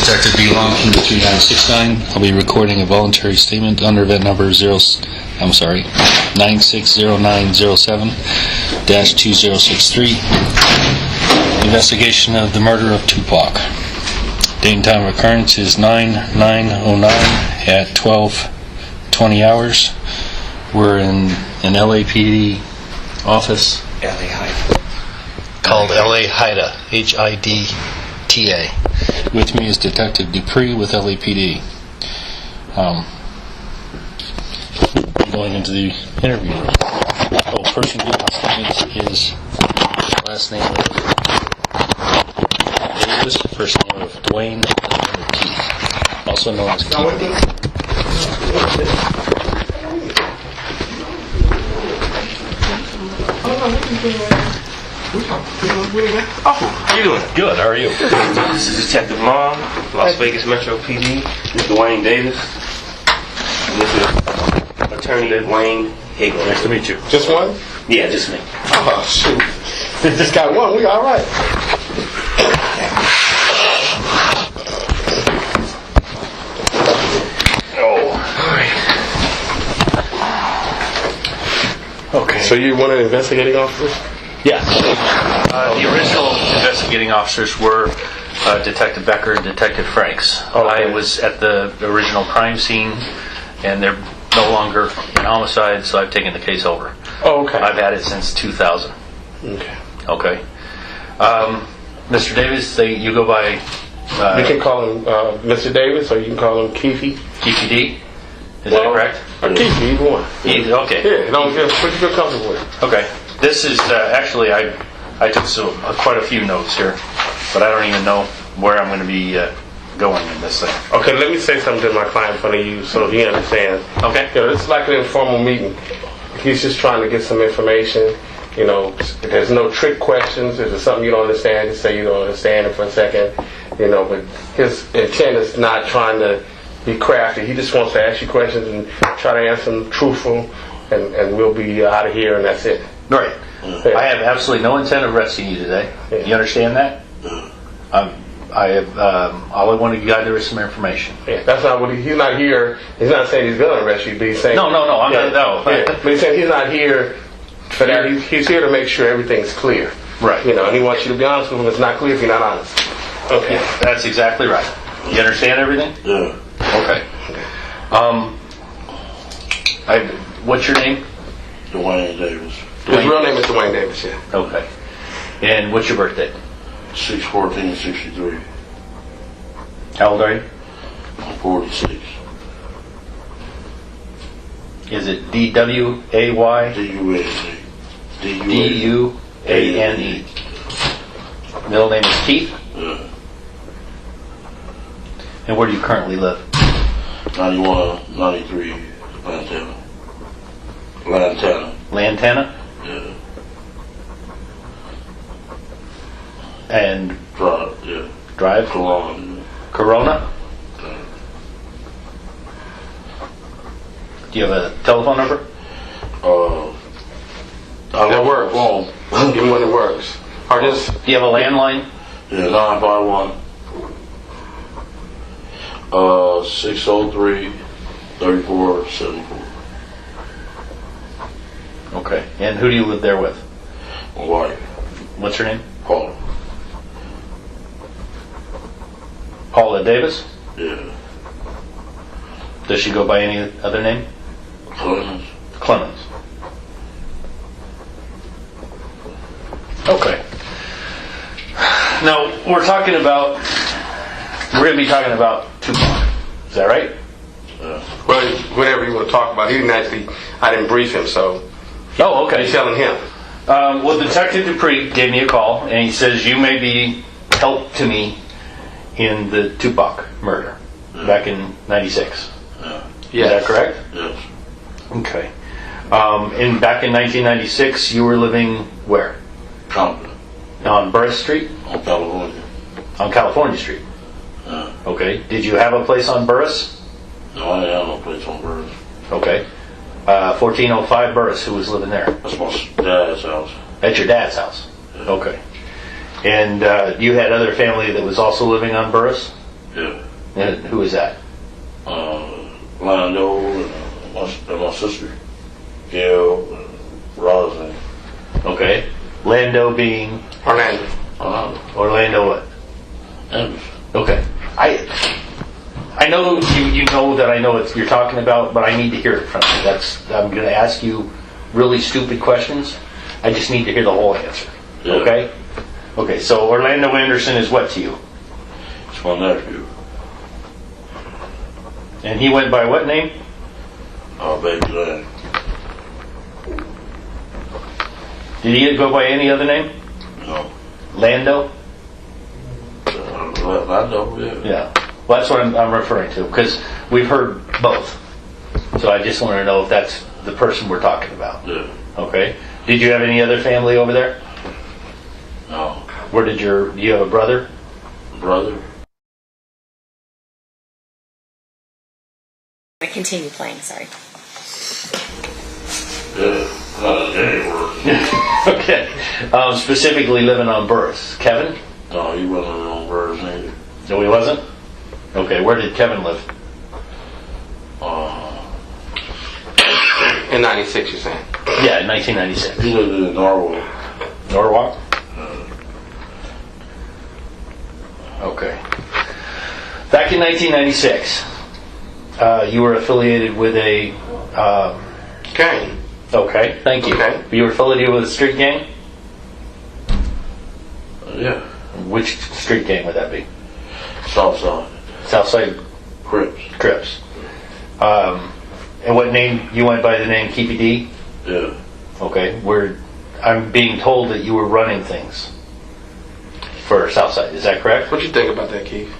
Detective B. Long from the 3969. I'll be recording a voluntary statement under event number 960907-2063. Investigation of the murder of Tupac. Date and time of occurrence is 9/9/09 at 12:20 hours. We're in an LAPD office. LA Hida. Called LA Hida. HIDTA. With me is Detective Dupree with LAPD. Going into the interview. Person giving statements is last name of Davis, first name of Duane, and name of Keefe, also known as Keefe D. Oh, how you doing? Good, how are you? This is Detective Long, Las Vegas Metro PD. This is Duane Davis. And this is Attorney Duane Higgins. Nice to meet you. Just one? Yeah, just me. Oh, shoot. Just got one. We all right. Oh. All right. Okay. So you one of the investigating officers? Yeah. The original investigating officers were Detective Becker and Detective Franks. Okay. I was at the original crime scene, and they're no longer in homicide, so I've taken the case over. Oh, okay. I've had it since 2000. Okay. Okay. Mr. Davis, you go by... you can call him Mr. Davis, or you can call him Keefe D. Keefe D? Is that correct? Or Keefe, either one. Okay. Yeah, what you feel comfortable with. Okay. This is actually I took quite a few notes here, but I don't even know where I'm going to be going in this thing. Okay, let me say something to my client in front of you so he understands. Okay. It's like an informal meeting. He's just trying to get some information. There's no trick questions. If there's something you don't understand, just say you don't understand it for a second. But his intent is not trying to be crafty. He just wants to ask you questions and try to answer them truthful, and we'll be out of here, and that's it. Right. Yeah. I have absolutely no intent of arresting you today. Yeah. You understand that? I have all I wanted to gather is some information. Yeah, that's not what he's not here. He's not saying he's going to arrest you, but he's saying No. I'm not. No. Yeah, but he's saying he's not here for that. He's here to make sure everything's clear. Right. And he wants you to be honest with him. It's not clear if you're not honest. Okay. Yeah, that's exactly right. You understand everything? Yeah. Okay. What's your name? Duane Davis. His real name is Duane Davis, yeah. Okay. And what's your birthday? 6/14/63. How old are you? I'm 46. Is it D-W-A-Y? D-U-A-N-E. D-U-A-N-E. Middle name is Keith? Yeah. And where do you currently live? 9193 Lantana. Lantana? Yeah. And Drive, yeah. drive? Corona. Corona? Yeah. Do you have a telephone number? That works. Phone. Give him one that works. Or just... Do you have a landline? Yeah, 951. 603-3474. Okay. And who do you live there with? My wife, What's her name? Paula. Paula Davis? Yeah. Does she go by any other name? Clemens. Clemens. Okay. Now, we're going to be talking about Tupac. Is that right? Well, whatever you want to talk about. I didn't brief him, so... Oh, okay. You're telling him. Well, Detective Dupree gave me a call, and he says you may be help to me in the Tupac murder back in '96. Yes. Is that correct? Yes. Okay. Back in 1996, you were living where? Compton. On Burris Street? On California. On California Street. Okay. Did you have a place on Burris? No, I didn't have no place on Burris. Okay. 1405 Burris, who was living there? That's my dad's house. At your dad's house? Yeah. Okay. And you had other family that was also living on Burris? Yeah. And who is that? Lando and my sister, Gail, and Roslyn. Okay. Lando being Orlando. Orlando what? Anderson. Okay. I know you know that I know what you're talking about, but I need to hear it from you. I'm going to ask you really stupid questions. I just need to hear the whole answer. Yeah. Okay? Okay, so Orlando Anderson is what to you? It's my nephew. And he went by what name? Baby Duane. Did he go by any other name? No. Lando? Lando, yeah. Yeah. Well, that's what I'm referring to, because we've heard both. So I just want to know if that's the person we're talking about. Yeah. Okay. Did you have any other family over there? No. Where did do you have a brother? Brother? Continue playing, sorry. Yeah. Not anywhere. Okay. Specifically living on Burris. Kevin? No, he wasn't on birds neither. No, he wasn't? Okay, where did Kevin live? In 96, you're saying? Yeah, in 1996. He lived in Norwalk. Norwalk? Okay. Back in 1996, you were affiliated with a... Gang. Okay, thank you. Okay. You were affiliated with a street gang? Yeah. Which street gang would that be? Southside. Southside Crips. Crips. And what name? You went by the name Keefe D? Yeah. Okay. I'm being told that you were running things for Southside. Is that correct? What you think about that, Keith?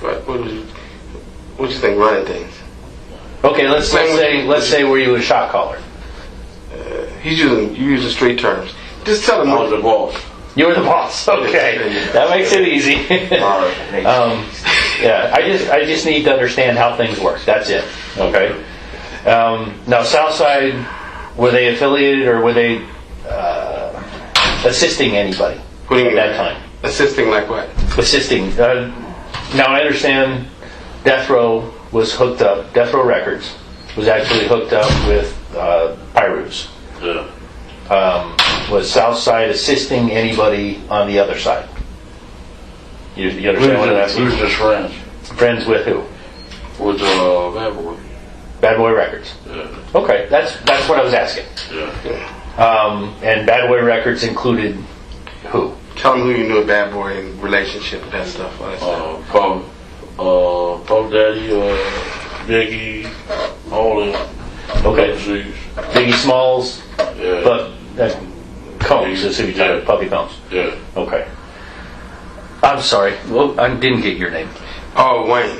What you think running things? Okay, let's say were you a shot caller? You using street terms. Just tell them I was the boss. You were the boss. Okay, that makes it easy. All right. Yeah, I just need to understand how things work. That's it. Okay. Now, Southside, were they affiliated or were they assisting anybody What do you at mean? that time? Assisting like what? Assisting. Now I understand Death Row was hooked up. Death Row Records was actually hooked up with Pyrus. Yeah. Was Southside assisting anybody on the other side? You understand what I'm asking? Who's just friends? Friends with who? With Bad Boy. Bad Boy Records. Yeah. Okay, that's what I was asking. Yeah. And Bad Boy Records included who? Tell them who you knew at Bad Boy in relationship with that stuff. All that stuff. Puff Daddy, Biggie, all them. Okay. Puffy. Biggie Smalls, Yeah. Combs is who you're talking about. Puffy Combs. Yeah. Okay. I'm sorry. Well, I didn't get your name. Oh, Wayne.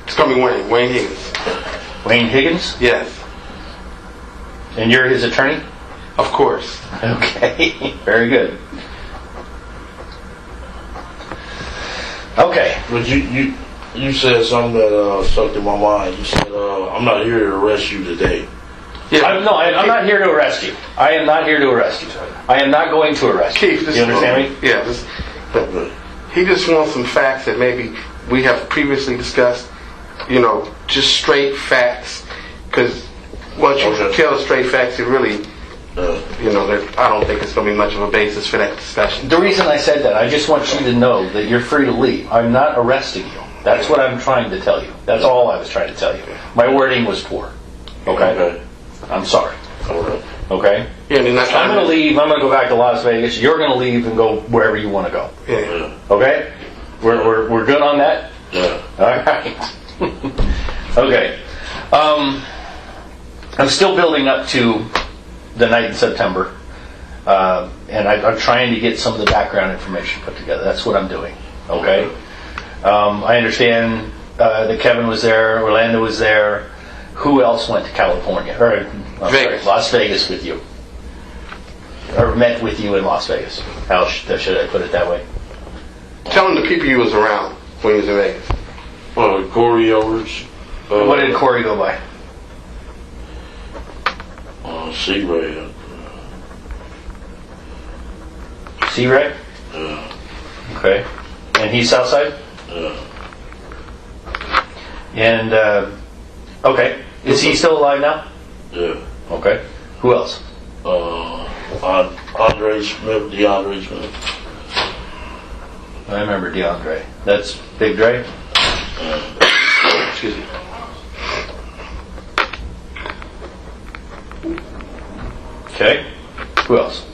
It's gonna be Wayne. Wayne Higgins. Wayne Higgins? Yes. And you're his attorney? Of course. Okay. Very good. Okay. But you said something that stuck in my mind. You said, I'm not here to arrest you today. Yeah. I'm not here to arrest you. I am not here to arrest you. I am not going to arrest you. Keith, You understand me? Yeah. But he just wants some facts that maybe we have previously discussed. You know, just straight facts. Because once you tell straight facts, it really, I don't think it's going to be much of a basis for that discussion. The reason I said that, I just want you to know that you're free to leave. I'm not arresting you. That's what I'm trying to tell you. That's all I was trying to tell you. My wording was poor. Okay? I'm sorry. All right. Okay? Yeah, I mean, I'm going to leave. I'm going to go back to Las Vegas. You're going to leave and go wherever you want to go. Yeah. Okay? We're good on that? Yeah. All right. Okay. I'm still building up to the night in September. And I'm trying to get some of the background information put together. That's what I'm doing. Okay? I understand that Kevin was there, Orlando was there. Who else went to California? Vegas. Las Vegas with you. Or met with you in Las Vegas. How should I put it that way? Tell him the people you was around when you was in Vegas. Corey Edwards. What did Corey go by? C-Ray. C-Ray? Yeah. Okay. And he's Southside? Yeah. And, okay. Is he still alive now? Yeah. Okay. Who else? Andre Smith, DeAndre Smith. I remember DeAndre. That's Big Dre? Excuse me. Okay. Who else?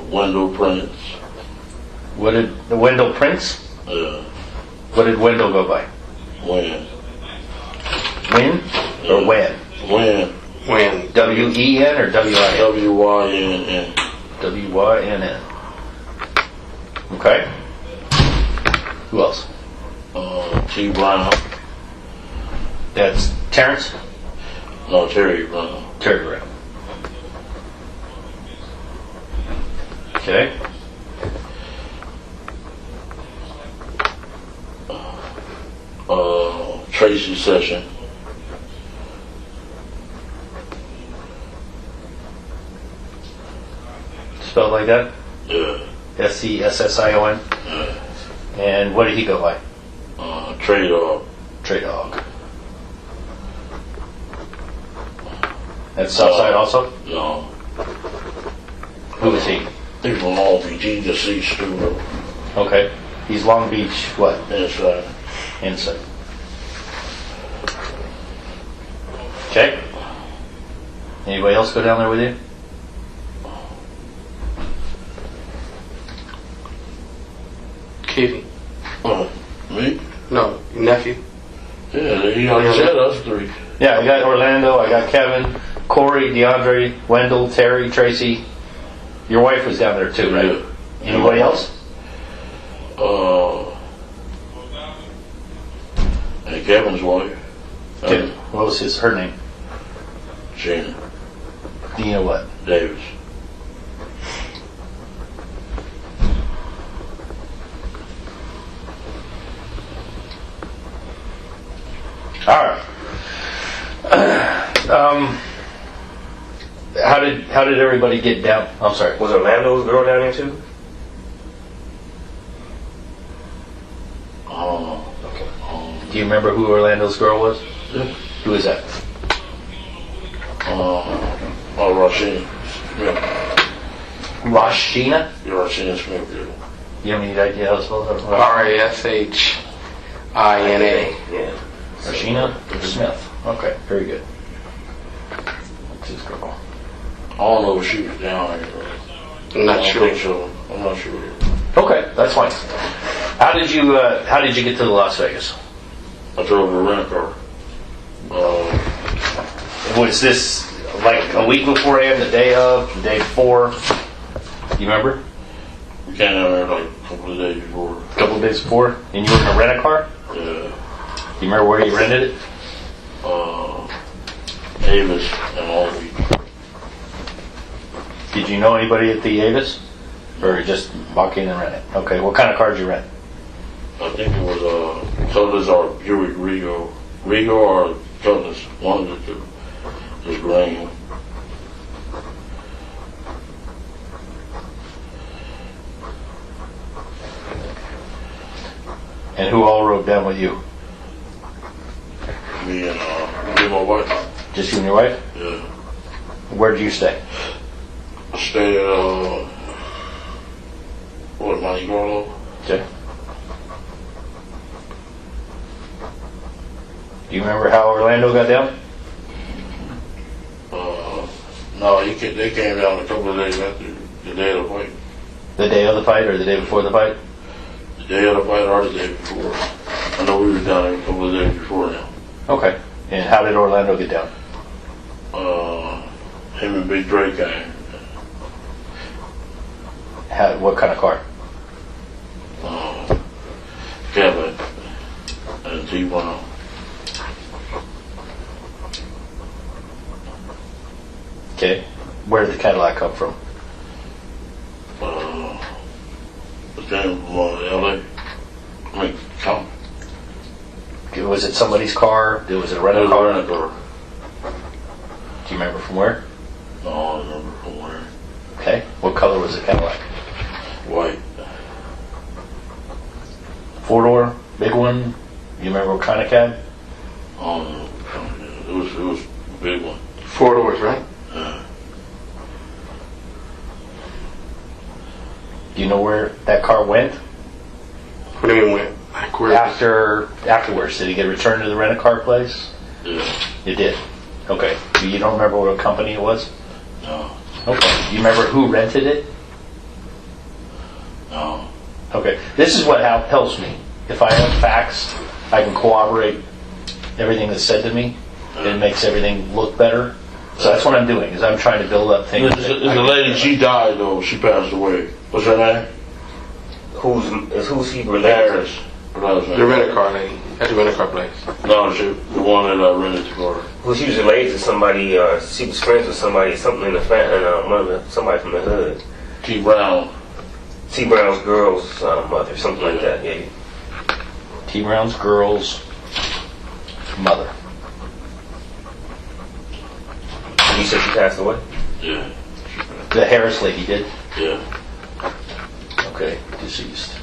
Wendell Prince. What did Wendell Prince? Yeah. What did Wendell go by? Win. Win or Wen? Win. When W-E-N or W-I-N? W-Y-N-N. W-Y-N-N. Okay. Who else? T. Brown. That's Terrence? No, Terry Brown. Terry Brown. Okay. Tracy Session. Spelled like that? Yeah. S-E-S-S-I-O-N? Yeah. And what did he go by? Trey Dog. Trey Dog. That's Southside also? No. Who is he? He's from Long Beach. He's deceased too. Okay. He's Long Beach, what? Inside. Inside. Okay. Anybody else go down there with you? Keefe. Me? No, your nephew. Yeah, he already said us three. Yeah, I got Orlando, I got Kevin, Corey, DeAndre, Wendell, Terry, Tracy. Your wife was down there too, right? Yeah. Anybody else? And Kevin's wife. Kevin. What was her name? Gina Dina what? Davis. All right. How did everybody get down? I'm sorry. Was Orlando's girl down there too? Do you remember who Orlando's girl was? Yeah. Who is that? Rasheen. Yeah. Rashina? Rasheen Smith. Yeah. You have any idea how to spell that? R-A-S-H-I-N-A. Yeah. Rashina Smith. Okay, very good. That's his girl. I don't know if she was down there. I'm not I don't sure. think so. I'm not sure. Okay, that's fine. How did you get to Las Vegas? I drove a rent car. Was this like a week beforehand, the day of, the day before? Do you remember? We came down there like a couple of days before. A couple of days before? And you were going to rent a car? Yeah. Do you remember where you rented it? Avis and Long Beach. Did you know anybody at the Avis? Or you just walk in and rent it? Okay, what kind of car did you rent? I think it was Cutlass or Buick Regal. Regal or Cutlass, one of the two. Just green. And who all rode down with you? Me and my wife. Just you and your wife? Yeah. Where did you stay? I stayed at Monte Carlo. Okay. Do you remember how Orlando got down? No, they came down a couple of days after the day of the fight. The day of the fight or the day before the fight? The day of the fight or the day before. I know we were down there a couple of days before now. Okay. And how did Orlando get down? Him and Big Dre came. What kind of car? Kevin and T. Brown. Okay. Where did the Cadillac come from? It came from L.A. I mean, come. Was it somebody's car? Was it a rental It was a car? rental car. Do you remember from where? No, I don't remember from where. Okay. What color was the Cadillac? White. 4-door? Big one? You remember what kind of cab? It was a big one. 4 doors, right? Do you know where that car went? What do you mean when? Like where? Afterwards, did it get returned to the rent-a-car place? Yeah. It did. Okay. You don't remember what company it was? No. Okay. Do you remember who rented it? No. Okay. This is what helps me. If I have facts, I can corroborate everything that's said to me. It makes everything look better. So that's what I'm doing, is I'm trying to build up things. The lady, she died though. She passed away. What's her name? Who's he related Harris. What The rent-a-car lady. At the rent-a-car place. No, the one that I rented to her. to? Who she was related to somebody? She was friends with somebody, something in the family, somebody from the hood. T. Brown. T. Brown's girl's mother, something like that. Yeah. T. Brown's girl's mother. You said she passed away. Yeah. The Harris lady did? Yeah. Okay, deceased.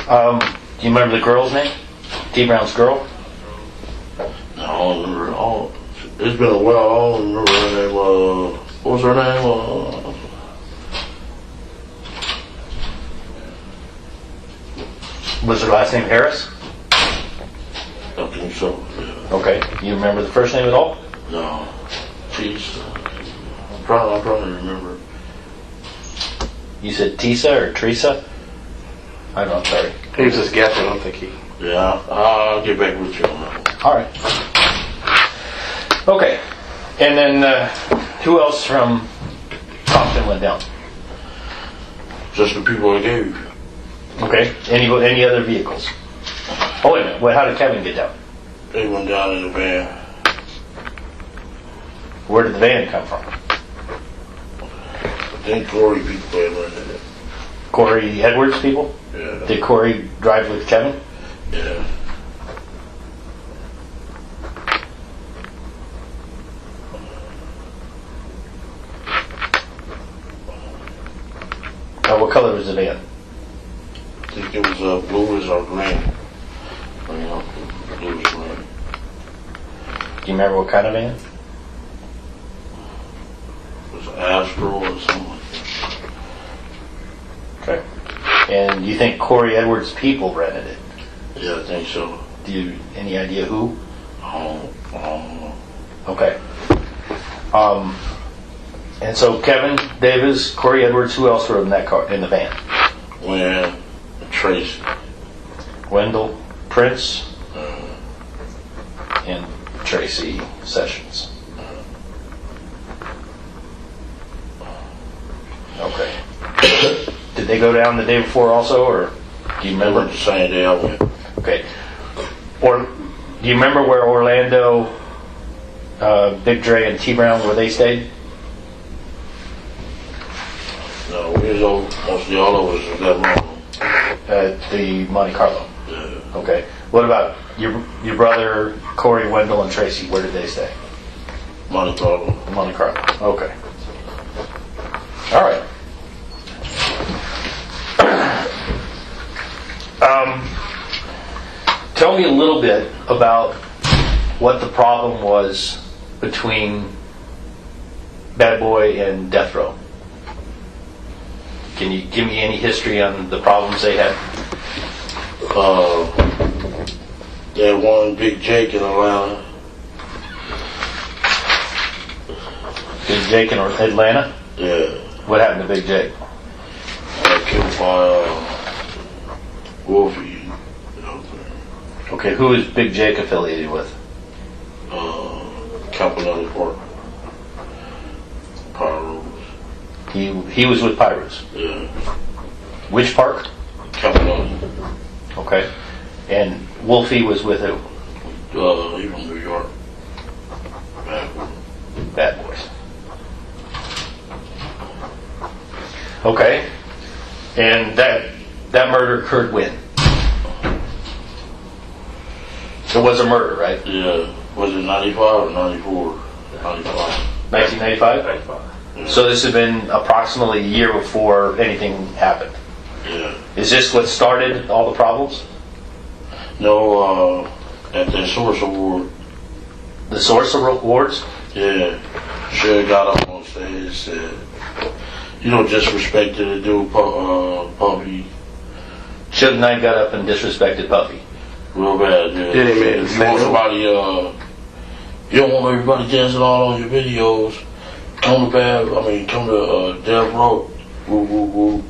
Do you remember the girl's name? T. Brown's girl? I don't remember. It's been a while. I don't remember her name. What was her name? Was her last name Harris? I think so. Yeah. Okay. You remember the first name at all? No. Jeez. I'm trying to remember. You said Tisa or Teresa? I don't know, I'm sorry. He was just guessing. I don't think he. Yeah, I'll get back with you on that. All right. Okay. And then who else from Compton went down? Just the people I gave. Okay. Any other vehicles? Oh, wait a minute. How did Kevin get down? They went down in the van. Where did the van come from? I think Corey people had rented it. Corey Edwards people? Yeah. Did Corey drive with Kevin? Yeah. What color was the van? I think it was bluish or green. Bluish green. Do you remember what kind of van? It was an Astro or something like that. Okay. And you think Corey Edwards people rented it? Yeah, I think so. Do you any idea who? I don't know. Okay. And so Kevin Davis, Corey Edwards, who else rode in that car in the van? When Tracy. Wendell Prince and Tracy Sessions. Okay. Did they go down the day before also, or do you remember? The same day I went. Okay. Or do you remember where Orlando, Big Dre, and T Brown, where they stayed? No, we was over, mostly all of us was that long. At the Monte Carlo. Yeah. Okay. What about your brother Corey, Wendell, and Tracy? Where did they stay? Monte Carlo. Monte Carlo. Okay. All right. Tell me a little bit about what the problem was between Bad Boy and Death Row. Can you give me any history on the problems they had? They had one Big Jake in Atlanta. Big Jake in Atlanta? Yeah. What happened to Big Jake? Got killed by Wolfie. Okay, who is Big Jake affiliated with? Campanelli Park. Pyros. He was with Pirates. Yeah. Which park? Campanelli. Okay. And Wolfie was with who? He from New York. Bad Boys. Okay. And that murder occurred when? It was a murder, right? Yeah. Was it 95 or 94? 95. 1995? 95. Yeah. So this had been approximately a year before anything happened. Yeah. Is this what started all the problems? No, at the Source Award. The Source Awards? Yeah. Suge got up on stage and said, you don't disrespect the dude, Puffy. Suge Knight got up and disrespected Puffy. Real bad, yeah. Yeah, he made If you want somebody, you don't want everybody dancing all on your videos, come to Death Row. Woo, woo, woo.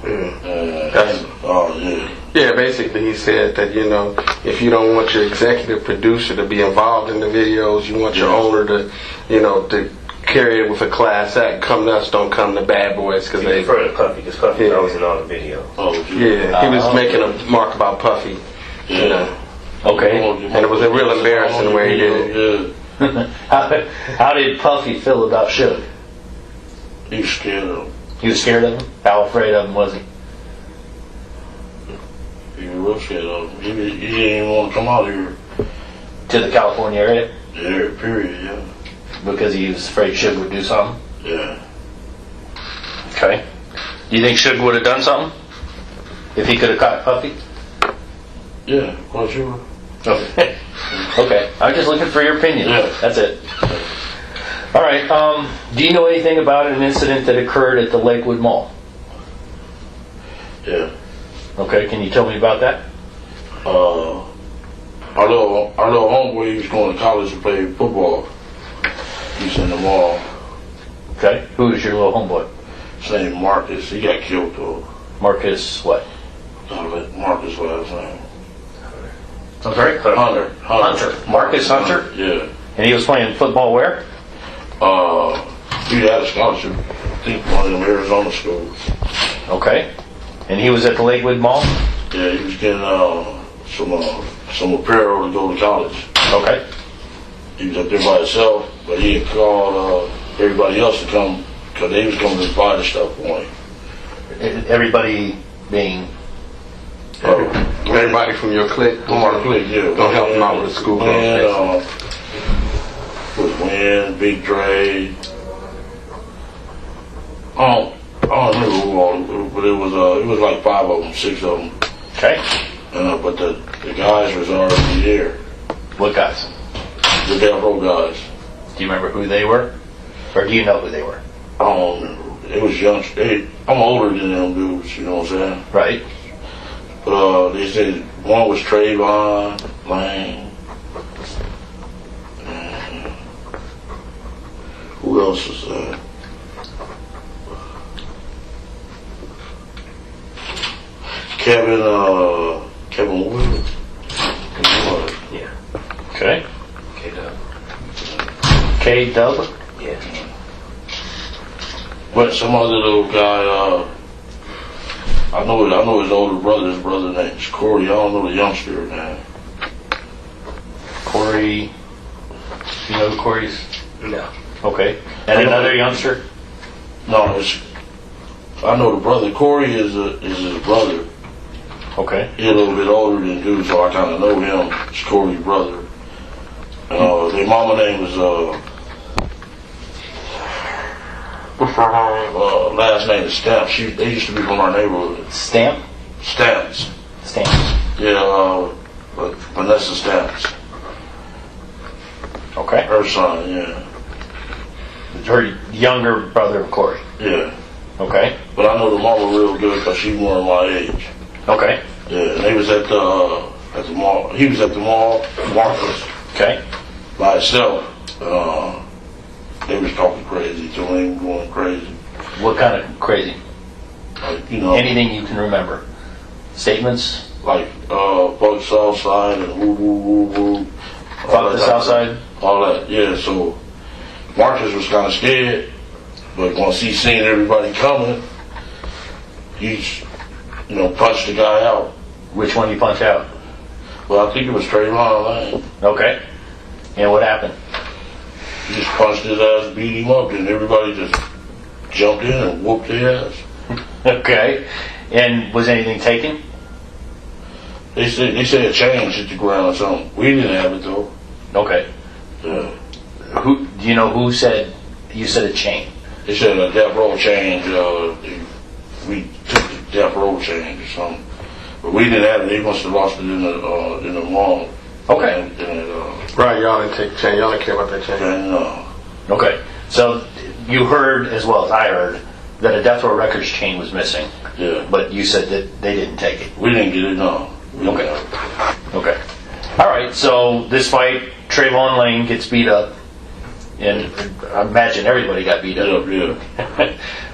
Yeah. Yeah. Yeah, basically he said that, you know, if you don't want your executive producer to be involved in the videos, you want your owner to, you know, to carry it with a class act. Come to us, don't come to Bad Boys, because they. refer to Puffy because Puffy Yeah. was in all the video. Oh, Yeah, he was making a mark about Puffy. yeah. You know. Okay. And it was a real embarrassing the way he did it. Yeah. How did Puffy feel about Suge? He was scared of him. He was scared of him? How afraid of him was he? He was real scared of him. He didn't even want to come out here. To the California area? Yeah, period, yeah. Because he was afraid Suge would do something? Yeah. Okay. Do you think Suge would have done something? If he could have caught Puffy? Yeah, quite sure. Okay. Okay. I'm just looking for your opinion. Yeah. That's it. All right. Do you know anything about an incident that occurred at the Lakewood Mall? Yeah. Okay. Can you tell me about that? Our little homeboy, he was going to college to play football. He's in the mall. Okay. Who is your little homeboy? His name Marcus. He got killed though. Marcus what? Marcus last name. I'm sorry? Hunter. Marcus Hunter? Yeah. And he was playing football where? He had a scholarship. I think one of them Arizona schools. Okay. And he was at the Lakewood Mall? Yeah, he was getting some apparel to go to college. Okay. He was up there by himself, but he had called everybody else to come because they was going to buy the stuff for him. Everybody being... Everybody from your clique. Yeah. Don't help him out with the school. Duane, Big Dre. I don't remember who all, but it was like 5 of them, 6 of them. Okay. But the guys was already there. What guys? The Death Row guys. Do you remember who they were? Or do you know who they were? I don't remember. It was young. I'm older than them dudes, you know what I'm saying? Right. But they said one was Trayvon, Lane. Who else was that? Kevin Wood. Yeah. Okay. K-Dub. K-Dub? Yeah. But some other little guy, I know his older brother. His brother name is Corey. I don't know the youngster name. Corey. You know who Corey's? No. Okay. And another youngster? No, I know the brother. Corey is his brother. Okay. He's a little bit older than dude, so I kind of know him. It's Corey's brother. Their mama name is what's her name? Last name is Stamps. They used to be from our neighborhood. Stamp? Stamps. Stamp. Yeah, Vanessa Stamps. Okay. Her son, yeah. Her younger brother of Corey. Yeah. Okay. But I know the mama real good because she's more my age. Okay. Yeah, and they was at the mall. He was at the mall, Marcus, Okay. by himself. They was talking crazy to him, going crazy. What kind of crazy? Like, Anything you can remember? Statements? like fuck Southside and woo woo woo woo. Fuck the Southside? All that, yeah. So Marcus was kind of scared, but once he seen everybody coming, he, punched the guy out. Which one you punch out? Well, I think it was Trayvon Lane. Okay. And what happened? He just punched his ass, beat him up, and everybody just jumped in and whooped his ass. Okay. And was anything taken? They said a chain hit the ground or something. We didn't have it though. Okay. Yeah. Do you know who said, you said a chain? They said a death row change. We took the death row change or something. But we didn't have it. They must have lost it in the mall. Okay. Right, y'all didn't take chain. Y'all didn't care about that chain. And, Okay. So you heard, as well as I heard, that a Death Row Records chain was missing. yeah. But you said that they didn't take it. We didn't get it, no. We didn't Okay. have it. Okay. All right. So this fight, Trayvon Lane gets beat up, and I imagine everybody got beat up. Yeah.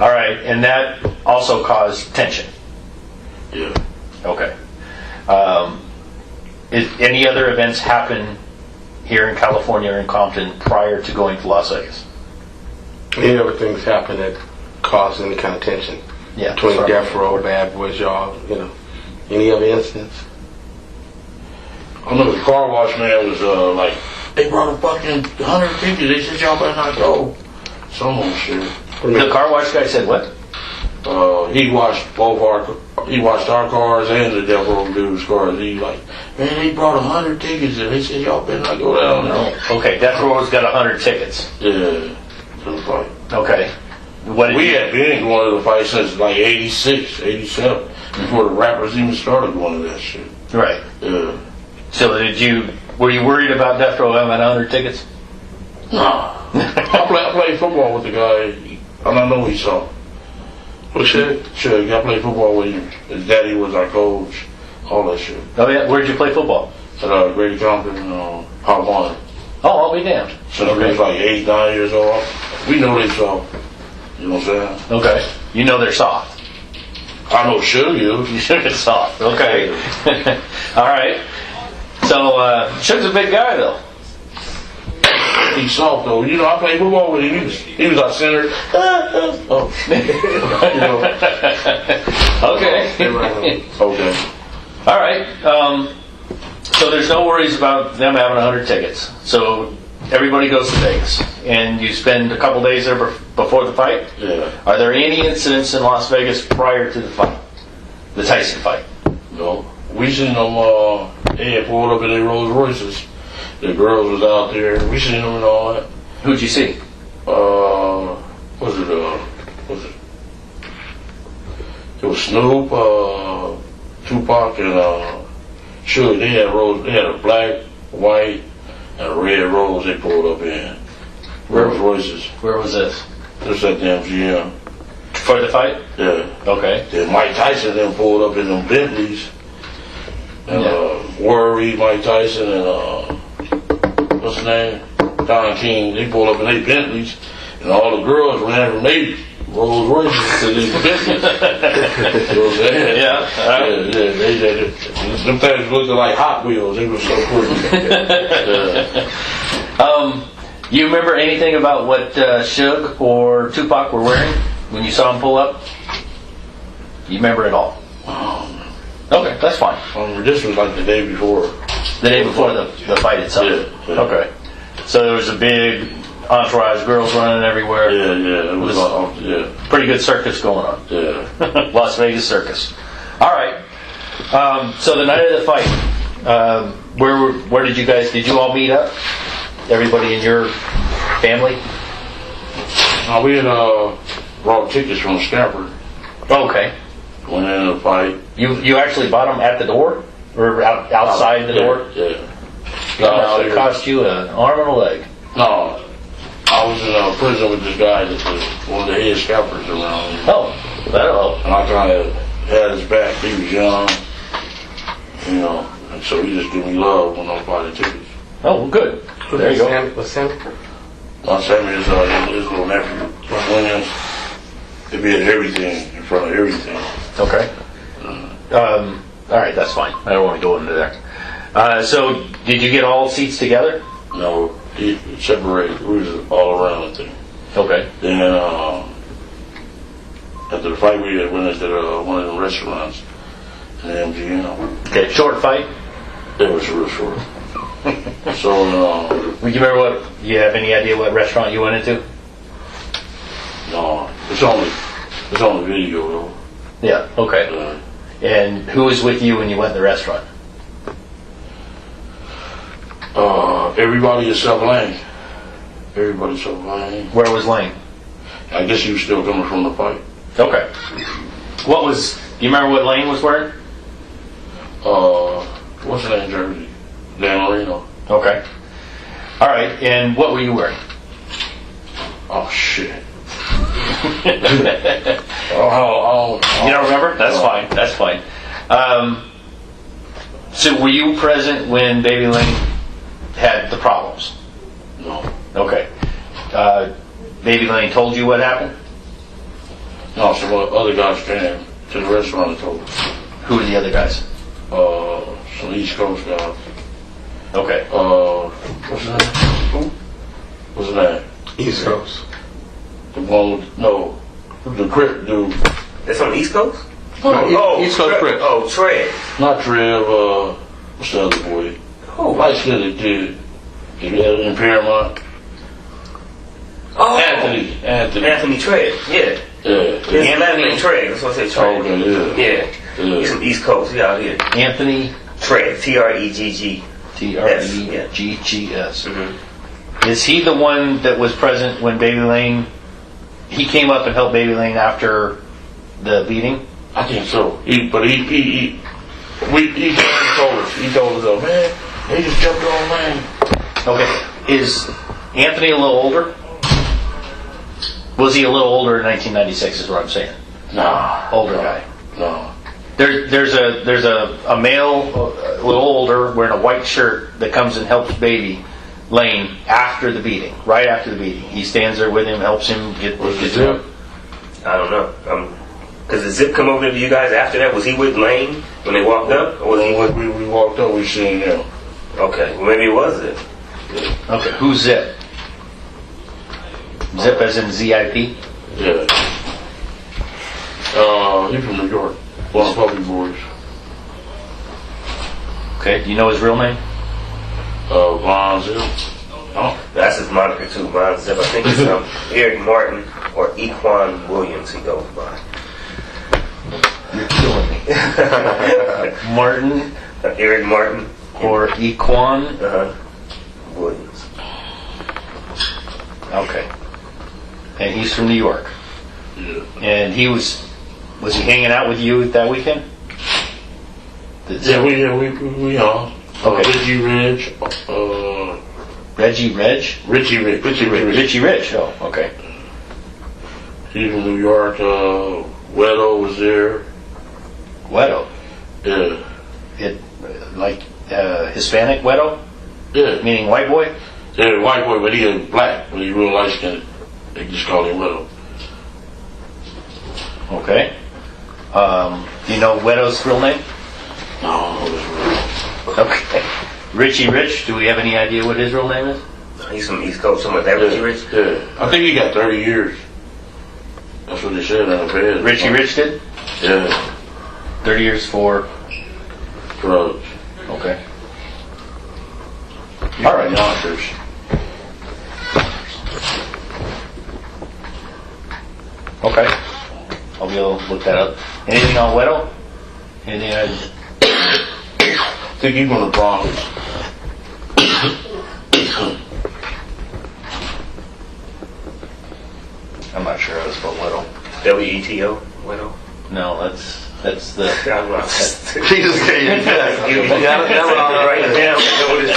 All right, and that also caused tension. Yeah. Okay. Any other events happen here in California or in Compton prior to going to Las Vegas? Any other things happen that cause any kind of tension Yeah. between sorry. Death Row, Bad Boys, y'all? You know, any other incidents? I know the car wash man was like, they brought a fucking 100 tickets. They said y'all better not go. Some old shit. The car wash guy said what? He watched our cars and the Death Row dude's cars. He like, man, they brought 100 tickets and they said y'all better not go down there. Okay, Death Row's got 100 tickets. Yeah, to the fight. Okay. What did We you- had been going to the fight since like 86, 87, before the rappers even started going to that shit. Right. Yeah. So were you worried about Death Row having 100 tickets? Nah. I played football with the guy, and I know he saw. What shit? Sure, I played football with him. His daddy was our coach, all that shit. Oh yeah. Where'd you play football? At Grady Compton, Part 1. Oh, I'll be damned. Since we was like 8, 9 years old. We know they saw. You know what I'm saying? Okay. You know they're soft. I know Suge is. You should have soft. Okay. All right. So Suge's a big guy though. He's soft though. You know, I played football with him. He was our center. Oh. You know. Okay. Okay. All right. So there's no worries about them having 100 tickets. So everybody goes to Vegas, and you spend a couple days there before the fight. Yeah. Are there any incidents in Las Vegas prior to the fight, the Tyson fight? No. We seen them, they had pulled up in their Rolls Royces. The girls was out there. We seen them and all that. Who'd you see? Was it? It was Snoop, Tupac, and Suge. They had a black, white, and a red Rolls they pulled up in. Rolls Royces. Where was this? Just at the MGM. For the fight? Yeah. Okay. Then Mike Tyson then pulled up in them Bentleys. And Worry, Mike Tyson, and what's his name? Don King. They pulled up in their Bentleys, and all the girls ran from their Rolls Royces to these Bentleys. You know what I'm saying? Yeah. Yeah. Them things looked like Hot Wheels. They were so pretty. You remember anything about what Suge or Tupac were wearing when you saw them pull up? You remember it all? Okay, that's fine. This was like the day before. The day before the fight itself? Yeah. Okay. So there was a big entourage, girls running everywhere. Yeah. It was Pretty good circus going on. Yeah. Las Vegas circus. All right. So the night of the fight, where did you all meet up? Everybody in your family? We had brought tickets from Scamper. Okay. Went in the fight. You actually bought them at the door? Or outside the door? Yeah. No, it cost you an arm and a leg. No. I was in prison with this guy that was one of the head scalpers around. Oh, that'll help. And I kind of had his back. He was young. You know. And so he just gave me love when I bought the tickets. Oh, well, good. There you go. What's Sammy? My Sammy is his little nephew. Williams. They be at everything, in front of everything. Okay. All right, that's fine. I don't want to go into there. So, did you get all seats together? No, he separated. We was all around the thing. Okay. Then after the fight, we went into one of the restaurants in the MGM. Okay, short fight. It was real short. So, Do you remember what? You have any idea what restaurant you went into? no, it's on the video though. Yeah. Okay. And who was with you when you went to the restaurant? Everybody except Lane. Everybody except Lane. Where was Lane? I guess he was still coming from the fight. Okay. Do you remember what Lane was wearing? What's the name, Jersey? Dan Marino. Okay. All right, and what were you wearing? Oh, shit. Oh, You don't remember? That's fine. That's fine. So were you present when Baby Lane had the problems? No. Okay. Baby Lane told you what happened? No, some other guys came to the restaurant and told us. Who were the other guys? Some East Coast guys. Okay. What's his name? Who? What's his name? East Coast. The one with, no, the Crip dude. That's on the East Coast? East Coast Crips. Oh, Trev. Not Trev, what's the other boy? Oh, Light skinned dude. He had in Paramount. oh. Anthony. Trev, yeah. Yeah. His last name Trev, that's what I say Trev. Okay, yeah. Yeah. He's from East Coast, he out here. Anthony Trev, Tregg. Treggs. Is he the one that was present when Baby Lane? He came up and helped Baby Lane after the beating. I think so. He told us. He told us, oh, man, they just jumped on Lane. Okay. Is Anthony a little older? Was he a little older in 1996? Is what I'm saying. No. Older guy. No. There's a male, a little older, wearing a white shirt that comes and helps Baby Lane after the beating. Right after the beating, he stands there with him, helps him get to him. I don't know. Does the Zip come over to you guys after that? Was he with Lane when they walked up? Or was he with... We walked up, we seen him. Okay, well maybe it was Zip. Okay, who's Zip? Zip as in ZIP? Yeah. He's from New York. One of the Puppy Boys. Okay, do you know his real name? Von Zip. Oh, that's his moniker too, Von Zip. I think it's Eric Martin or Equan Williams he goes by. You're killing me. Martin Eric Martin or Equan Williams. Okay. And he's from New York. Yeah. And he was he hanging out with you that weekend? Yeah, we are. Okay. Richie Ridge. Reggie Reg? Richie Ridge. Richie Rich. Oh, okay. He's from New York. Wedo was there. Wedo. Yeah. Hispanic Wedo? Yeah. Meaning white boy? Yeah, white boy, but he is black, but he's real light skinned. They just call him Wedo. Okay. Do you know Wedo's real name? No, that's real. Okay. Richie Rich, do we have any idea what his real name is? He's from East Coast, somewhere. That Richie Rich? Yeah. I think he got 30 years. That's what they said on the bed. Richie Rich did? Yeah. 30 years for drugs. Okay. All right, yonkers. Okay. I'll be able to look that up. Anything on Wedo? Anything I think he's from the Bronx. I'm not sure how to spell Wedo. WETO? Wedo? No, that's the... I'm not. Jesus Christ. That went on Write it down. I know what it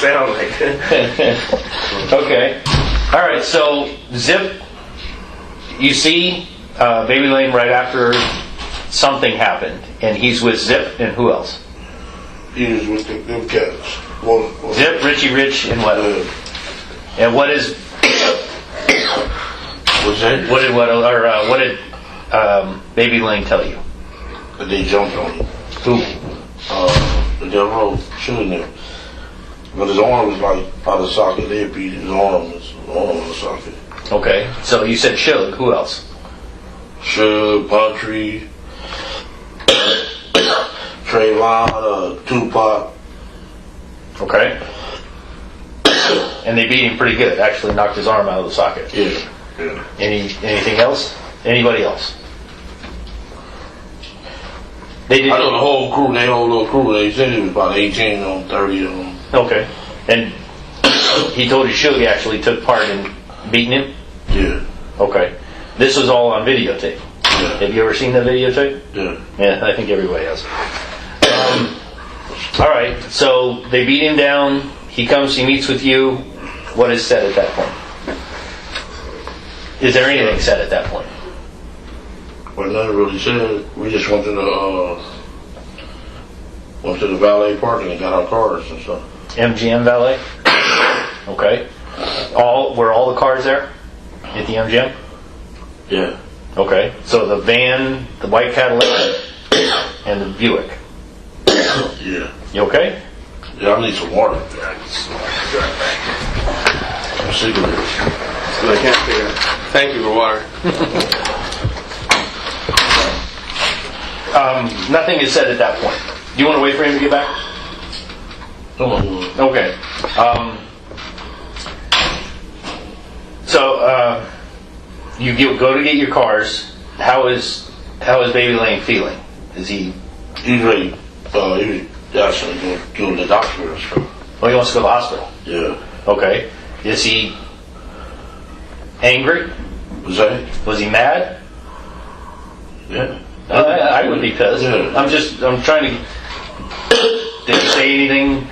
sounds like. Okay. All right, so Zip, you see Baby Lane right after something happened, and he's with Zip and who else? He was with them cats. One. Zip, Richie Rich, and Wedo. And what is... What's that? What did Baby Lane tell you? But they jumped on him. Who? The devil shooting him. But his arm was like out of socket. They beat his arm. His arm out of socket. Okay, so you said Suge. Who else? Suge, Puntry, Trayvon, Tupac. Okay. And they beat him pretty good. Actually knocked his arm out of the socket. Yeah. Anything else? Anybody else? They did. I know the whole crew, their whole little crew, they said it was about 18 on 30 of them. Okay. And he told you Suge actually took part in beating him? Yeah. Okay. This was all on videotape. Yeah. Have you ever seen the videotape? Yeah. Yeah, I think everybody has. All right, so they beat him down. He comes, he meets with you. What is said at that point? Is there anything said at that point? Well, nothing really said. We just went to the valet parking and got our cars and stuff. MGM valet? Okay. Were all the cars there at the MGM? Yeah. Okay. So the van, the white Cadillac, and the Buick. Yeah. You okay? Yeah, I need some water. Some cigarettes. So they can't figure it. Thank you for water. Nothing is said at that point. Do you want to wait for him to get back? Come on. Okay. So you go to get your cars. How is Baby Lane feeling? Is he? He's ready. He was actually going to the doctor and stuff. Oh, he wants to go to the hospital. Yeah. Okay. Is he angry? Was that? Was he mad? Yeah. I would be pissed. Yeah. I'm trying to. Did he say anything?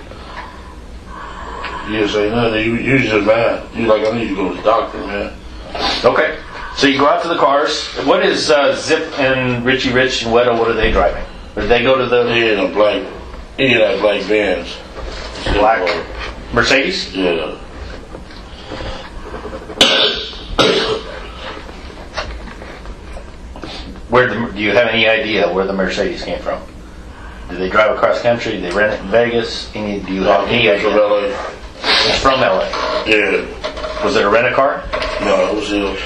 He didn't say nothing. He was just mad. He was like, I need to go to the doctor, man. Okay. So you go out to the cars. What is Zip and Richie Rich and Weddle? What are they driving? Or did they go to the He had black Benz. black Mercedes? Yeah. Do you have any idea where the Mercedes came from? Did they drive across country? Did they rent it in Vegas? Do you have any idea? From LA. It's from LA. Yeah. Was it a rent-a-car? No, it was his.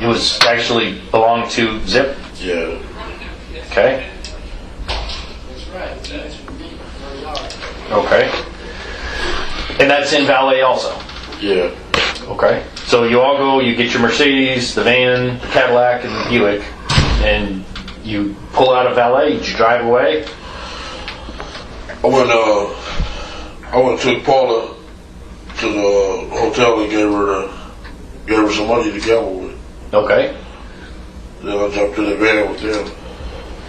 It was actually belonged to Zip? Yeah. Okay. Okay. And that's in valet also? Yeah. Okay. So you all go, you get your Mercedes, the van, the Cadillac, and the Buick, and you pull out of valet. Did you drive away? I went took Paula to the hotel and gave her some money to gamble with. Okay. Then I jumped in the van with them.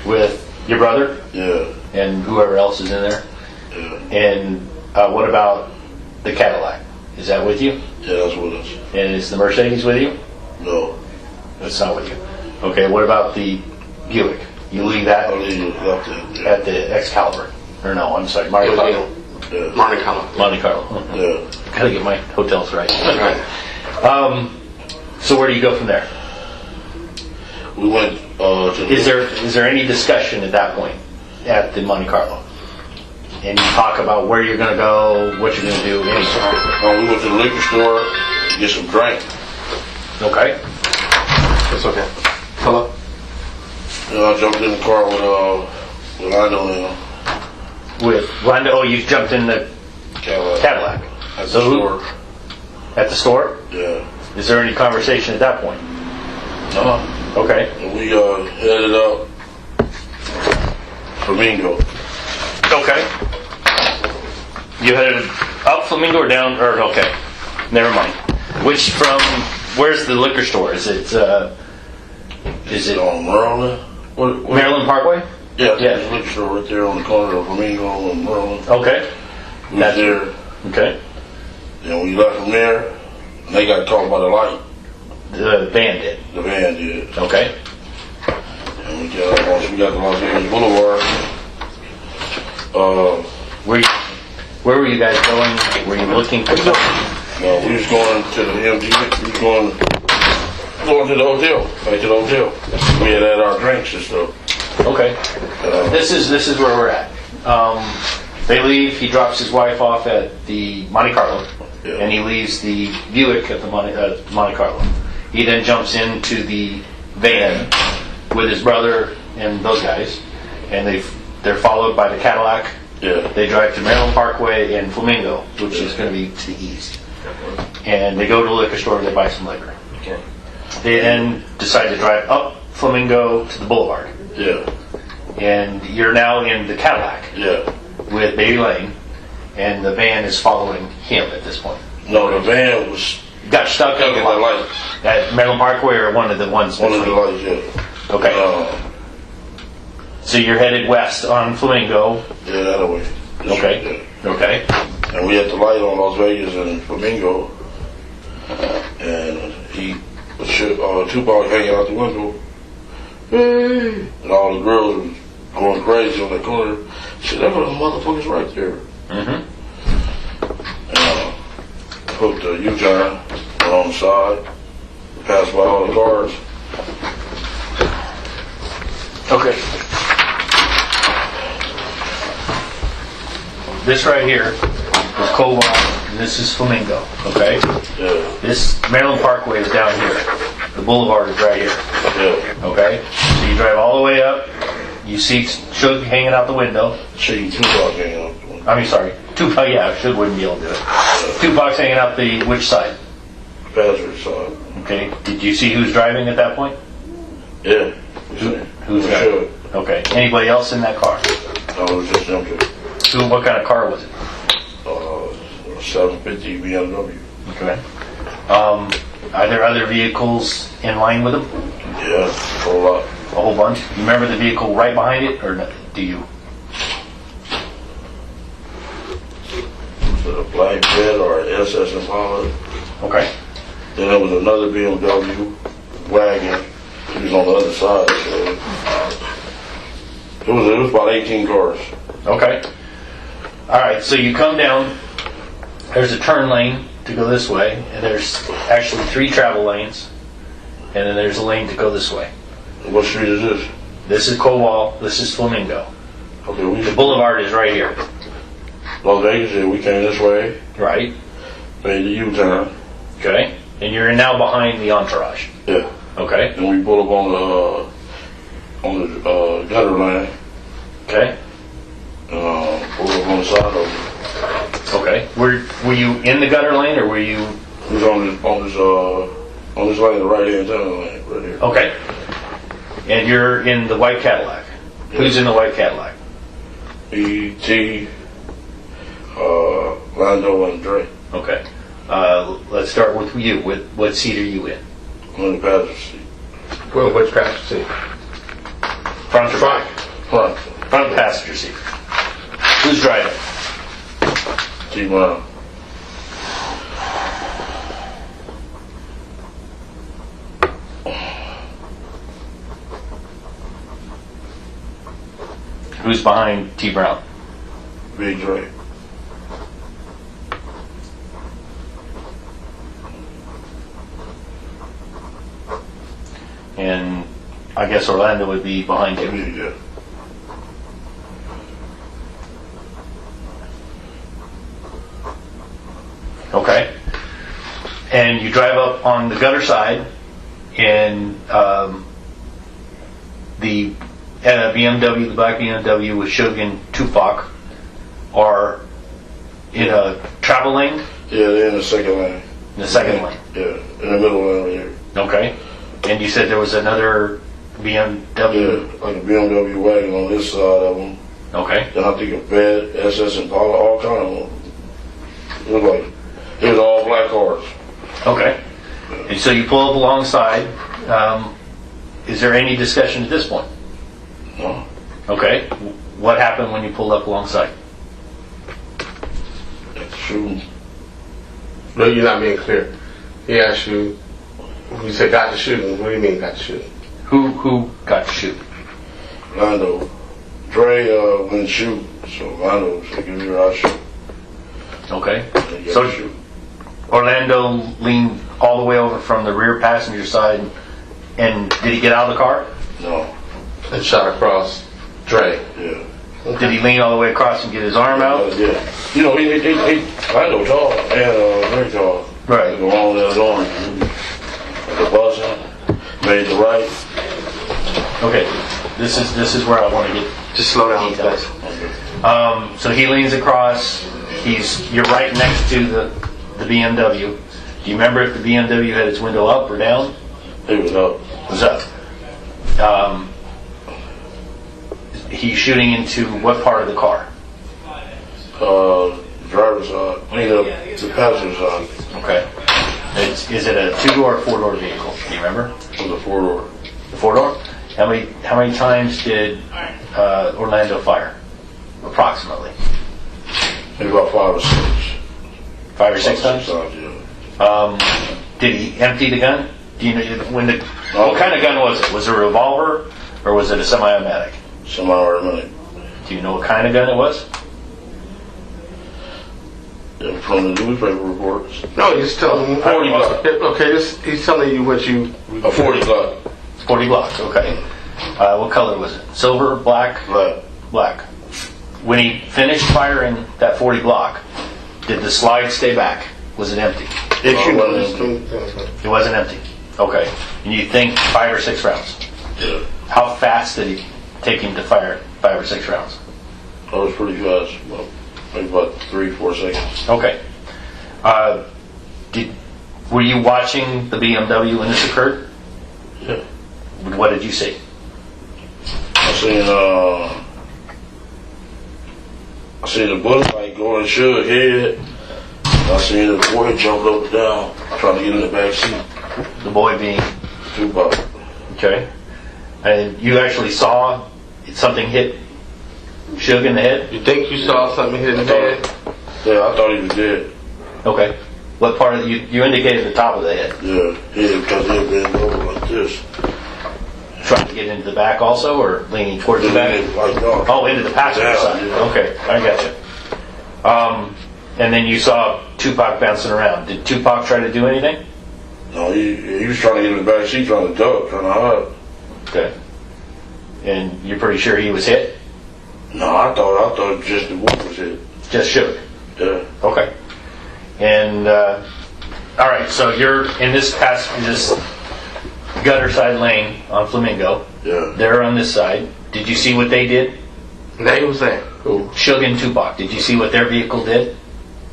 With your brother Yeah. and whoever else is in there? Yeah. And what about the Cadillac? Is that with you? Yeah, that's with us. And is the Mercedes with you? No. It's not with you. Okay, what about the Buick? You leave that I leave it left it. Yeah. at the Excalibur. Or no, I'm sorry, Monte Carlo. Yeah. Monte Carlo. Monte Carlo. Yeah. Gotta get my hotels right. Right. So where do you go from there? We went to the... Is there any discussion at that point at the Monte Carlo? And you talk about where you're going to go, what you're going to do, anything. we went to the liquor store to get some drink. Okay. It's okay. Hello? And I jumped in the car with Lando and With Lando, oh, you jumped in the Cadillac. at the So who- store. At the store? Yeah. Is there any conversation at that point? No. Okay. And we headed up Flamingo. Okay. You headed up Flamingo or down, or okay. Never mind. Where's the liquor store? Is it on Maryland? What? Maryland Parkway? Yeah, Yeah. there's a liquor store right there on the corner of Flamingo and Maryland. Okay. We was there. Okay. And we left from there, and they got caught by the light. The van did. The van did. Okay. And once we got to Los Angeles Boulevard, Where were you guys going? Were you looking for something? no, we was going to the MG. We was going to the hotel. Back to the hotel. We had our drinks and stuff. Okay. This is where we're at. They leave. He drops his wife off at the Monte Carlo, Yeah. and he leaves the Buick at the Monte Carlo. He then jumps into the van with his brother and those guys, and they're followed by the Cadillac. Yeah. They drive to Maryland Parkway and Flamingo, which is going to be to the east. And they go to a liquor store. They buy some liquor. Okay. They then decide to drive up Flamingo to the boulevard. Yeah. And you're now in the Cadillac Yeah. with Baby Lane, and the van is following him at this point. No, the van was Got stuck stuck at at the light. at Maryland Parkway, or one of the ones One of the between? lights, yeah. Okay. So you're headed west on Flamingo. Yeah, that way. Okay. Okay. And we had the light on Las Vegas and Flamingo, and he Tupac hanging out the window, hey, and all the girls was going crazy on that corner. Shit, that was the motherfuckers right there. Mm-hmm. And hooked the U-turn, went on the side, passed by all the cars. Okay. This right here is Cobalt, and this is Flamingo, okay? Yeah, This Maryland Parkway is down here. The boulevard is right here, yeah. okay? So you drive all the way up, you see Suge hanging out the window. See Tupac hanging out the window. I mean, sorry, Tupac, yeah, Suge wouldn't be able to do it. Tupac's hanging out the, which side? Passenger side. Okay, did you see who's driving at that point? Yeah. Who's driving? Okay, anybody else in that car? No, it was just them two. What kind of car was it? 750 BMW. Okay. Are there other vehicles in line with them? Yeah, a whole lot. A whole bunch? You remember the vehicle right behind it, or no, do you? Was it a black jet or an SS Impala? Okay. Then there was another BMW wagon. He was on the other side. So it was about 18 cars. Okay. All right, so you come down. There's a turn lane to go this way, and there's actually 3 travel lanes, and then there's a lane to go this way. What street is this? This is Cobalt, this is Flamingo. Okay, The boulevard is right here, Las Vegas, yeah, we came this way, right? made the U-turn. Okay. And you're now behind the entourage. Yeah. Okay. And we pulled up on the gutter lane. Okay. Pulled up on the side of it. Okay. Were you in the gutter lane, or were you? He was on this lane, the right-hand turn lane, right here. Okay. And you're in the white Cadillac. Who's in the white Cadillac? E.T., Lando, and Dre. Okay. Let's start with you. What seat are you in? I'm in the passenger seat. Well, which passenger seat? Front or back? Front. Front passenger seat. Who's driving? T-Brown. Who's behind T. Brown? Big Dre. And I guess Orlando would be behind you. Yeah. Okay. And you drive up on the gutter side, and the BMW, the black BMW with Suge and Tupac, are in a travel lane? Yeah, they're in the second lane. In the second lane? Yeah, in the middle lane right here. Okay. And you said there was another BMW? Yeah, like a BMW wagon on this side of them. Okay. Then I think a Fed, SS Impala, all kind of them. It was all black cars. Okay. And so you pull up alongside. Is there any discussion at this point? No. Okay. What happened when you pulled up alongside? Shooting. No, you're not being clear. He asked you, you said got to shooting. What do you mean got to shooting? Who got to shoot? Lando. Dre went shoot, so Lando said, give me your eye shoot. Okay. And he got So to shoot. Orlando leaned all the way over from the rear passenger side, and did he get out of the car? No. And shot across Dre. Yeah. Did he lean all the way across and get his arm out? Yeah. You know, he Lando tall and very tall. Right. The long little arm. The buzzing, made the right. Okay. This is where I want to get Just slow down, details. guys. So he leans across. You're right next to the BMW. Do you remember if the BMW had its window up or down? It was up. It was up. He's shooting into what part of the car? Driver's side. The passenger side. Okay. Is it a 2-door or 4-door vehicle? Do you remember? It was a 4-door. The 4-door? How many times did Orlando fire? Approximately. Maybe about 5 or 6. 5 or 6 times? Yeah. Did he empty the gun? Do you know what kind of gun was it? Was it a revolver or was it a semi-automatic? Semi-automatic. Do you know what kind of gun it was? Yeah, from the newspaper reports. No, he's telling me. 40 Glock. Okay, he's telling you what you. A 40 Glock. 40 Glock, okay. What color was it? Silver, black? Black. When he finished firing that 40 Glock, did the slide stay back? Was it empty? If you know It wasn't empty. Okay. And you think 5 or 6 rounds? Yeah. How fast did it take him to fire 5 or 6 rounds? That was pretty fast. Well, maybe about 3-4 seconds. Okay. Were you watching the BMW when this occurred? Yeah. What did you see? I seen the bullet like going Suge head. I seen the boy jump up and down, trying to get in the back seat. The boy being Tupac. okay. And you actually saw something hit Suge in the head? think you saw something hit his head? Yeah, I thought he was dead. Okay. What part of you indicated the top of the head? Yeah, because he had been over like this. Trying to get into the back also, or leaning towards the back? Like that. Oh, into the passenger Yeah, side. yeah. Okay, I got you. And then you saw Tupac bouncing around. Did Tupac try to do anything? No, he was trying to get in the back seat, trying to duck, trying to hide. Okay. And you're pretty sure he was hit? No, I thought just the boy was hit. Just Suge? Yeah. Okay. And, all right, so you're in this gutter side lane on Flamingo. Yeah. They're on this side. Did you see what they did? They was there. Who? Suge and Tupac. Did you see what their vehicle did?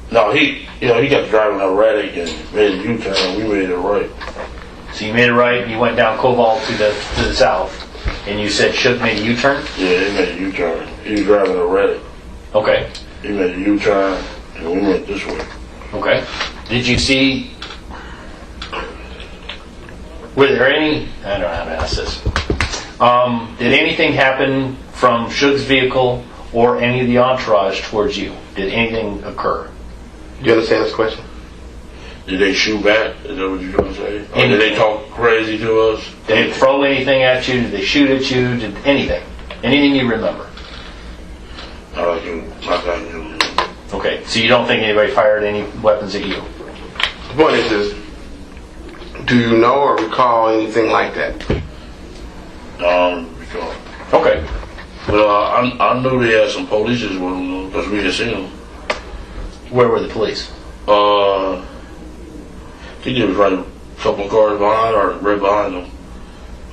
No, he got driving erratic and made a U-turn. We made it right. So you made it right. You went down Cobalt to the south, and you said Suge made a U-turn. Yeah, he made a U-turn. He was driving erratic. Okay. He made a U-turn, and we went this way. Okay. Did you see? Were there any? I don't know how to ask this. Did anything happen from Suge's vehicle or any of the entourage towards you? Did anything occur? Do you understand this question? Did they shoot back? Is that what you're trying to say? Or did they talk crazy to us? Did they throw anything at you? Did they shoot at you? Did anything? Anything you remember? I can't. Okay, so you don't think anybody fired any weapons at you? The point is this. Do you know or recall anything like that? Because. Okay. But I knew they had some police with them because we had seen them. Where were the police? I think it was right a couple of cars behind or right behind them.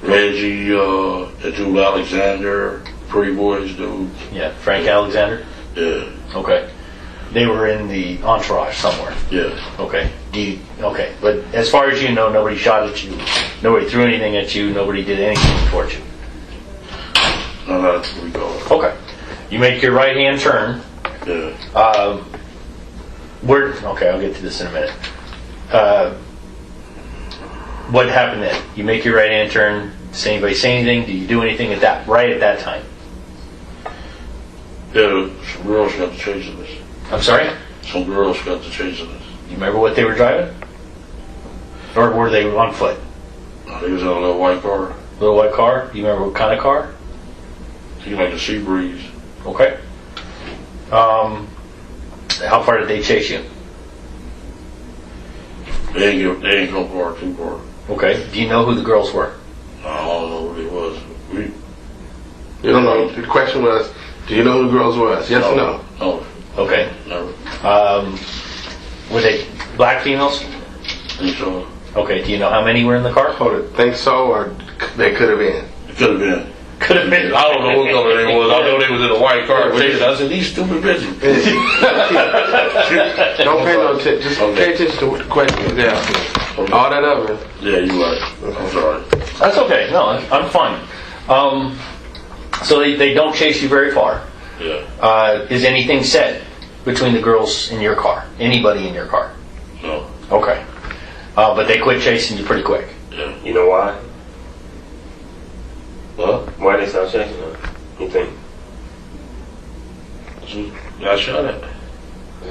Reggie, and Jude Alexander, Pretty Boys dude. Yeah, Frank Alexander? Yeah. Okay. They were in the entourage somewhere. Yeah. Okay. Okay. But as far as you know, nobody shot at you, nobody threw anything at you, nobody did anything towards you. No, not that we go. Okay. You make your right hand turn. Yeah. Okay, I'll get to this in a minute. What happened then? You make your right hand turn. Does anybody say anything? Do you do anything right at that time? Yeah, some girls got to chasing us. I'm sorry? Some girls got to chasing us. You remember what they were driving? Or were they on foot? They was in a little white car. Little white car? You remember what kind of car? Seemed like a sea breeze. Okay. How far did they chase you? They ain't go far, too far. Okay. Do you know who the girls were? I don't know who they was. You don't know. The question was, do you know who the girls was? Yes or no? No. Okay. Never. Were they black females? Think so. Okay. Do you know how many were in the car? Hold it. Think so, or they could have been? It could have been. Could have been. I don't know what color they was. I know they was in a white car. I said, these stupid bitches. Don't pay no attention. Just pay attention to what the question is asking. All that other. Yeah, you right. I'm sorry. That's okay. No, I'm fine. So they don't chase you very far. Yeah. Is anything said between the girls in your car? Anybody in your car? No. Okay. But they quit chasing you pretty quick. Yeah. You know why? What? Why they stop chasing them? You think? Got shot at.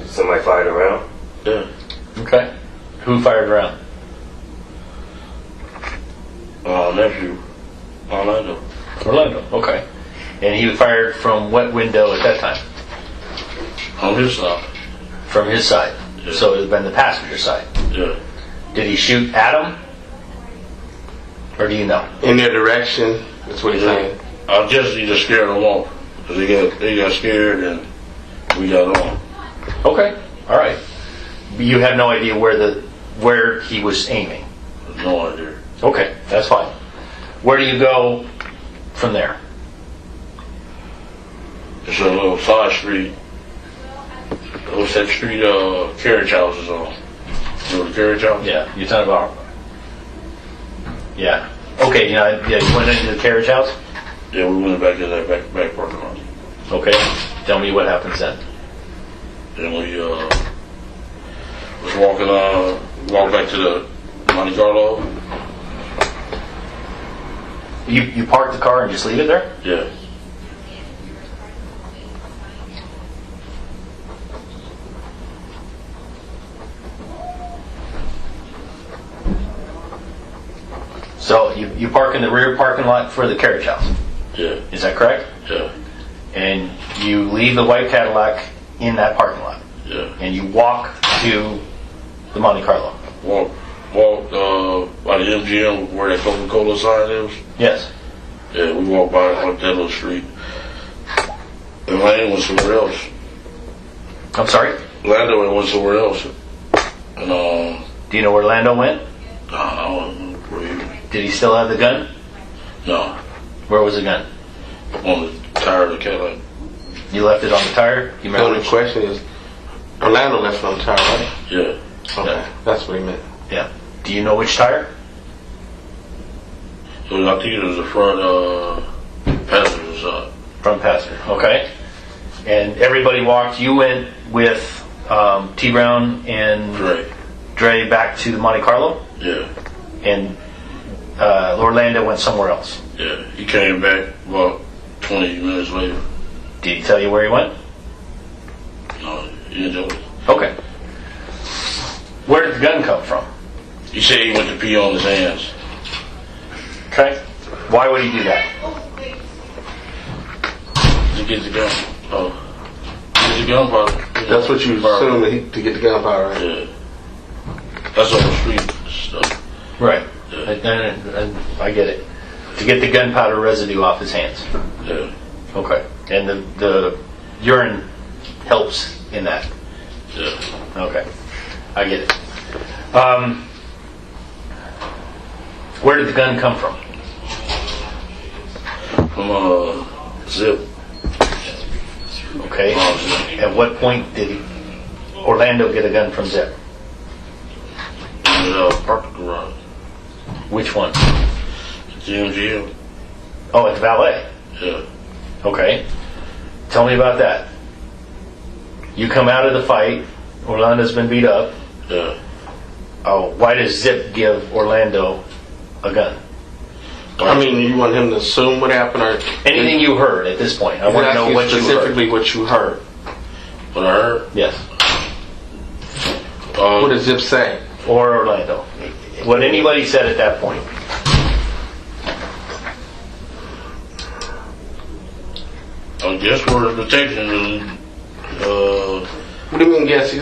Somebody fired around. Yeah. Okay. Who fired around? Nephew. Orlando. Orlando. Okay. And he fired from what window at that time? On his side. From his side. Yeah. So it would have been the passenger side. Yeah. Did he shoot at him? Or do you know? In their direction. That's what he's saying. I guess he just scared them off. Cause they got scared and we got on. Okay. All right. You have no idea where he was aiming. No idea. Okay, that's fine. Where do you go from there? It's a little side street. What's that street carriage house is on? You know the carriage house? Yeah, you're talking about. Yeah. Okay. Yeah. You went into the carriage house. Yeah, we went back in that back parking lot. Okay. Tell me what happens then. Then we was walked back to the Monte Carlo. You park the car and just leave it there? Yeah. So you park in the rear parking lot for the carriage house. Yeah. Is that correct? Yeah. And you leave the white Cadillac in that parking lot. Yeah. And you walk to the Monte Carlo. Walk by the MGM where that Coca-Cola sign is. Yes. Yeah, we walked by like that little street. And Lane went somewhere else. I'm sorry? Lando went somewhere else. And Do you know where Lando went? I don't know where he went. Did he still have the gun? No. Where was the gun? On the tire of the Cadillac. You left it on the tire? You The remember only which? question is, Orlando left it on the tire, right? Yeah. Okay, that's what he meant. Yeah. Do you know which tire? I think it was the front passenger side. Front passenger. Okay. And everybody walked. You went with T. Brown and Dre back to the Monte Carlo? Yeah. And Orlando went somewhere else. Yeah. He came back about 20 minutes later. Did he tell you where he went? No, he didn't tell me. Okay. Where did the gun come from? He said he went to pee on his hands. Okay. Why would he do that? To get the gun. Get the gunpowder. That's what you assume that to get the gunpowder, right? Yeah. That's on the street stuff. Right. Yeah. I get it. To get the gunpowder residue off his hands. Yeah. Okay. And the urine helps in that. Yeah. Okay. I get it. Where did the gun come from? From Zip. Okay. At what point did Orlando get a gun from Zip? In the parking garage. Which one? The MGM. Oh, at the valet. Yeah. Okay. Tell me about that. You come out of the fight. Orlando's been beat up. Yeah. Oh, why does Zip give Orlando a gun? I mean, you want him to assume what happened, or Anything you heard at this point? I want to know what you heard. specifically what you heard. What I heard? Yes. What does Zip say? Or Orlando. What anybody said at that point. I guess we're detecting and What do you mean, yes?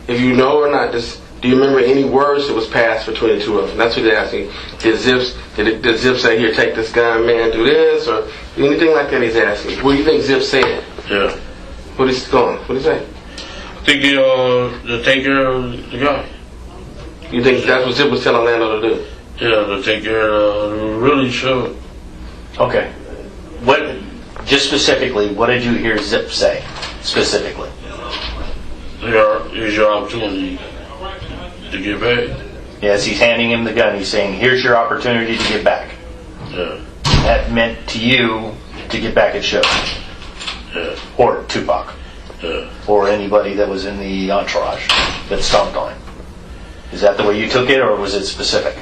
If you know or not, do you remember any words that was passed between the two of them? That's what they're asking. Did Zip say, here, take this gun, man, do this, or anything like that? He's asking. What do you think Zip said? yeah. What is going? What did he say? I think to take care of the guy. You think that's what Zip was telling Orlando to do? Yeah, to take care of really should. Okay. What? Just specifically, what did you hear Zip say? Specifically. Here's your opportunity to get back. Yes, he's handing him the gun. He's saying, here's your opportunity to get back. Yeah. That meant to you to get back at Show. Yeah. Or Tupac. Yeah. Or anybody that was in the entourage that stomped on him. Is that the way you took it, or was it specific?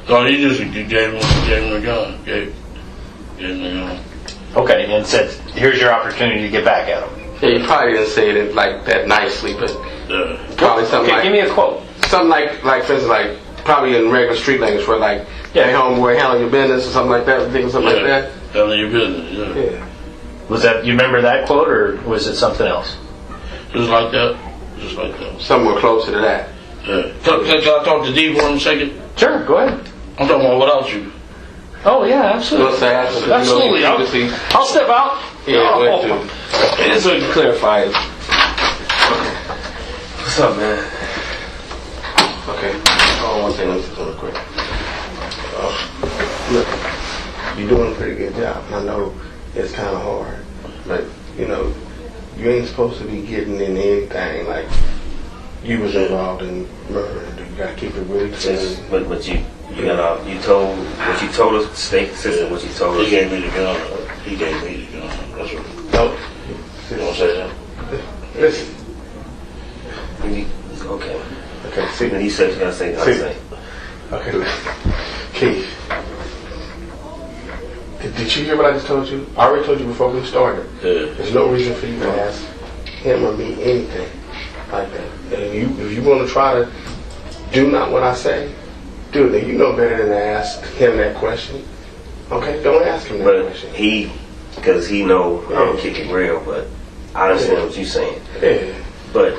No, he just gave him the gun. Gave him the gun. Okay, and said, here's your opportunity to get back at him. Yeah, you probably didn't say it like that nicely, but probably something Okay, give me a quote. something like for instance, like probably in regular street language, where like, hey homeboy, handle your business or something like that, think of something like that. Handle your business, Yeah. Was that, you remember that quote, or was it something else? Just like that. Just like that. Somewhere closer to that. Yeah. Can I talk to D for 1 second? Sure, go ahead. I'm talking about without you. Oh yeah, absolutely. Let's ask him, Absolutely. you know, you see- I'll step out. Yeah, Oh, wait, dude. Just so you can clarify it. What's up, man? Okay. Oh, one thing, let me say something quick. Look, you're doing a pretty good job. I know it's kind of hard, but you know, you ain't supposed to be getting into anything like you was involved in murder. You gotta keep it really clean. But you told what you told us. Stay consistent. What you told He us. gave me the gun. He gave me the gun. That's what. No, You don't say that. listen. Okay. Okay, see, And he said you gotta say. I See. say. okay, Keith. Did you hear what I just told you? I already told you before we started. Yeah. There's no reason for you to ask him or me anything like that. And if you want to try to do not what I say, do it. You know better than to ask him that question. Okay, don't ask him that But question. because he know I'm kicking real, but I understand what you're saying. Yeah. But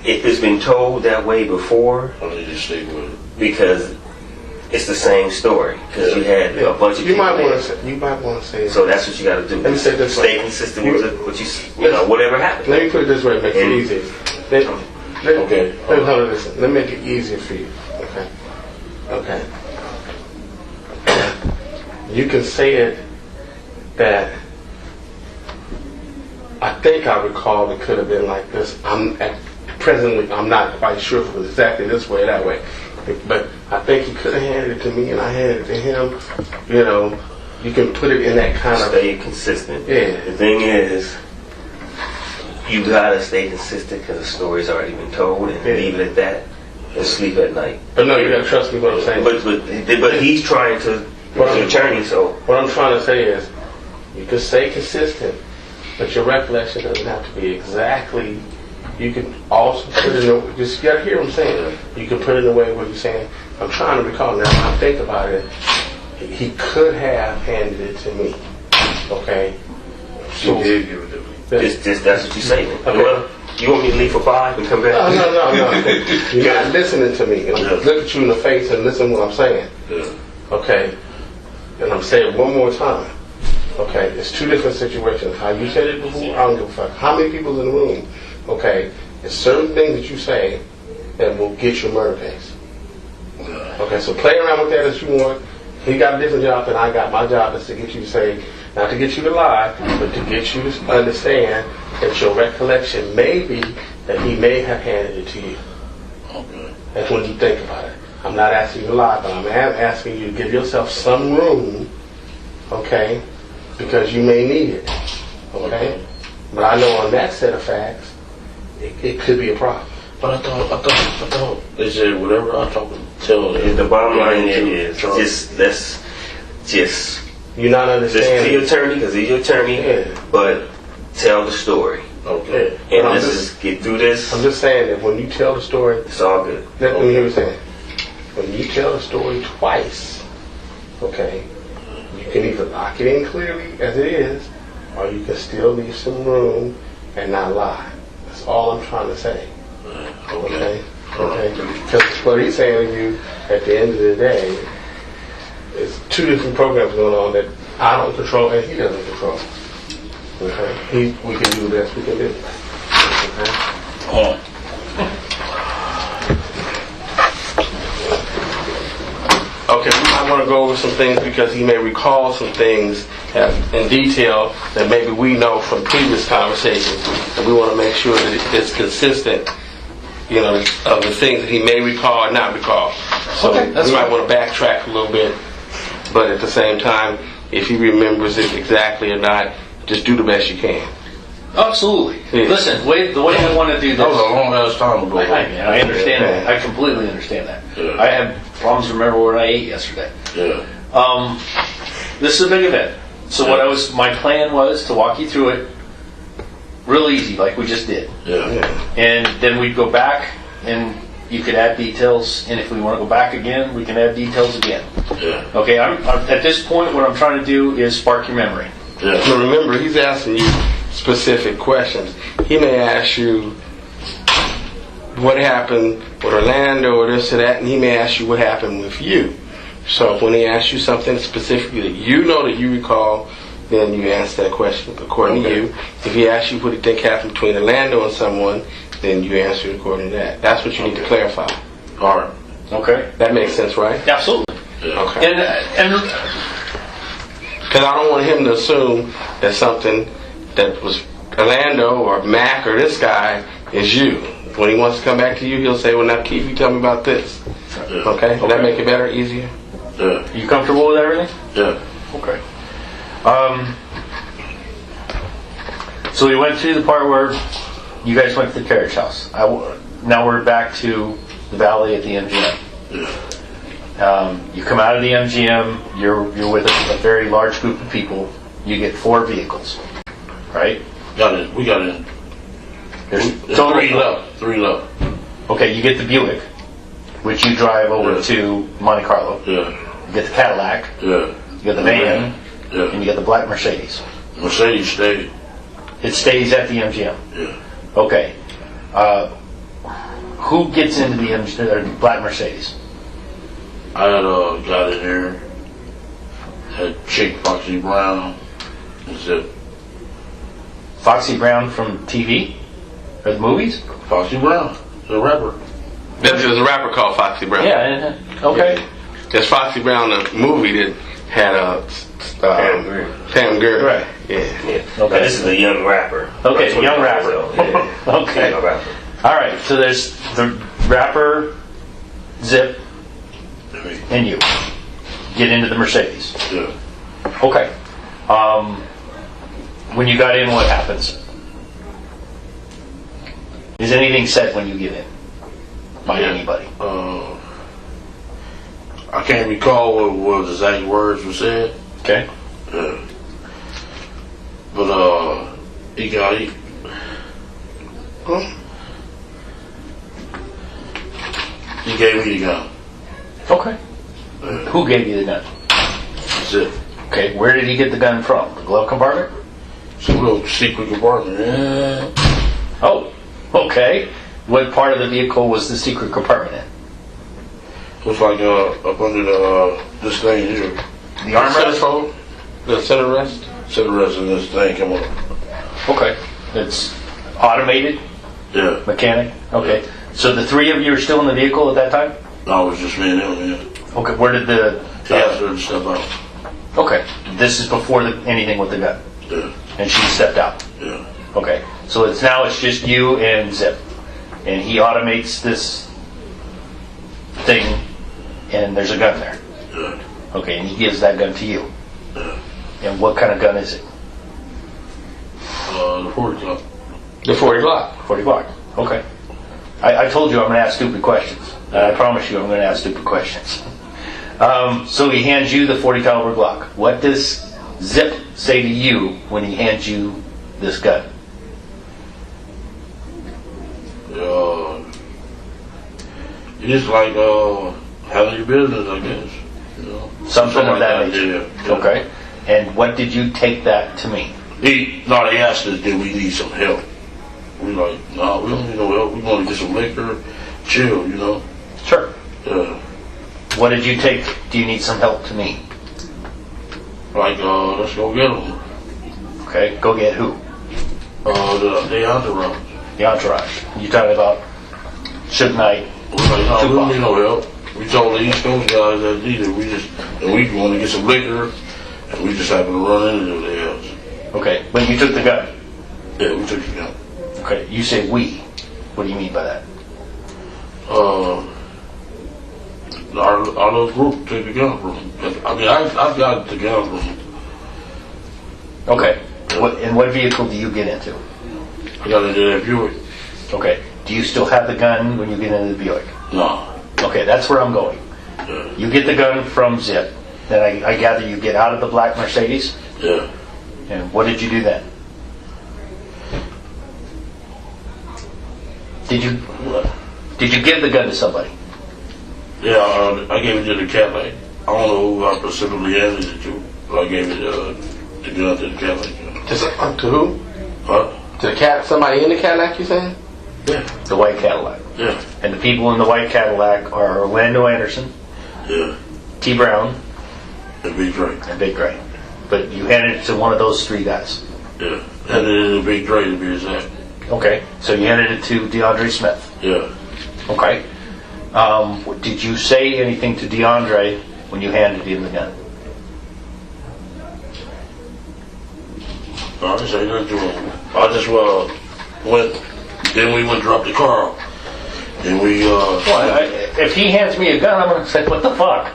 if it's been told that way before, I need to stick with it. because it's the same story. Because you had a bunch of You people might there. want to. You might want to say. So that's what you got to do. Let me say it this Stay way. consistent with what you know, whatever happens. Let me put it this way. It makes it And- easier. Okay. Hold on, listen. Let me make it easier for you. Okay. Okay. You can say it that I think I recall it could have been like this. Presently, I'm not quite sure if it was exactly this way or that way. But I think he could have handed it to me and I handed it to him. You know, you can put it in that kind of... Stay consistent. Yeah. The thing is, you gotta stay consistent because the story's already been told, and leave it at that, and sleep at night. But no, you gotta trust me what I'm saying. But he's trying to, the attorney, so What I'm trying to say is, you can stay consistent, but your recollection doesn't have to be exactly. You can also put it in a, just you gotta hear what I'm saying. You can put it in a way where you're saying, I'm trying to recall now. When I think about it, he could have handed it to me. Okay. He did give it to me. just that's what you say. Okay. Well, you want me to leave for 5 and come back? No. You're not listening to me. And I'm Yeah. look at you in the face and listen to what I'm saying. Yeah. Okay? And I'm saying it one more time. Okay? It's two different situations. How you said it before, I don't give a fuck. How many people's in the room? Okay? There's certain things that you say that will get your murder case. Okay? So play around with that as you want. He got a different job than I got. My job is to get you to say, not to get you to lie, but to get you to understand that your recollection may be that he may have handed it to you. Okay. That's when you think about it. I'm not asking you to lie, but I'm asking you to give yourself some room, okay, because you may need it, okay? But I know on that set of facts, it could be a problem. But I thought they said whatever I tell them. The bottom line is just You're not to your understanding. attorney, because he's your attorney, Yeah. but tell the story. Okay. And I'm let's just- just get through this. I'm just saying that when you tell the story, It's all good. let me hear what you're saying. When you tell the story twice, okay, you can either lock it in clearly as it is, or you can still leave some room and not lie. That's all I'm trying to say. Okay? Okay? Because what he's saying to you at the end of the day is two different programs going on that I don't control and he doesn't control. Okay? We can do the best we can do. Okay? Okay, we might want to go over some things because he may recall some things in detail that maybe we know from previous conversations, and we want to make sure that it's consistent, you know, of the things that he may recall or not recall. So Okay, that's we might fine. want to backtrack a little bit, but at the same time, if he remembers it exactly or not, just do the best you can. Absolutely. Yeah. Listen, the way I want to do That was a this. long ass time ago. I understand that. I completely understand that. Yeah. I had problems remembering what I ate yesterday. Yeah. This is a big event. So my plan was to walk you through it real easy, like we just did. Yeah. And then we'd go back, and you could add details. And if we want to go back again, we can add details again. Yeah. Okay. I'm at this point, what I'm trying to do is spark your memory. Yeah. So remember, he's asking you specific questions. He may ask you what happened with Orlando or this or that, and he may ask you what happened with you. So when he asks you something specifically that you know that you recall, then you answer that question according to you. If he asks you what you think happened between Orlando and someone, then you answer it according to that. That's what you need to clarify. All right. Okay. That makes sense, right? Absolutely. Yeah. Okay. And Because I don't want him to assume that something that was Orlando or Mac or this guy is you. When he wants to come back to you, he'll say, well, now, Keefe, you tell me about this. Yeah. Okay? Will that make it better, easier? Yeah. you comfortable with everything? Yeah. Okay. So we went through the part where you guys went to the carriage house. Now we're back to the valley at the MGM. You come out of the MGM. You're with a very large group of people. You get 4 vehicles, right? Got it. We got it. There's Total 3 left. 3 left. Okay, you get the Buick, which you drive over to Monte Carlo. Yeah. You get the Cadillac. Yeah. You get the van, and Yeah. you get the black Mercedes. Mercedes stayed. It stays at the MGM. Yeah. Okay. Who gets into the black Mercedes? I had a guy in there. Had Chick Foxy Brown. That's it. Foxy Brown from TV? Or the movies? Foxy Brown, the rapper. There's a rapper called Foxy Brown. Yeah. Okay. There's Foxy Brown, the movie that had Pam Grier. Right. Yeah. Okay. This is a young rapper. Okay, the young rapper. Yeah. Okay. Young rapper. All right. So there's the rapper, Zip, and you get into the Mercedes. Yeah. Okay. When you got in, what happens? Is anything said when you get in by anybody? I can't recall what the exact words were said. Okay. Yeah. But he gave me the gun. Okay. Who gave you the gun? That's it. Okay. Where did he get the gun from? The glove compartment? Some little secret compartment. Yeah. Oh. Okay. What part of the vehicle was the secret compartment in? It was like up under this thing here. The armrest? Centerfold? The center rest? Center rest of this thing come up. Okay. It's automated? Yeah. Mechanic? Okay. So the 3 of you are still in the vehicle at that time? No, it was just me and him, yeah. Okay. Where did the... He asked her to step out. Okay. This is before anything with the gun. Yeah. And she stepped out. Yeah. Okay. So it's just you and Zip. And he automates this thing, and there's a gun there. Yeah. Okay, and he gives that gun to you. Yeah. And what kind of gun is it? The 40 Glock. The 40 Glock. 40 Glock. Okay. I told you I'm going to ask stupid questions. I promise you I'm going to ask stupid questions. So he hands you the 40 caliber Glock. What does Zip say to you when he hands you this gun? It's like handle your business, I guess. You know, Something of like that nature. Yeah. Okay. And what did you take that to mean? They asked us, did we need some help? We like, no, we don't need no help. We want to get some liquor, chill, you know. Sure. Yeah. What did you take? Do you need some help to mean? Like, let's go get them. Okay. Go get who? The entourage. The entourage. You talking about Suge Knight? We're like, no, we Tupac. don't need no help. We told the East Coast guys that needed. We want to get some liquor, and we just happened to run into their house. Okay. But you took the gun. Yeah, we took the gun. Okay. You say we. What do you mean by that? Our little group took the gun from him. I mean, I've got the gun from him. Okay. What vehicle do you get into? I got into that Buick. Okay. Do you still have the gun when you get into the Buick? No. Okay, that's where I'm going. Yeah. You get the gun from Zip. Then I gather you get out of the black Mercedes. Yeah. And what did you do then? Did you give the gun to somebody? Yeah, I gave it to the Cadillac. I don't know who I specifically handed it to, but I gave it the gun to the Cadillac. To who? Huh? To the cat? Somebody in the Cadillac, you saying? Yeah. The white Cadillac. Yeah. And the people in the white Cadillac are Orlando Anderson, Yeah. T. Brown, The Big Dre. and Big Dre. But you handed it to one of those three guys. Yeah. And then the Big Dre to be exact. Okay. So you handed it to DeAndre Smith. Yeah. Okay. Did you say anything to DeAndre when you handed him the gun? I didn't say nothing to him. I just went. Then we went and dropped the car. And we. If he hands me a gun, I'm going to say, "What the fuck?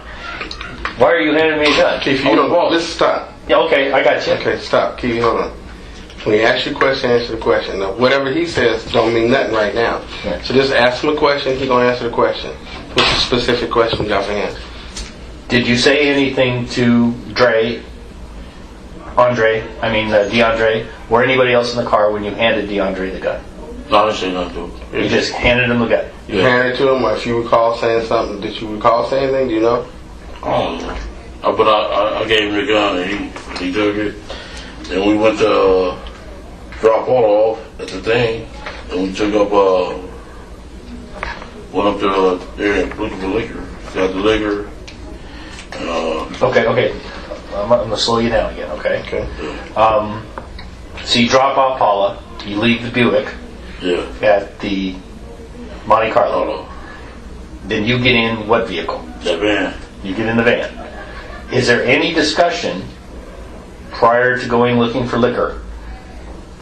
Why are you handing me a gun?" Keith, you don't. Just stop. Yeah. Okay. I got you. Okay, stop. Keith, hold on. When he asks you a question, answer the question. Now, whatever he says don't mean nothing right now. Yeah. So just ask him a question. He's gonna answer the question. What's the specific question you got for him? Did you say anything to DeAndre, or anybody else in the car when you handed DeAndre the gun? No, I didn't say nothing to him. You just handed him the gun. You handed it to him, or if you recall saying something, did you recall saying anything? Do you know? I don't know. But I gave him the gun and he took it. Then we went to drop Paul off at the thing, and we took up, went up to there and looked for liquor. Got the liquor. Okay. I'm going to slow you down again, okay? Okay. So you drop off Paula, you leave the Buick Yeah. at the Monte Carlo. Then you get in what vehicle? That van. You get in the van. Is there any discussion prior to going looking for liquor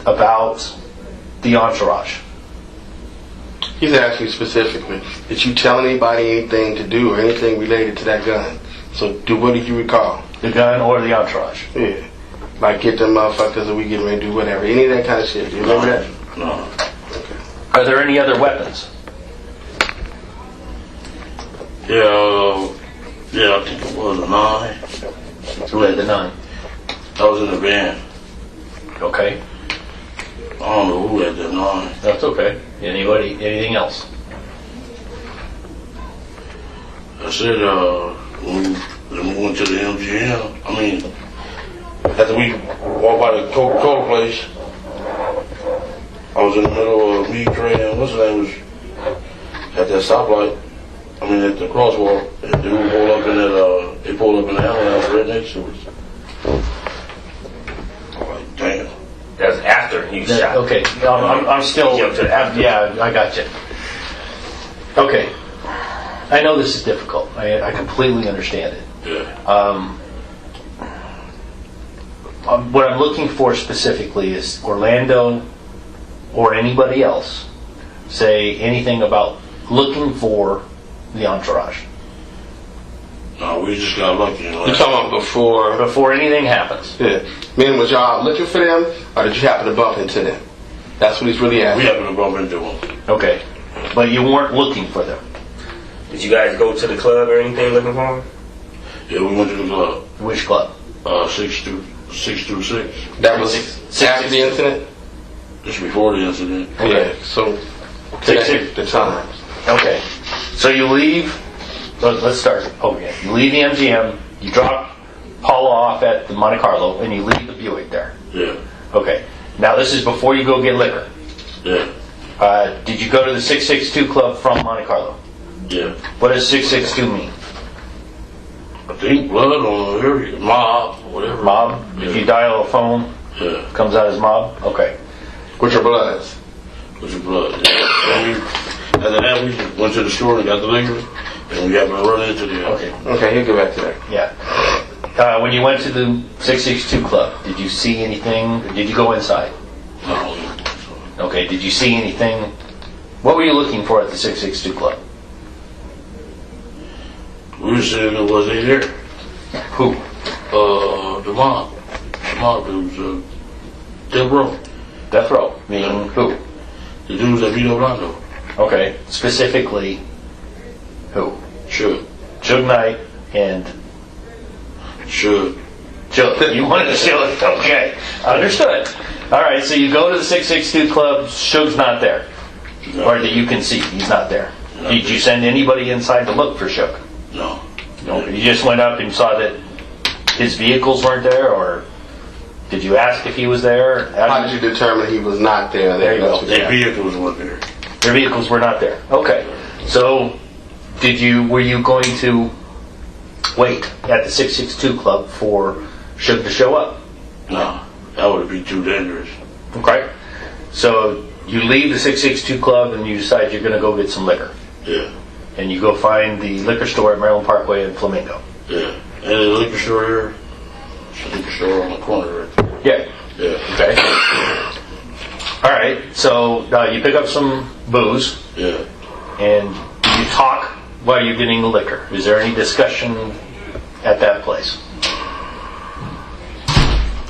about the entourage? He's asking you specifically. Did you tell anybody anything to do or anything related to that gun? So, what did you recall? The gun or the entourage? Yeah. Like get them motherfuckers or we getting ready to do whatever. Any of that kind of shit. Do you remember that? No. Okay. Are there any other weapons? Yeah, I think it was a 9. Who had the 9? I was in the van. Okay. I don't know who had that 9. That's okay. Anybody? Anything else? I said, when we went to the MGM, after we walked by the Coca-Cola place, I was in the middle of me, Dre, and what's his name was at that stoplight. At the crosswalk. And they pulled up in that, they pulled up in the ambulance right next to us. I'm like, damn. That was after he was shot. Okay. I'm still. Yeah, I got you. Okay. I know this is difficult. I completely understand it. Yeah. What I'm looking for specifically is Orlando or anybody else say anything about looking for the entourage. No, we just got lucky. You talking about before anything happens? Yeah. Meaning, was y'all looking for them, or did you happen to bump into them? That's what he's really We asking. happened to bump into them. Okay. But you weren't looking for them. Did you guys go to the club or anything looking for him? Yeah, we went to the club. Which club? 626. That was after the incident? Just before the incident. Yeah. So, the time. Okay. So you leave. Let's start over again. You leave the MGM. You drop Paula off at the Monte Carlo, and you leave the Buick there. Yeah. Okay. Now this is before you go get liquor. Yeah. Did you go to the 662 club from Monte Carlo? Yeah. What does 662 mean? I think blood on the area. Mob, whatever. Mob? Yeah. If you dial a phone, Yeah. comes out as mob? Okay. With your bloods. With your blood. Yeah. After that, we went to the store and got the liquor, and we happened to run into the. Okay. Okay, he'll get back to that. Yeah. When you went to the 662 club, did you see anything? Did you go inside? No. Okay. Did you see anything? What were you looking for at the 662 club? We were saying it was there. Who? The mob. The mob dudes, Death Row. Death Row. Meaning who? The dudes that beat up Rondo. Okay. Specifically, who? Should. Suge Knight and Should. Suge. You wanted to show it? Okay. Understood. All right. So you go to the 662 club. Suge's not there. Or that you can see, he's not there. Did you send anybody inside to look for Shook? No. No. You just went up and saw that his vehicles weren't there, or did you ask if he was there? How did you determine he was not there? There you go. Their vehicles weren't there. Their vehicles were not there. Okay. So, were you going to wait at the 662 Club for Shook to show up? No. That would be too dangerous. Okay. So, you leave the 662 Club and you decide you're going to go get some liquor. Yeah. And you go find the liquor store at Maryland Parkway in Flamingo. Yeah. And there's a liquor store here. There's a liquor store on the corner right there. Yeah. Yeah. Okay. All right. So you pick up some booze. Yeah. And you talk while you're getting the liquor. Is there any discussion at that place?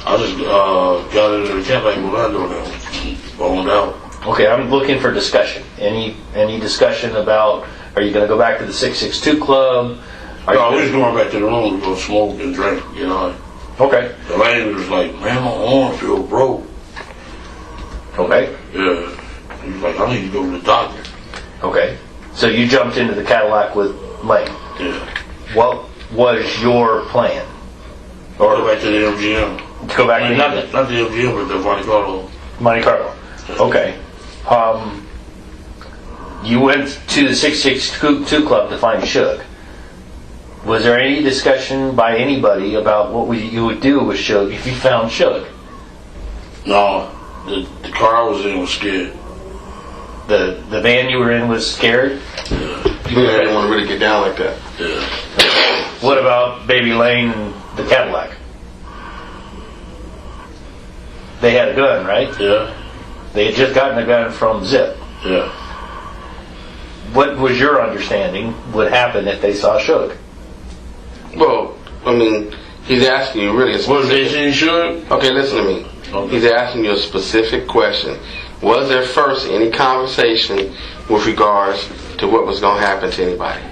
I just got into the camp like Orlando and boned out. Okay, I'm looking for discussion. Any discussion about, are you going to go back to the 662 Club? No, we was going back to the room to go smoke and drink, you know. Okay. The lady was like, man, my arm feel broke. Okay. Yeah. He was like, I need to go to the doctor. Okay. So you jumped into the Cadillac with Lane. Yeah. What was your plan? Or Go back to the MGM. to go back to Not the MGM, but the Monte Carlo. Monte Carlo. Okay. You went to the 662 Club to find Suge. Was there any discussion by anybody about what you would do with Suge if you found Suge? No, the car I was in was scared. The van you were in was scared? You didn't want to really get down like that. Yeah. What about Baby Lane and the Cadillac? They had a gun, right? Yeah. They had just gotten a gun from Zip. Yeah. What was your understanding would happen if they saw Suge? Well, I mean, he's asking you really a Was they specific... saying Suge? Okay, listen to me. Okay. He's asking you a specific question. Was there first any conversation with regards to what was going to happen to anybody?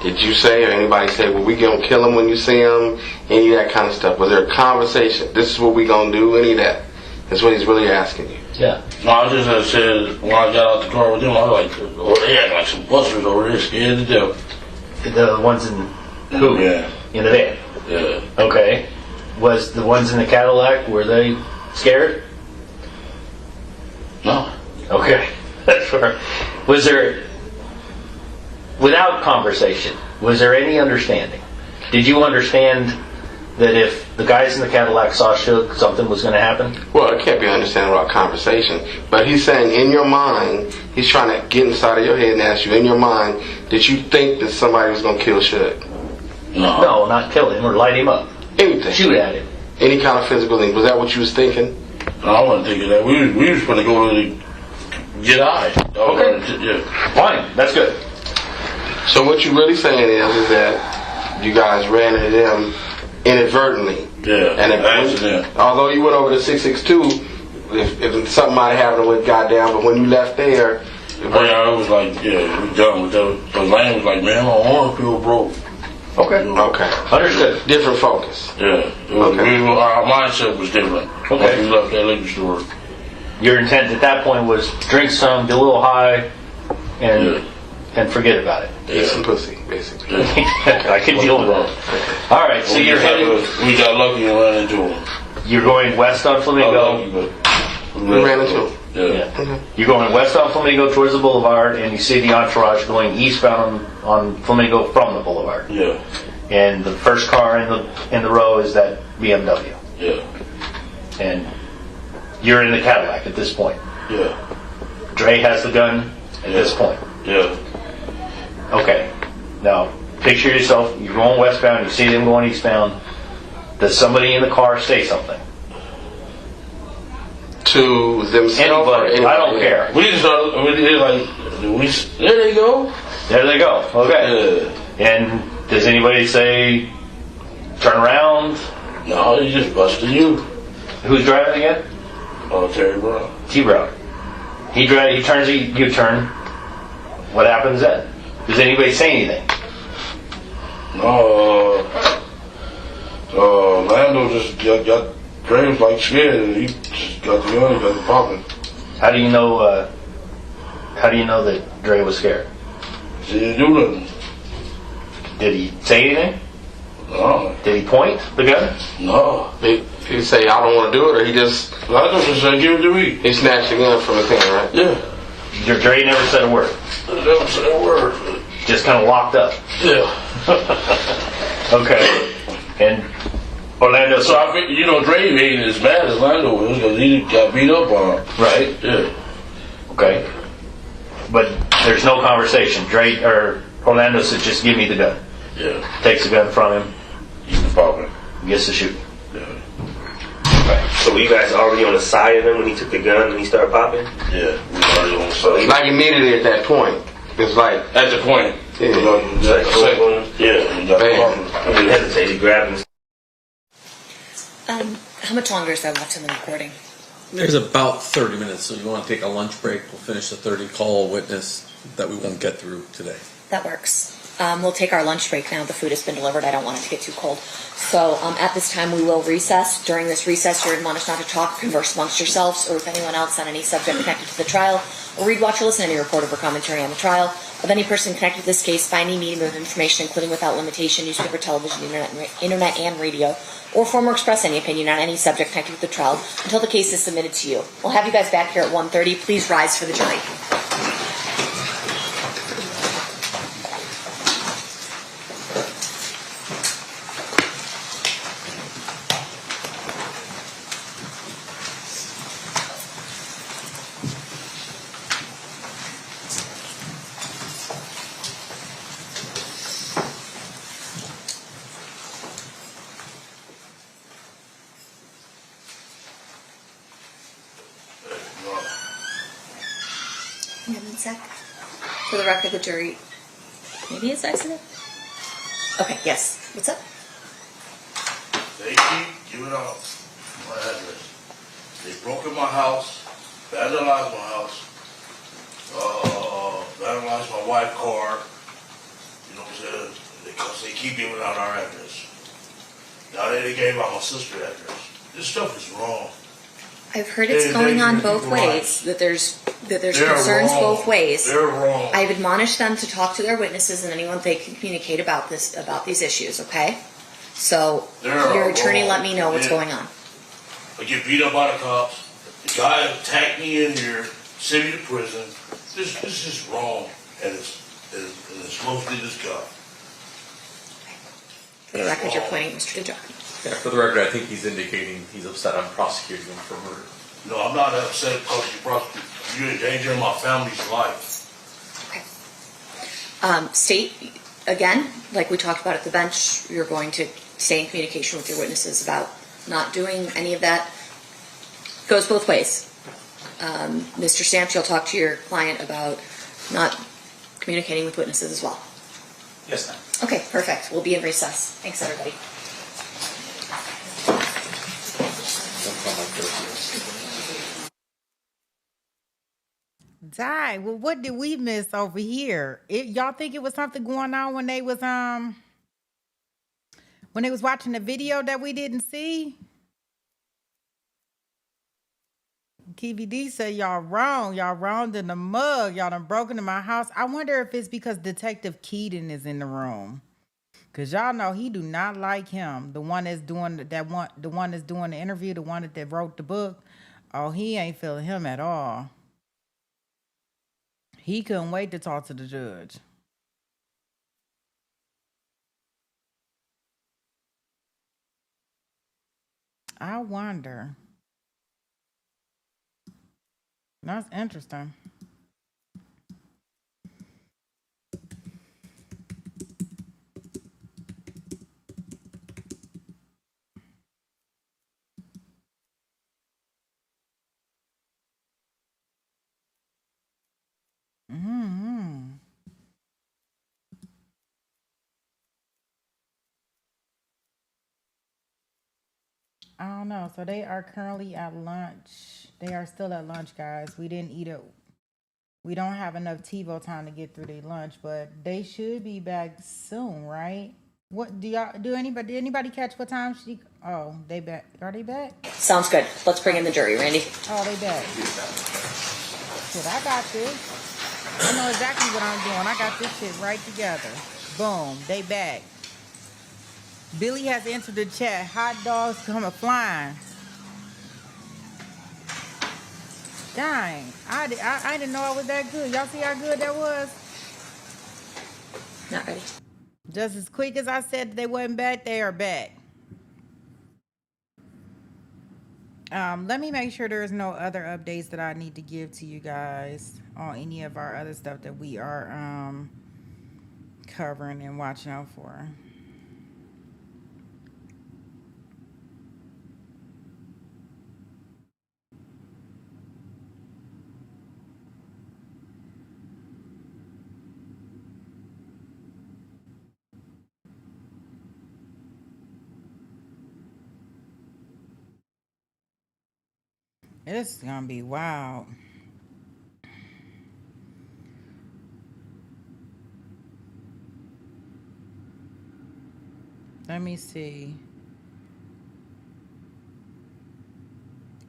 Did you say, or anybody say, well, we going to kill him when you see him? Any of that kind of stuff. Was there a conversation? This is what we going to do? Any of that? That's what he's really asking you. Yeah. No, I just had said, when I got out the car with them, I was like, oh, they had like some busters over there scared to death. The ones in who? Yeah. In the van. Yeah. Okay. Was the ones in the Cadillac, were they scared? No. Okay. That's fair. Was there, without conversation, was there any understanding? Did you understand that if the guys in the Cadillac saw Suge, something was going to happen? Well, it can't be understanding without conversation. But he's saying, in your mind, he's trying to get inside of your head and ask you, in your mind, did you think that somebody was going to kill Suge? No. No, not kill him or light him up. Anything. Shoot at him. Any kind of physical thing. Was that what you was thinking? No, I wasn't thinking that. We was going to go to get high. Okay. Yeah. Fine. That's good. So what you're really saying is that you guys ran into them inadvertently. Yeah. And accident. although you went over to 662, if something might have happened with goddamn, but when you left there, I was like, yeah, we done with that. But Lane was like, man, my arm feel broke. Okay. Okay. Understood. Different focus. Yeah. Our mindset was different. Okay. Once we left that liquor store. Your intent at that point was drink some, get a little high, and forget about it. Eat some pussy, basically. I can deal with that. All right, so you're heading. We got lucky and ran into him. You're going west on Flamingo. We ran into him. Yeah. You're going west on Flamingo towards the boulevard, and you see the entourage going eastbound on Flamingo from the boulevard. Yeah. And the first car in the row is that BMW. Yeah. And you're in the Cadillac at this point. Yeah. Dre has the gun at this point. Yeah. Okay. Now, picture yourself, you're going westbound, you see them going eastbound. Does somebody in the car say something? To themselves? Anybody. I don't care. We just started, there they go. There they go. Okay. Yeah. And does anybody say, turn around? No, he just busted you. Who's driving again? Terry Brown. T. Brown. He turns a U-turn. What happens then? Does anybody say anything? No, Lando just got Graves like scared and he just got the gun, he got it popping. How do you know How do you know that Dre was scared? She didn't do nothing. Did he say anything? No. Did he point the gun? No. He say, I don't want to do it, or he just... I just said, give it to me. He snatched the gun from his hand, right? Yeah. Dre never said a word. I never said a word. Just kind of locked up. Yeah. Okay. And Orlando. So I think, Dre ain't as mad as Lando is because he got beat up on him. Right. Yeah. Okay. But there's no conversation. Dre or Orlando said, just give me the gun. Yeah. Takes the gun from him. He's popping. Gets to shoot. Yeah. Right. So were you guys already on the side of him when he took the gun and he started popping? Yeah. We already on the side. Like immediately at that point. It's like... At the point. Yeah. Yeah. You got I didn't hesitate. He grabbed him. How much longer is there left in the recording? There's about 30 minutes, so you want to take a lunch break. We'll finish the 30 call witness that we won't get through today. That works. We'll take our lunch break now. The food has been delivered. I don't want it to get too cold. So at this time, we will recess. During this recess, you're admonished not to talk, converse amongst yourselves, or with anyone else on any subject connected to the trial, or read, watch, or listen to any report or commentary on the trial of any person connected to this case by any medium of information, including without limitation, newspaper, television, internet, and radio, or form or express any opinion on any subject connected with the trial until the case is submitted to you. We'll have you guys back here at 1:30. Please rise for the jury. Hang on one sec. For the record, the jury. Maybe it's accident. Okay, yes. What's up? They keep giving out my address. They broke in my house, vandalized my house, vandalized my wife's car. You know what I'm saying? Because they keep giving out our address. Now they gave out my sister's address. This stuff is wrong. I've heard it's going on both ways. That there's concerns both ways. They're wrong. I've admonished them to talk to their witnesses and anyone they can communicate about these issues. Okay, so your attorney wrong. let me know what's going on. I get beat up by the cops. The guy attacked me in here, sent me to prison. This is wrong, and it's mostly this guy. For the record, you're pointing at Mr. DeJock. Yeah, for the record, I think he's indicating he's upset I'm prosecuting him for murder. No, I'm not upset because you prosecute. You're endangering my family's life. Okay. State, again, like we talked about at the bench, you're going to stay in communication with your witnesses about not doing any of that. Goes both ways. Mr. Stamps, you'll talk to your client about not communicating with witnesses as well. Yes, ma'am. Okay, perfect. We'll be in recess. Thanks, everybody. Die. Well, what did we miss over here? Y'all think it was something going on when they was watching the video that we didn't see? Keefe D said y'all wrong. Y'all wronged in the mug. Y'all done broken into my house. I wonder if it's because Detective Keaton is in the room. Cause y'all know he do not like him. The one that's doing the one that's doing the interview, the one that wrote the book. Oh, he ain't feeling him at all. He couldn't wait to talk to the judge. I wonder. That's interesting. Mm-hmm. I don't know. So they are currently at lunch. They are still at lunch, guys. We didn't eat it. We don't have enough TiVo time to get through their lunch, but they should be back soon, right? What do y'all do? Anybody catch what time she? Oh, they back. Are they back? Sounds good. Let's bring in the jury, Randy. Oh, they back. Shit, I got this. I know exactly what I'm doing. I got this shit right together. Boom, they back. Billy has entered the chat. Hot dogs coming flying. Dang, I didn't know I was that good. Y'all see how good that was? Not ready. Just as quick as I said they wasn't back, they are back. Let me make sure there's no other updates that I need to give to you guys on any of our other stuff that we are covering and watching out for. This is gonna be wild. Let me see.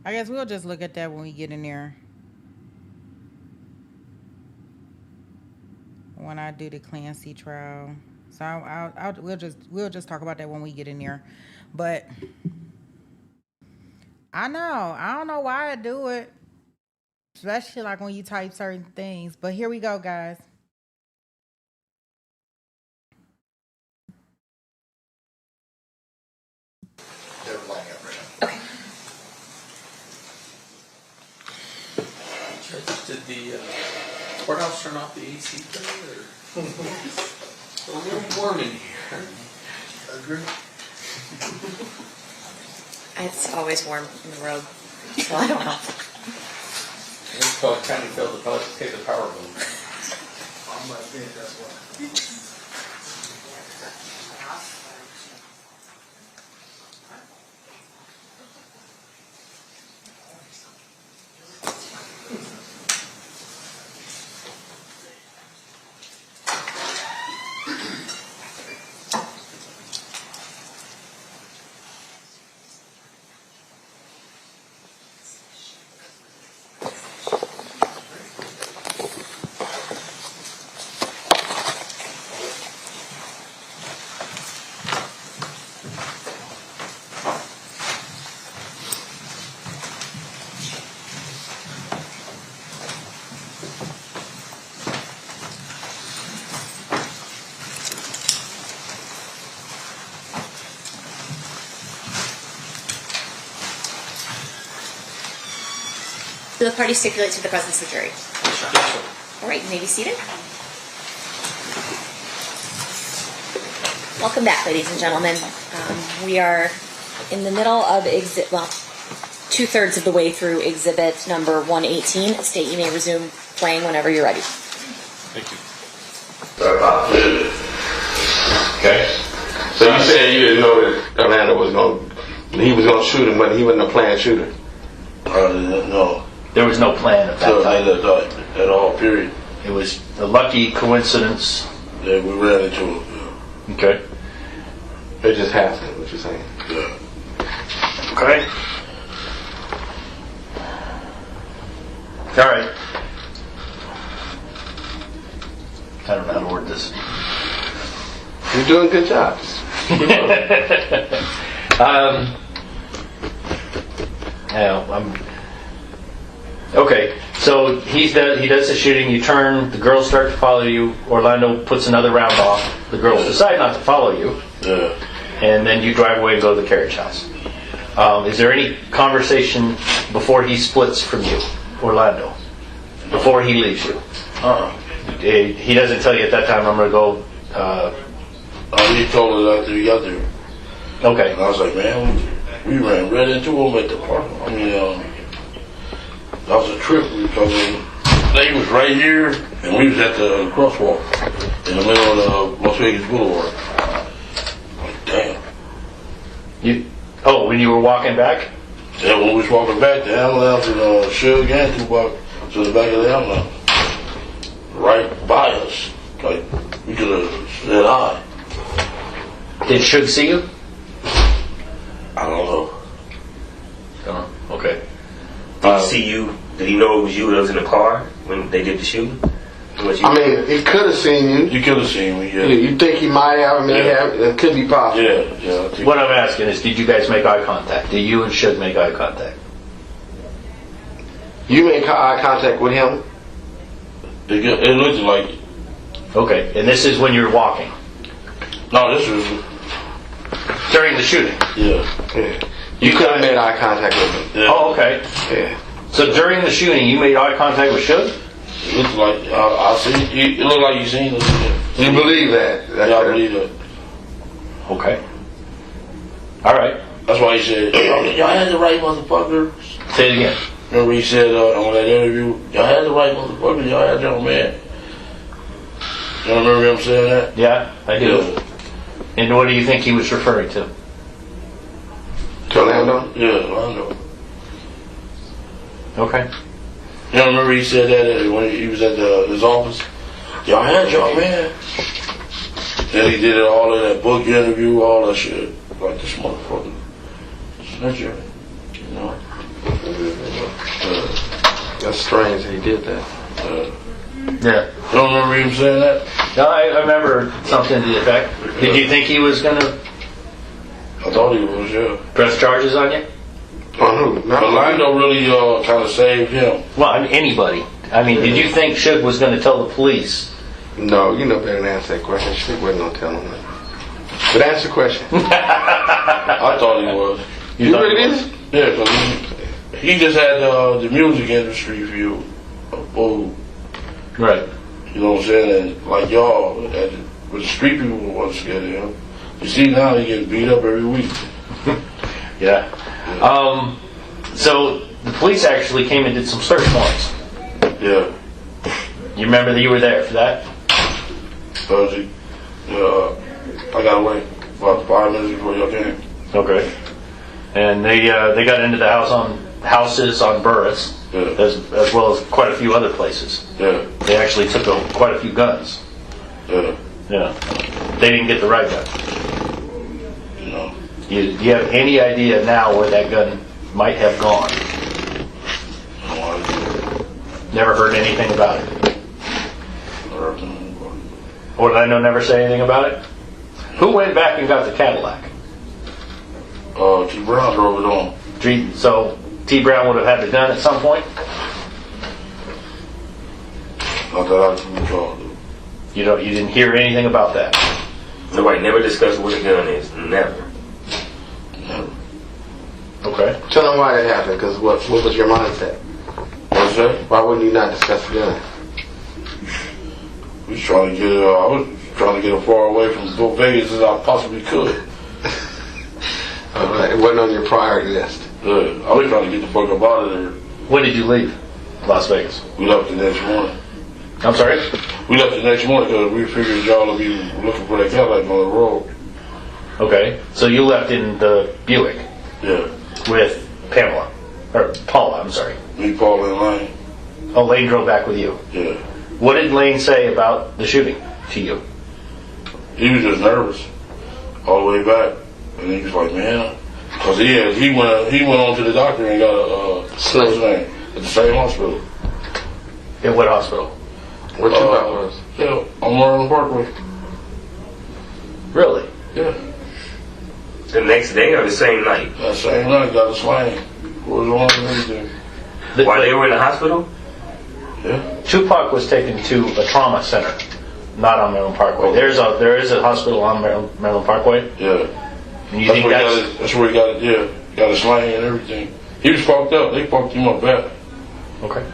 I guess we'll just look at that when we get in there. When I do the Clancy trial. So we'll just talk about that when we get in there. But I don't know why I do it. Especially like when you type certain things. But here we go, guys. They're lining up right now. Okay. Did the courthouse turn off the AC thing, or a little warm in here? Agree. It's always warm in the robe, so I don't know. It's kind of failed to probably take the power bill. On my bed, that's why. Do the party stipulate to the presence of the jury? All right, you may be seated. Welcome back, ladies and gentlemen. We are in the middle of two-thirds of the way through exhibit number 118. State, you may resume playing whenever you're ready. Thank you. Okay. So you said you didn't know that Orlando was going to shoot him, but he wasn't a planned shooter. I didn't know. There was no plan at that time. At all, period. It was a lucky coincidence. Yeah, we ran into him. Okay. It just happened, what you're saying. Yeah. Okay. All right. I don't know how to word this. You're doing a good job. Okay, so he does the shooting, you turn, the girls start to follow you, Orlando puts another round off, the girls decide not to follow you, Yeah. and then you drive away and go to the carriage house. Is there any conversation before he splits from you, Orlando? Before he leaves you? He doesn't tell you at that time, I'm going to go... He told us after we got there. Okay. And I was like, man, we ran right into him at the park. I mean, that was a trip. They was right here, and we was at the crosswalk in the middle of Las Vegas Boulevard. Like, damn. When you were walking back? Yeah, when we was walking back, the ambulance and Suge and Tupac to the back of the ambulance. Right by us. Like, we could have said hi. Did Suge see you? I don't know. Okay. Did he see you? Did he know it was you that was in the car when they did the shooting? I What you I mean, he could have seen you. You could have seen me, yeah. You think he might have? I mean, Yeah. it could be possible. Yeah. I think- What I'm asking is, did you guys make eye contact? Did you and Shug make eye contact? You make eye contact with him? It looked like, Okay, and this is when you're walking no, this was, during the shooting. yeah. Yeah. You could have guys- made eye contact with him. Yeah. Oh, okay. Yeah. So during the shooting, you made eye contact with Shug? It looked like, I see, it looked like you seen it. You believe that? Yeah, I believe that. Okay. All right. That's why he said, y'all had the right motherfucker. Say it again. Remember he said on that interview, y'all had the right motherfucker, y'all had your man. You don't remember him saying that? Yeah, I do. And what do you think he was referring to? To Orlando? Yeah, I know. Okay. You don't remember he said that when he was at his office? Y'all had your man. Then he did it all in that book interview, all that shit. Like this motherfucker. Snitcher. You know? That's strange that he did that. Yeah. You don't remember him saying that? No, I remember something to the effect. Did you think he was going to I thought he was, yeah. press charges on you? On who? But Orlando really kind of saved him. Well, I mean, anybody. I mean, did you think Shug was going to tell the police? No, you know better than answer that question. She wasn't going to tell him that. But answer the question. I thought he was. You thought really he was? did? Yeah, because he just had the music industry view. Oh, Right. you know what I'm saying? And like y'all, with the street people wasn't scared of him. You see now he getting beat up every week. Yeah. So the police actually came and did some search warrants. Yeah. You remember that you were there for that? I got away about 5 minutes before y'all came. Okay. And they got into the houses on Burris, Yeah. as well as quite a few other places. Yeah. They actually took quite a few guns. Yeah. Yeah. They didn't get the right gun. You know. Do you have any idea now where that gun might have gone? No idea. Never heard anything about it. Or, Or did I never say anything about it? Who went back and got the Cadillac? T. Brown drove it on. So T. Brown would have had the gun at some point? Not that I can recall. You didn't hear anything about that? Nobody never discussed what a gun is. Never. Okay. Tell them why that happened, because what was your mindset? What's that? Why wouldn't you not discuss the gun? We was trying to get I was trying to get as far away from Vegas as I possibly could. It wasn't on your priority list. I was trying to get the fuck up out of there. When did you leave Las Vegas? We left the next morning. I'm sorry? We left the next morning because we figured y'all would be looking for that Cadillac on the road. Okay. So you left in the Buick Yeah. with Pamela. Or Paula, I'm sorry. Me, Paul, and Lane. Oh, Lane drove back with you. Yeah. What did Lane say about the shooting to you? He was just nervous all the way back. And he was like, man, because he went on to the doctor and got a Sling. sling at the same hospital. In what hospital? Where Tupac was? Yeah, on Marlin Parkway. Really? Yeah. The next day or the same night? That same night, got a sling. Was on and everything. While they were in the hospital? Yeah. Tupac was taken to a trauma center, not on Maryland Parkway. There is a hospital on Maryland Parkway. Yeah. And you think That's where he got it. Yeah. Got a sling and everything. He was fucked up. They fucked him up bad. Okay.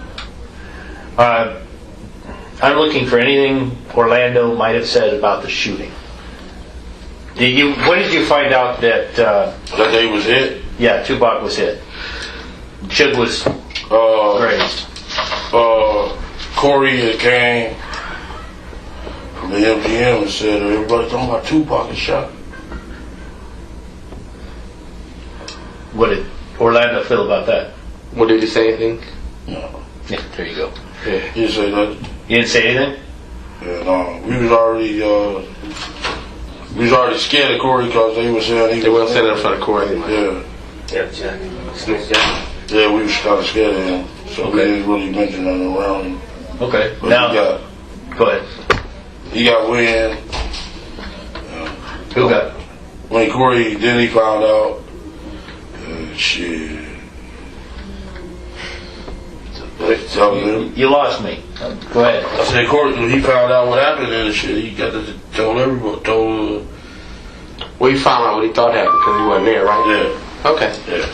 I'm looking for anything Orlando might have said about the shooting. When did you find out that? That day was hit. Yeah, Tupac was hit. Shug was grazed. Corey had came from the MGM and said, everybody talking about Tupac is shot. What did Orlando feel about that? What, did he say anything? No. Yeah, there you go. Yeah, he didn't say nothing. You didn't say anything? Yeah, no. We was already scared of Corey because they were saying They wasn't saying that in front of Corey anyway. Yeah. Yep, Jack. Smith Jack. Yeah, we was kind of scared of him. So we Okay. didn't really mention nothing around him. Okay. But Now, he got Go ahead. He got wind. Who got? When Corey, then he found out. Shit. You lost me. Go ahead. I said Corey, when he found out what happened and shit, he got to tell everybody. Well, he found out what he thought happened because he wasn't there, right? Yeah. Okay. Yeah.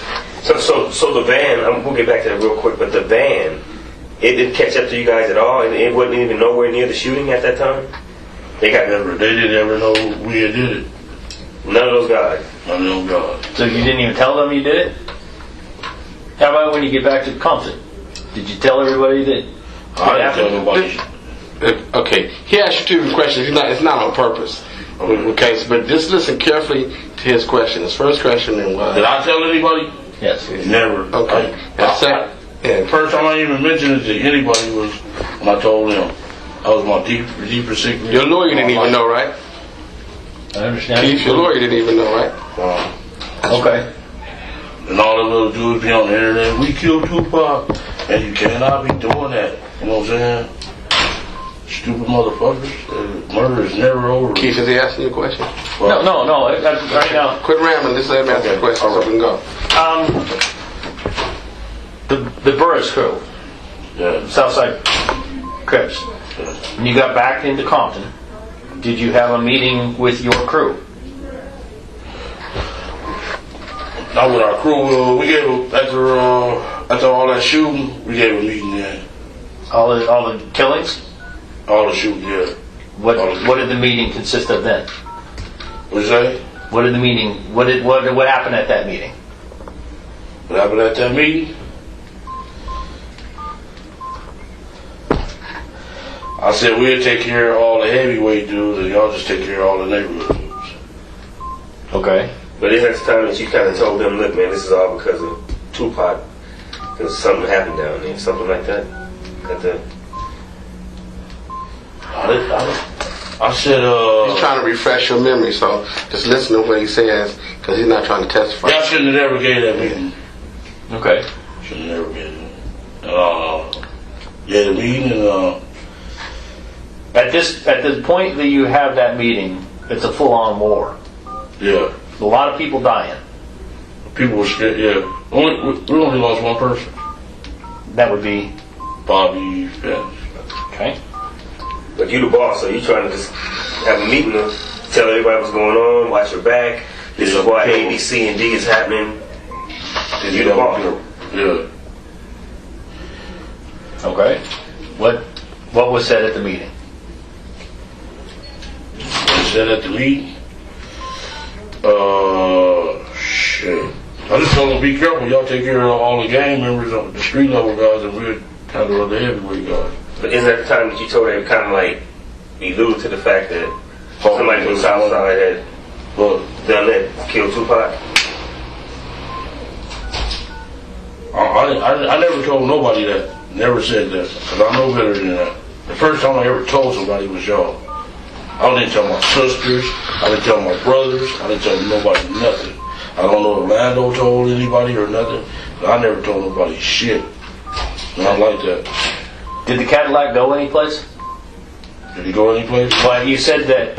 So the van, we'll get back to that real quick, but the van, it didn't catch up to you guys at all, and it wasn't even nowhere near the shooting at that time? They They didn't ever know we had did it. None of those guys? None of them guys. So you didn't even tell them you did it? How about when you get back to Compton? Did you tell everybody that? I didn't tell nobody. Okay. He asked you two questions. It's not on purpose. Okay, but just listen carefully to his question. His first question was... Did I tell anybody? Yes. Never. Okay. First time I even mentioned it to anybody was when I told him. I was my deeper secret. Your lawyer didn't even know, right? I understand. Keith, your lawyer didn't even know, right? Okay. And all the little dudes be on the internet, we killed Tupac. And you cannot be doing that. You know what I'm saying? Stupid motherfuckers. Murder is never over. Keith, is he asking you a question? No. Right now. Quit rambling. Just let him answer the question so we can go. The Burris crew, Yeah. Southside Crips. When you got back into Compton, did you have a meeting with your crew? Not with our crew. We gave after all that shooting, we gave a meeting then. All the killings? All the shooting, yeah. What did the meeting consist of then? What'd you say? What did the meeting? What happened at that meeting? What happened at that meeting? I said we'll take care of all the heavyweight dudes and y'all just take care of all the neighborhood dudes. Okay. But it has time that you kind of told them, look, man, this is all because of Tupac. Because something happened down there, something like that. I said, He's trying to refresh your memory, so just listen to what he says, because he's not trying to testify. y'all shouldn't have ever gave that meeting. Okay. Shouldn't have never gave it. Yeah, the meeting and At the point that you have that meeting, it's a full-on war. yeah, A lot of people dying. people were scared. Yeah, we only lost one person, That would be Bobby Fence. okay. But you the boss, so you trying to just have a meeting to tell everybody what's going on, watch your back. This is why A, B, C, and D is happening. You the boss. Yeah. Okay. What was said at the meeting? They said at the meeting, shit. I just told them be careful. Y'all take care of all the gang members, the street level guys, and we'll handle the heavyweight guys. But isn't that the time that you told her kind of like alluded to the fact that somebody from Southside had done that, killed Tupac? I never told nobody that. Never said that. Because I know better than that. The first time I ever told somebody was y'all. I didn't tell my sisters. I didn't tell my brothers. I didn't tell nobody nothing. I don't know if Lando told anybody or nothing. But I never told nobody shit. Not like that. Did the Cadillac go anyplace? Did he go anyplace? Well, you said that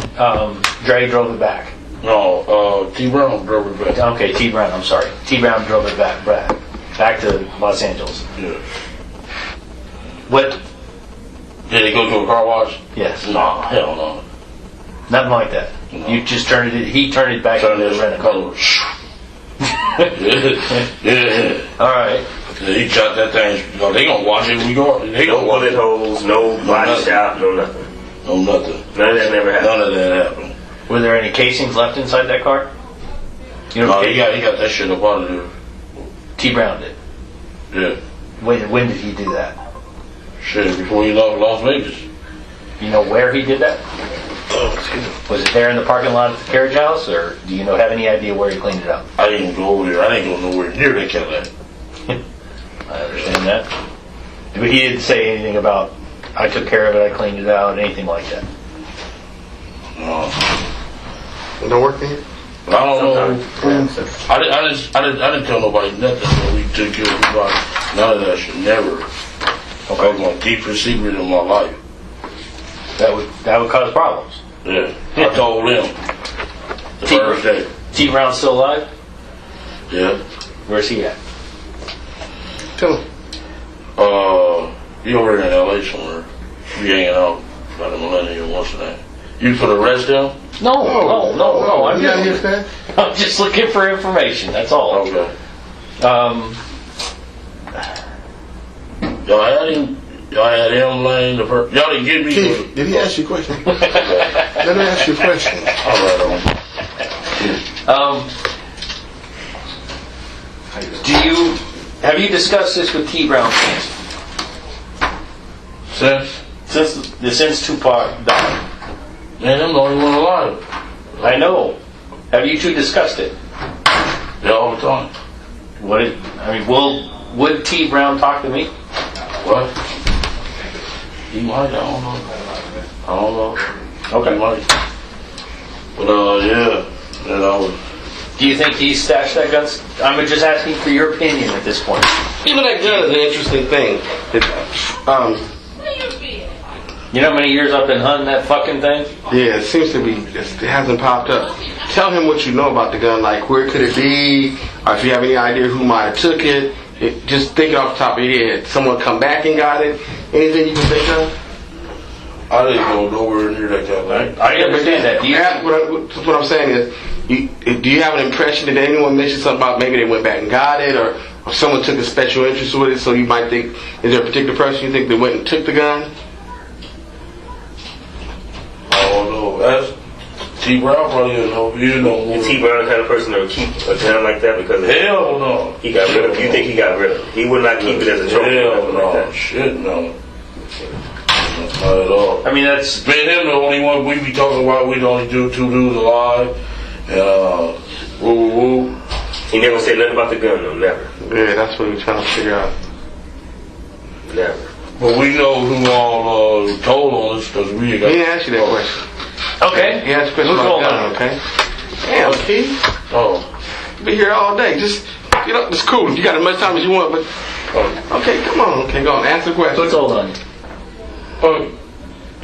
Dre drove it back. No, T. Brown drove it back. Okay, T. Brown. I'm sorry. T. Brown drove it back to Los Angeles. Yeah. What? Did he go to a car wash? Yes. Nah, hell no. Nothing like that. No. You just turned it. He turned it back into the rent-a-car. Yeah. All right. Yeah, he shot that thing. They gonna watch it. We go. They No gonna watch bullet it. holes, no body nothing. shot, no nothing. No nothing. None of that never happened. None of that happened. Were there any casings left inside that car? You know, No, he got that shit up out of there. T. Brown did. Yeah. When did he do that? Shit, before he left Las Vegas. You know where he did that? Was it there in the parking lot at the carriage house, or do you have any idea where he cleaned it up? I didn't even go over there. I didn't go nowhere near that Cadillac. I understand that. But he didn't say anything about, I took care of it, I cleaned it out, anything like that. No. It don't work for you? I don't know. I didn't tell nobody nothing. So we took care of everybody. None of that shit. Never. That was my deepest secret in my life. That would cause problems. Yeah. I told him the first day. T Brown still alive? Yeah. Where's he at? Tell him. He over there in LA somewhere. We hanging out by the Millennium. What's the name? You for the arrest him? No. I'm I'm just looking for information. That's all. Okay. Y'all had him laying the first. Y'all didn't get me. Keith, did he ask you a question? Let me ask you a question. All right. Have you discussed this with T Brown since Tupac died? Man, I'm the only one alive. I know. Have you two discussed it? Yeah, all the time. Would T Brown talk to me? What? He might. I don't know. Okay. He might. But yeah. Do you think he stashed that gun? I'm just asking for your opinion at this point. Even that gun is an interesting thing. You know how many years I've been hunting that fucking thing? Yeah, it seems to be. It hasn't popped up. Tell him what you know about the gun. Like, where could it be? Or if you have any idea who might have took it. Just think it off the top of your head. Someone come back and got it. Anything you can think of? I didn't go nowhere near that gun. I understand that. What I'm saying is, do you have an impression that anyone mentioned something about maybe they went back and got it, or someone took a special interest with it? So you might think, is there a particular person you think that went and took the gun? I don't know. That's T Brown probably didn't know. He didn't know. Is T Brown the kind of person that would keep a gun like that because hell no. He got rid of it. You think he got rid of it? He would not keep it as a trophy. Hell no. Like that. Shit no. Not at all. I mean, that's... Me and him the only one we be talking about. We the only two dudes alive. And woo. He never said nothing about the gun though. Never. Yeah, that's what we're trying to figure out. Never. But we know who all told on us because we got... He didn't ask you that question. Okay. He asked a question about the gun, okay? Damn, Keith. Oh. Be here all day. Just, it's cool. You got as much time as you want, but... Okay, come on. Okay, go on. Answer the question. What's all on you?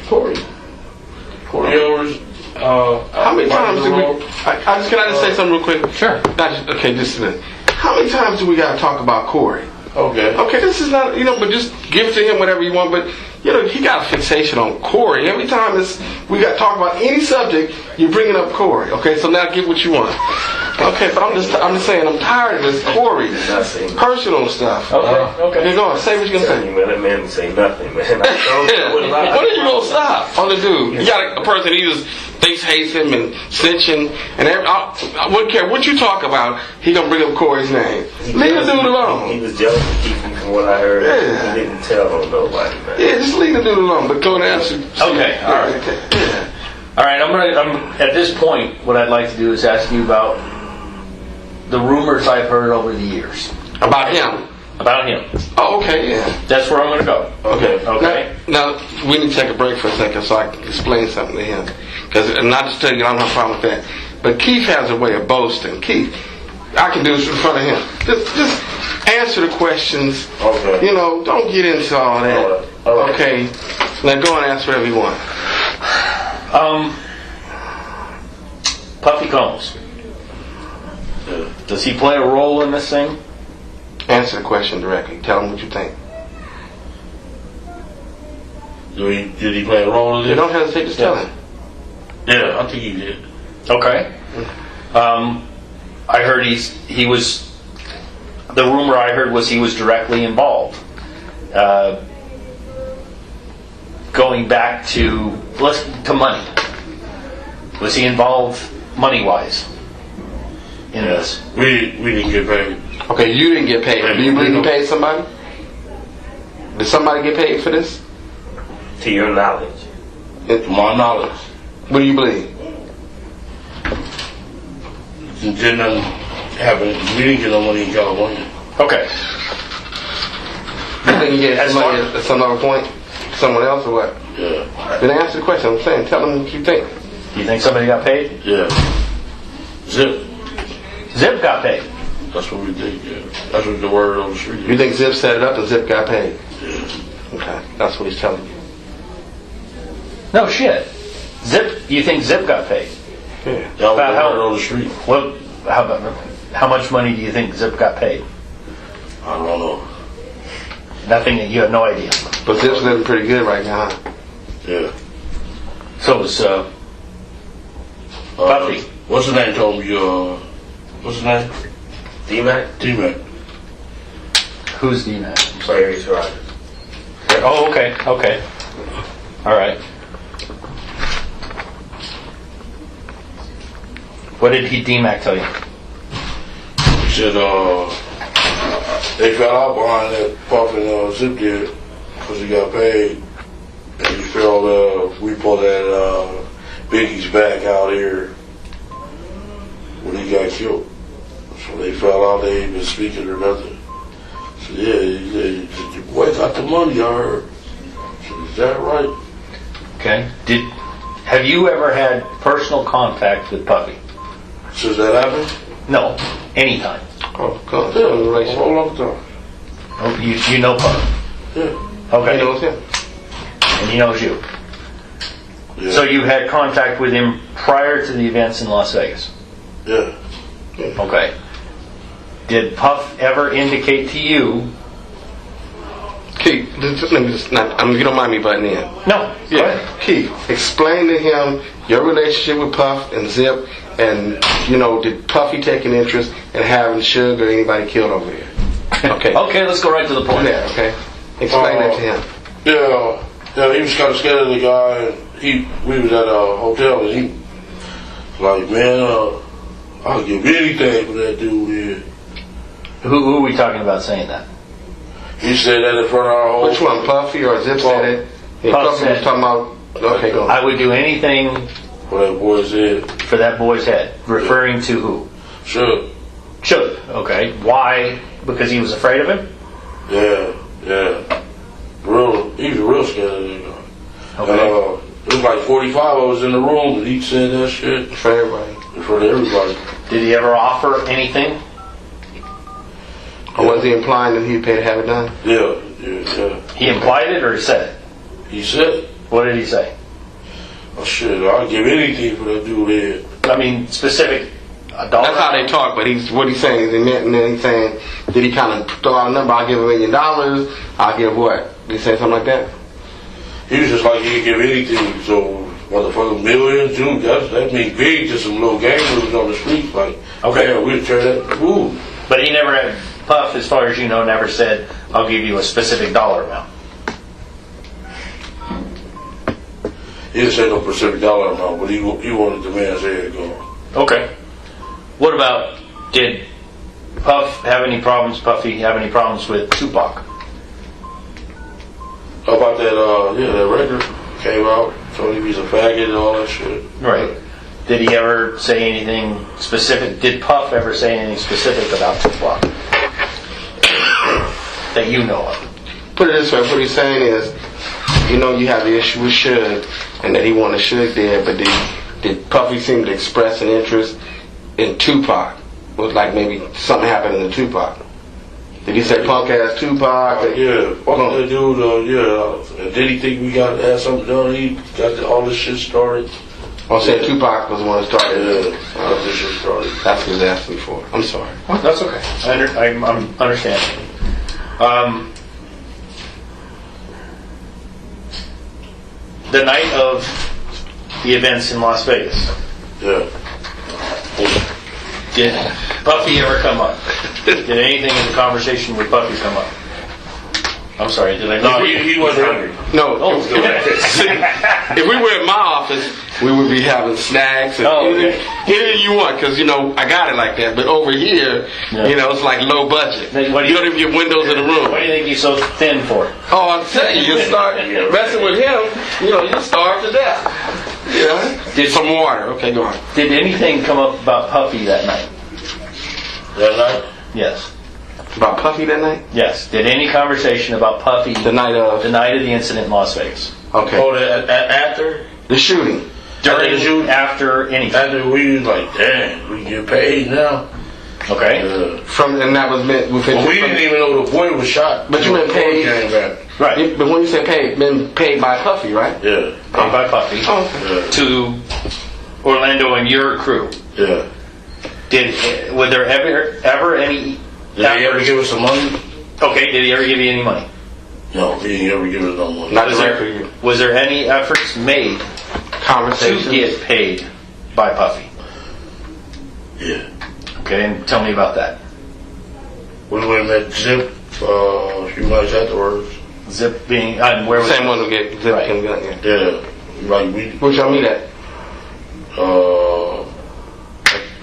Corey Overs. How many times do we... Can I just say something real quick? Sure. Just a minute. How many times do we got to talk about Corey? Okay, this is not, but just give to him whatever you want, but, he got a fixation on Corey. Every time we got to talk about any subject, you're bringing up Corey, okay? So now get what you want. Okay, but I'm just saying, I'm tired of this Corey personal stuff. Okay, go on, say what you're going to say. Man, that man say nothing, man. When are you going to stop on the dude? You got a person, he just hates him and snitching, and I wouldn't care what you talk about, he going to bring up Corey's name. Leave the dude alone. He was jealous of Keefe from what I heard. Yeah. He didn't tell on nobody, man. Yeah, just leave the dude alone, but go and answer. Okay, all right. Yeah. All right, I'm at this point, what I'd like to do is ask you about the rumors I've heard over the years. About him? About him. Oh, okay, yeah. That's where I'm going to go. Okay. Now, we need to take a break for a second so I can explain something to him. Because, not to tell you, I don't have a problem with that. But Keith has a way of boasting. Keith, I can do this in front of him. Just answer the questions. Okay. Don't get into all that. All right. Okay. Now go and answer whatever you want. Puffy Combs. Does he play a role in this thing? Answer the question directly. Tell him what you think. Did he play a role in You this? don't hesitate, just tell him. Yeah, I think he did. Okay. I heard he was. The rumor I heard was he was directly involved. Going back to money. Was he involved money-wise in this? We didn't get paid. Okay, you didn't get paid. Do you believe he paid somebody? Did somebody get paid for this? To your knowledge. To my knowledge. What do you believe? Didn't happen. We didn't get no money in California. Okay. You think you get money at some other point? Someone else or what? Yeah. Then answer the question. I'm saying, tell them what you think. You think somebody got paid? Yeah. Zip got paid. That's what we think, yeah. That's what the word on the street is. You think Zip set it up and Zip got paid? Yeah. Okay, that's what he's telling you. No shit. Zip? You think Zip got paid? Yeah. Y'all About how- on the street. Well, how much money do you think Zip got paid? I don't know. Nothing. You have no idea. But Zip's living pretty good right now. Huh? Yeah. So it's Puffy. What's his name told me, what's his name? D-Mac? T-Mac. Who's D-Mac? Darius Rogers. Oh, okay. Okay. All right. What did D-Mac tell you? He said, they fell out behind that Puff and Zip did because he got paid. And he fell, we pulled that Biggie's back out here when he got killed. So they fell out, they ain't been speaking or nothing. So yeah, he said, your boy got the money, I heard. I said, is that right? Okay. Have you ever had personal contact with Puffy? Since that happened? No. Anytime. Oh, God. Yeah, a whole long time. Oh, you know Puffy? Yeah. Okay. He knows him. And he knows you. Yeah. So you had contact with him prior to the events in Las Vegas? Yeah. Okay. Did Puff ever indicate to you? Keith, let me just not, if you don't mind me butting in. No. Go ahead. Keith, explain to him your relationship with Puff and Zip, and did Puffy take an interest in having Suge or anybody killed over here? Okay. Okay, let's go right to the point. Yeah. Okay. Explain that to him. Yeah, he was kind of scared of the guy. And we was at a hotel, and he was like, man, I'll give anything for that dude here. Who are we talking about saying that? He said that in front of our whole. Which one, Puffy or Zip said it? Yeah, Puff Puffy said was talking about. Okay, go on. I would do anything For that boy's head. for that boy's head. Referring to who? Sure. Should. Okay. Why? Because he was afraid of him? Yeah. He was real scared of that guy. Okay. And, it was like 45 of us in the room, and he said that shit For everybody. in front of everybody. Did he ever offer anything? Or was he implying that he'd pay to have it done? Yeah. He implied it or he said it? He said, What did he say? oh shit, I'll give anything for that dude head. I mean, specific dollar. That's how they talk, but what he's saying is he meant, and then he's saying, did he kind of throw out a number, I'll give $1 million, I'll give what? Did he say something like that? He was just like, he could give anything, so motherfucker, millions, dude, that means big to some little gangbangers on the street. Like, Okay. yeah, we'd turn that, ooh. But he never had, Puff, as far as you know, never said, I'll give you a specific dollar amount. He didn't say no specific dollar amount, but he wanted the man's head gone. Okay. What about, did Puffy have any problems with Tupac? How about that, that record came out, told him he's a faggot and all that shit. Right. Did he ever say anything specific? Did Puff ever say anything specific about Tupac that you know of? Put it this way, what he's saying is, you have the issue with Suge, and that he wanted Suge dead, but did Puffy seem to express an interest in Tupac? Was like maybe something happened in the Tupac. Did he say punk ass Tupac? Fuck that dude, And did he think we got to have something done? He got all this shit started. Or saying Tupac was the one that started it? Got this shit started. That's what he was asking for. I'm sorry. Oh, that's okay. I'm understanding. The night of the events in Las Vegas, Yeah. did Puffy ever come up? Did anything in the conversation with Puffy come up? I'm sorry, did I? No, he wasn't hungry. No. Oh, See, if we were at my office, we would be having snacks and anything you want, because I got it like that. But over here, it's like low budget. Then what do You you- don't even get windows in the room. What do you think he's so thin for? Oh, I'm telling you, you start messing with him, you starve to death. Get some water. Okay, go on. Did anything come up about Puffy that night? That night? Yes. About Puffy that night? Yes. Did any conversation about Puffy The night of? the night of the incident in Las Vegas? Okay. Oh, after? The shooting. During, After the shoot? after anything? After we was like, damn, we get paid now. Okay. And that was meant within. Well, we didn't even know the boy was shot. But you been paid. Came back. Right. But when you say paid, been paid by Puffy, right? Yeah. Paid by Puffy to Orlando and your crew. Yeah. Was there ever any? Did he ever give us some money? Okay. Did he ever give you any money? No, he didn't ever give us no money. Not directly. Was there any efforts made to get paid by Puffy? Yeah. Okay, and tell me about that. We went and met Zip a few months afterwards. Zip being where was Same one who get Zip Right. and gun. Yeah. Yeah. Like we. Where'd y'all meet at?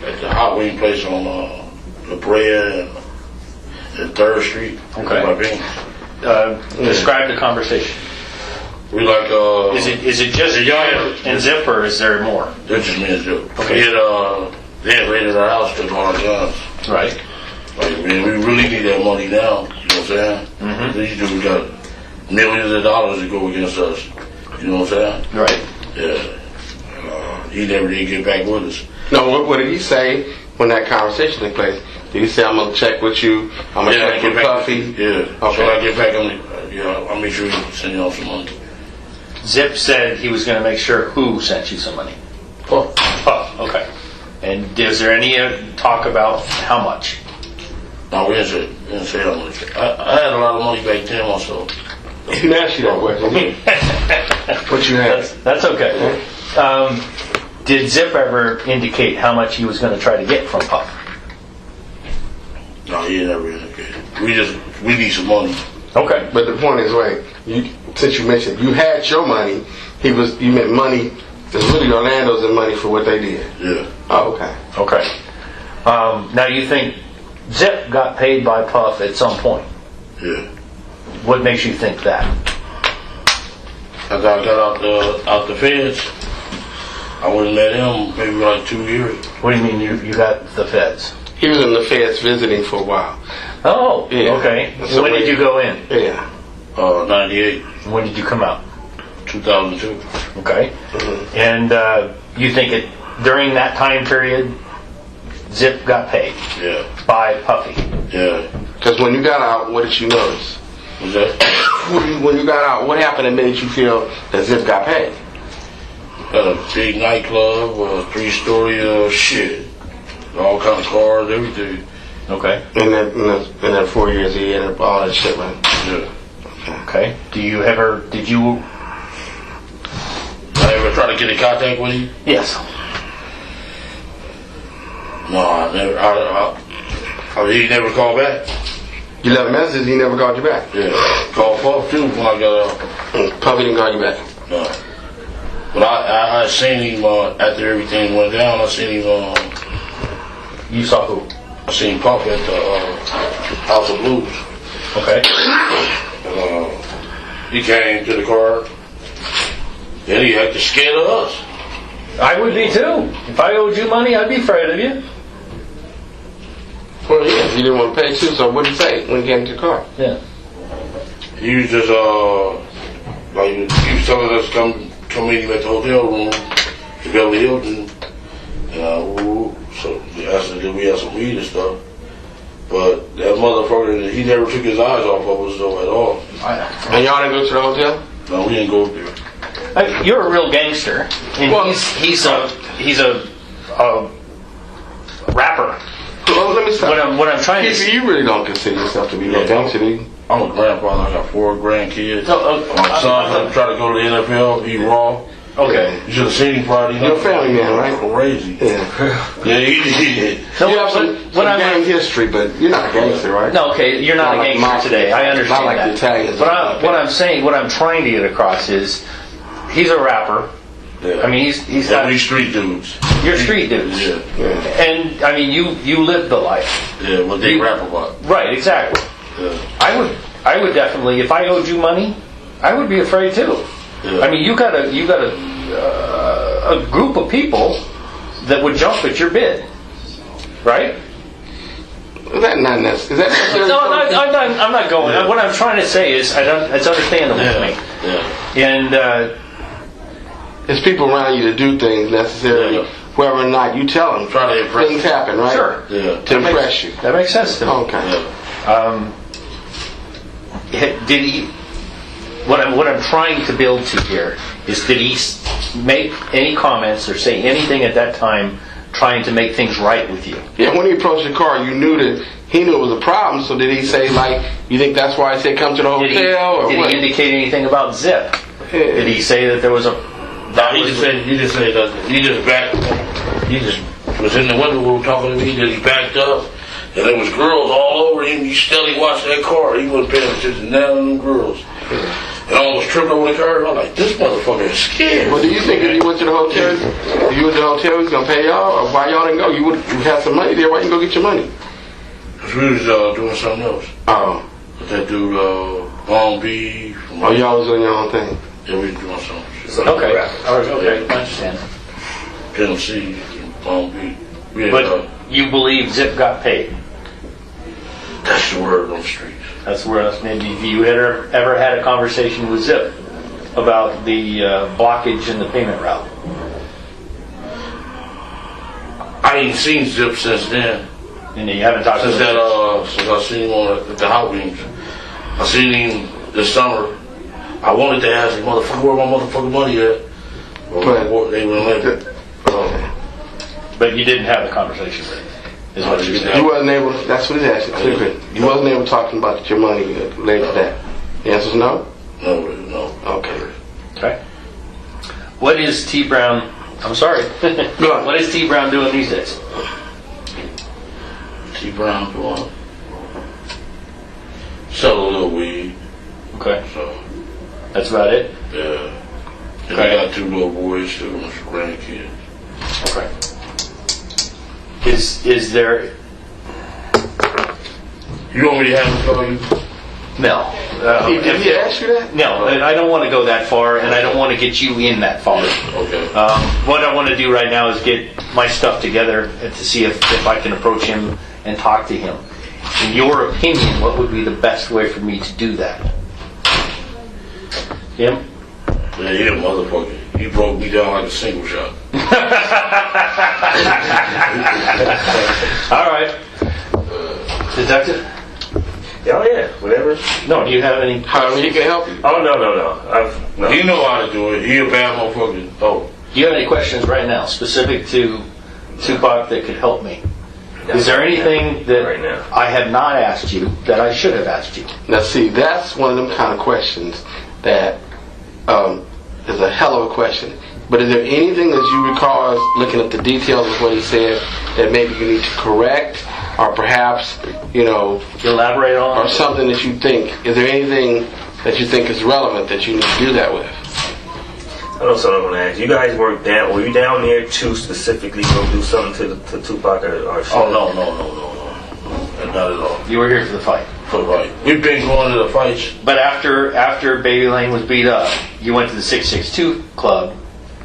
At the hot wing place on La Brea and 3rd Street. Okay. Describe the conversation. We like Is it just you and Zip, or is there more? That's just me and Zip. Okay. They had raided our house, took all our guns. Right. Like, man, we really need that money now. You know what I'm saying? Mm-hmm. These dudes got millions of dollars to go against us. You know what I'm saying? Right. Yeah. He never did get back with us. No, what did he say when that conversation took place? Did he say, I'm going to check with you, I'm going to check with Puffy? Yeah. Okay. So when I get back, I'll make sure he send you all some money. Zip said he was going to make sure who sent you some money. Oh. Oh, okay. And is there any talk about how much? No, we didn't say how much. I had a lot of money back then also. He didn't ask you that question. What you had? That's okay. Did Zip ever indicate how much he was going to try to get from Puff? No, he never indicated. We need some money. Okay. But the point is, since you mentioned you had your money, you meant money. It's really Orlando's and money for what they did. Yeah. Oh, okay. Okay. Now you think Zip got paid by Puff at some point? Yeah. What makes you think that? After I got out the feds, I wouldn't met him maybe like 2 years. What do you mean you got the feds? He was in the feds visiting for a while. Oh, Yeah. okay. So when did you go in? Yeah. 98, When did you come out? 2002. Okay. Mm-hmm. And you think during that time period, Zip got paid Yeah. by Puffy? Yeah. Because when you got out, what did you notice? Was that? When you got out, what happened that made you feel that Zip got paid? Had a big nightclub, 3-story shit. All kinds of cars, everything. Okay. In that 4 years, he ended up all that shit, right? Yeah. Okay. Did you? I ever try to get in contact with him? Yes. No, I never. He never called back. You left messages, he never called you back. Yeah. Called Puff too when I got out. Puffy didn't call you back. No. But I seen him after everything went down. I seen him. You saw who? I seen Puff at the House of Blues. Okay. He came to the car. Then he acted scared of us. I would be too. If I owed you money, I'd be afraid of you. Well, yeah, he didn't want to pay too, so what did he say when he came to the car? Yeah. He was just like he was telling us to come meet him at the hotel room, the Beverly Hilton. So he asked us if we had some weed and stuff. But that motherfucker, he never took his eyes off of us though at all. And y'all didn't go to the hotel? No, we didn't go there. You're a real gangster, and Well, he's a rapper. Well, let me stop. What I'm trying to Keefe, you really don't consider yourself to be no gangster, do you? I'm a grandfather. I got 4 grandkids. Oh, My son trying to go to the NFL. He raw. Okay. You should have seen him Friday night. You're a family man, right? Crazy. Yeah. Yeah, he did. So You have some gang history, but you're not a gangster, right? No, okay, you're not a like gangster mafia. today. I understand Not like that. the Italians. But what I'm trying to get across is, he's a rapper. Yeah. I mean, he's Yeah, got, we street dudes. you're street dudes. Yeah. And I mean, you live the life. Yeah, what they rap about. Right, exactly. Yeah. I would definitely, if I owed you money, I would be afraid too. Yeah. I mean, you got a group of people that would jump at your bid, right? Is that not necessary? Is that necessary? No, I'm not going. Yeah. What I'm trying to say is, it's understandable to me. Yeah. And It's people around you to do things necessarily Yeah. whether or not you tell them. Try to impress Things them. happen, right? Sure. Yeah. To impress you. That makes sense to me. Okay. Did he? What I'm trying to build to here is, did he make any comments or say anything at that time trying to make things right with you? Yeah, when he approached the car, you knew that he knew it was a problem. So did he say, like, you think that's why I said come to the hotel? Or Did what? he indicate anything about Zip? Yeah. Did he say that there was a? Nah, he just said that he just backed. He just was in the window when we were talking to me. That he backed up, and there was girls all over him. He steadily watched that car. He wasn't paying attention to none of them girls. And I almost tripped over the car. I'm like, this motherfucker is scared. Well, do you think if you went to the hotel, if you went to the hotel, he was gonna pay y'all, or why y'all didn't go? You would have some money there. Why you go get your money? Cause we was doing something else. Oh, With that dude, Long Beach. oh, y'all was doing your own thing. Yeah, we was doing something. Okay. Okay. I understand. Tennessee, Long Beach. Yeah, But you believe Zip got paid? that's the word on the streets. That's where maybe you ever had a conversation with Zip about the blockage in the payment route. I ain't seen Zip since then. And you haven't talked Since to him. that, since I seen him at the Hot Wings. I seen him this summer. I wanted to ask him, motherfucker, where my motherfucking money at? But- They wouldn't let me. But you didn't have the conversation with him, is what you're You saying. wasn't able. That's what he's asking. Clear. You wasn't able to talk to him about your money related to that. The answer's no. No. Okay. Okay. What is T Brown? I'm sorry. Go on. What is T Brown doing these days? T. Brown doing. Sell a little weed. Okay. So, That's about it. yeah. And Okay. I got 2 little boys too, and some grandkids. Okay. Is there? You want me to have him call you? No. Did he ask you that? No, I don't want to go that far, and I don't want to get you in that far. Okay. What I want to do right now is get my stuff together and to see if I can approach him and talk to him. In your opinion, what would be the best way for me to do that? Him? Man, he a motherfucker. He broke me down like a single shot. All right. Detective? Oh yeah, whatever. No, do you have any? However he can help you. Oh no. No. He know how to do it. He a bad motherfucker. Oh. Do you have any questions right now specific to Tupac that could help me? Is there anything that Right now. I have not asked you that I should have asked you? Now, see, that's one of them kind of questions that is a hell of a question. But is there anything that you recall as looking at the details of what he said that maybe you need to correct, or perhaps, Elaborate on? or something that you think? Is there anything that you think is relevant that you need to do that with? I know something I'm gonna ask. You guys were you down there to specifically go do something to Tupac or Oh, no. Not at all. You were here for the fight. For the fight. We've been going to the fights. But after Baby Lane was beat up, you went to the 662 Club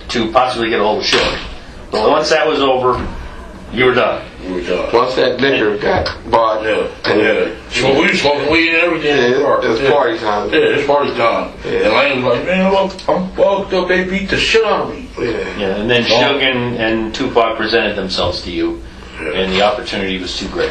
to possibly get a hold of Sugar. But once that was over, you were done. We were done. Once that liquor got bought, Yeah. and So we was smoking weed and everything in the car. it was party time. Yeah, it's party time. And Lane was like, man, I'm fucked up. They beat the shit out of me. Yeah, and then Suge and Tupac presented themselves to you, and the opportunity was too great.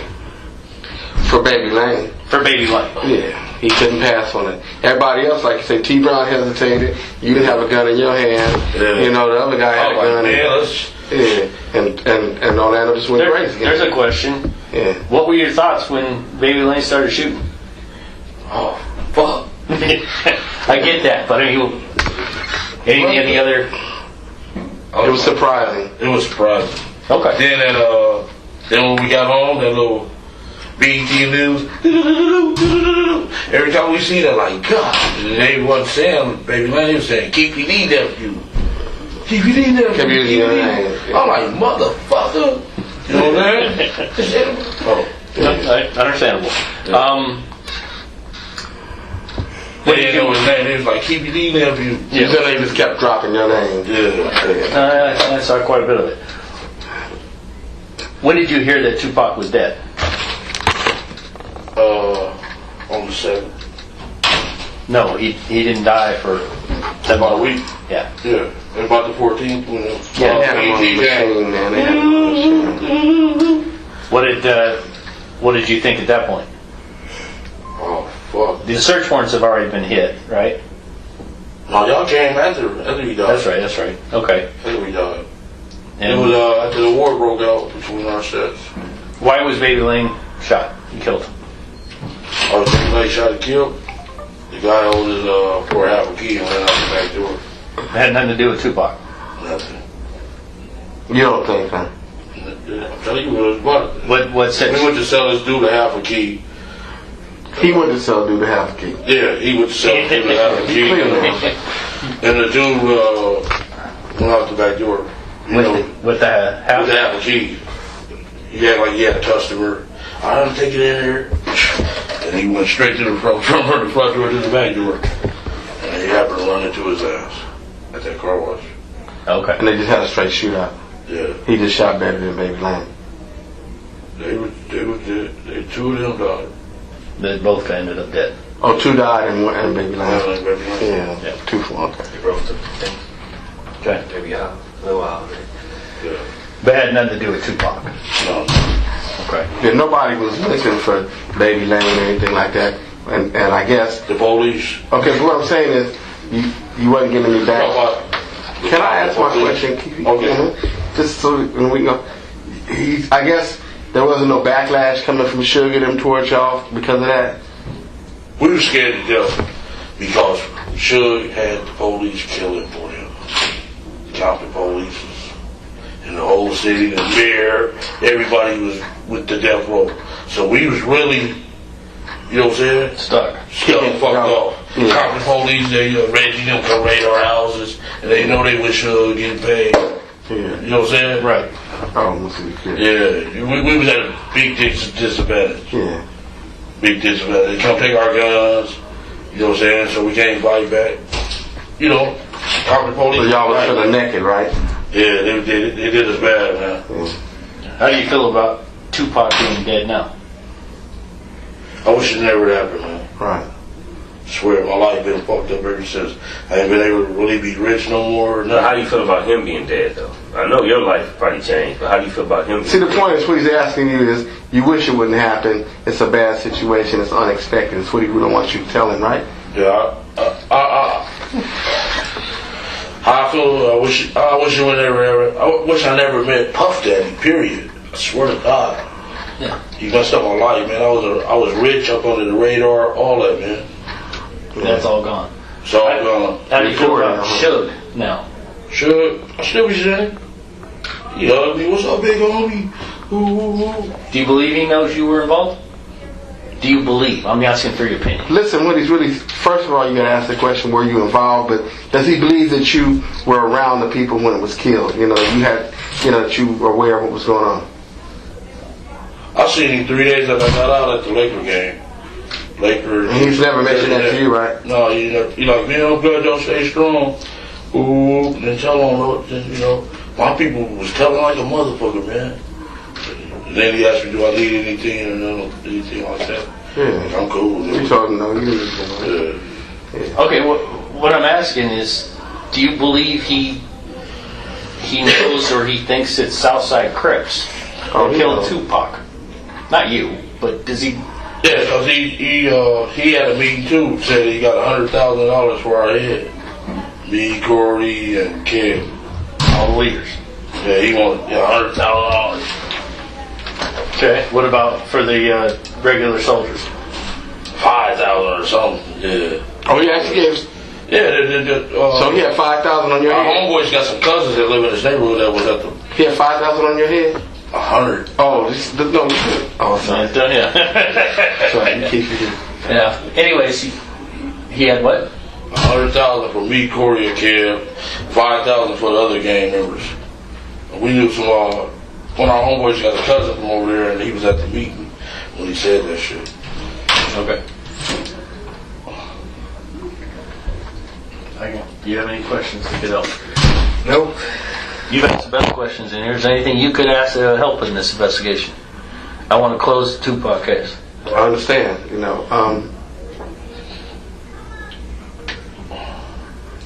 For Baby Lane. For Baby Lane. Yeah, he couldn't pass on it. Everybody else, like you say, T. Brown hesitated. You didn't have a gun in your hand. Yeah. The other guy had a gun. And Orlando just went crazy. There's a question. Yeah. What were your thoughts when Baby Lane started shooting? Oh, fuck. I get that, but I mean, any other? It was surprising. It was surprising. Okay. Then when we got home, that little BET News, every time we see that, like, God, they wasn't saying Baby Lane, they was saying Keefe D nephew. Keefe D nephew. Kept using your name. I'm like, motherfucker. You know what I'm saying? Oh. Understandable. They didn't know his name. They was like, Keefe D nephew. You said they just kept dropping your name. Yeah. I saw quite a bit of it. When did you hear that Tupac was dead? On the 7th. No, he didn't die for About a week. Yeah. Yeah. And about the 14th, when Yeah, They had him on the machine, man. They had him on the machine. What did you think at that point? Oh, fuck. The search warrants have already been hit, right? No, y'all came after he died. That's right. Okay. After he died. And It was after the war broke out between our sets. why was Baby Lang shot and killed? I was thinking like shot and killed. The guy held his for half a key and went out the back door. It had nothing to do with Tupac. Nothing. You don't think, huh? I'm telling you what it was about. What said? We went to sell this dude a half a key. He went to sell dude the half key. Yeah, he went to sell this dude a half a Be key. clear now. And the dude went out the back door. You know, With the half? with the half a key. He had like he had a customer. I don't take it in here. And he went straight to the front door to the back door. And he happened to run into his ass at that car wash. Okay. And they just had a straight shootout. Yeah. He just shot better than Baby Lang. They two of them died. They both ended up dead. Oh, 2 died and Baby Lang. Yeah. Yeah, 2 for okay. They broke the thing. Okay. Maybe a little while. Yeah. But it had nothing to do with Tupac. No. Okay. Yeah, nobody was looking for Baby Lang or anything like that. And I guess, The police. okay, so what I'm saying is, you wasn't giving me back. Can I ask my question? Okay. Just so we know. I guess there wasn't no backlash coming from Sugar them towards y'all because of that? We were scared to death because Suge had the police killing for him. Compton police in the whole city, the mayor, everybody was with the death row. So we was really, you know what I'm saying? Stuck. Fucked off. Yeah. Compton police, they Reggie them come raid our houses, and they know they was Suge getting paid. Yeah. You know what I'm saying? Right. Oh, must be good. Yeah, we was at a big disadvantage. Yeah. Big disadvantage. They come take our guns, you know what I'm saying? So we can't fight back. You know, Compton police. So y'all was feeling naked, right? Yeah, they did us bad, man. How do you feel about Tupac being dead now? I wish it never happened, man. Right. I swear, my life been fucked up ever since. I ain't been able to really be rich no more. Now, how do you feel about him being dead, though? I know your life probably changed, but how do you feel about him? See, the point is what he's asking you is, you wish it wouldn't happen. It's a bad situation. It's unexpected. It's what he wouldn't want you to tell him, right? Yeah, I feel. I wish it would never. I wish I never met Puff Daddy. Period. I swear to God. Yeah. He messed up my life, man. I was rich, up under the radar, all that, man. That's all gone. So How do you feel about Suge now? Sure, I still be saying. He hugged me. What's up, big homie? Ooh. Do you believe he knows you were involved? Do you believe? I'm asking for your opinion. Listen, what he's really, first of all, you gotta ask the question, were you involved? But does he believe that you were around the people when it was killed? You know, that you were aware of what was going on? I seen him 3 days after I got out at the Laker game. Laker. And he's never mentioned that to you, right? No, he like, man, I'm glad y'all stay strong. Ooh, then tell him, you know, my people was telling like a motherfucker, man. And then he asked me, do I need anything or anything like that? Yeah. I'm cool. You told him no, you didn't know. Yeah. Okay, what I'm asking is, do you believe he knows or he thinks it's Southside Crips Oh, that he killed knows. Tupac? Not you, but does he? Yeah, because he had a meeting too. Said he got $100,000 for our head. Me, Corey, and Kim. All the leaders. Yeah, he wanted $100,000. Okay. What about for the regular soldiers? 5,000 or something. Yeah. Oh, he actually gave. Yeah. So he had 5,000 on your Our head. homeboys got some cousins that live in this neighborhood that was at the He had 5,000 on your head. 100. Oh, no. Oh, sorry. Yeah. Sorry, Keefe D. Yeah. Anyways, he had what? 100,000 for me, Corey, and Kev. 5,000 for the other gang members. We knew some. One of our homeboys got a cousin from over there, and he was at the meeting when he said that shit. Okay. Do you have any questions that could help? Nope. You've asked the best questions in here. Is there anything you could ask to help in this investigation? I want to close the Tupac case. I understand,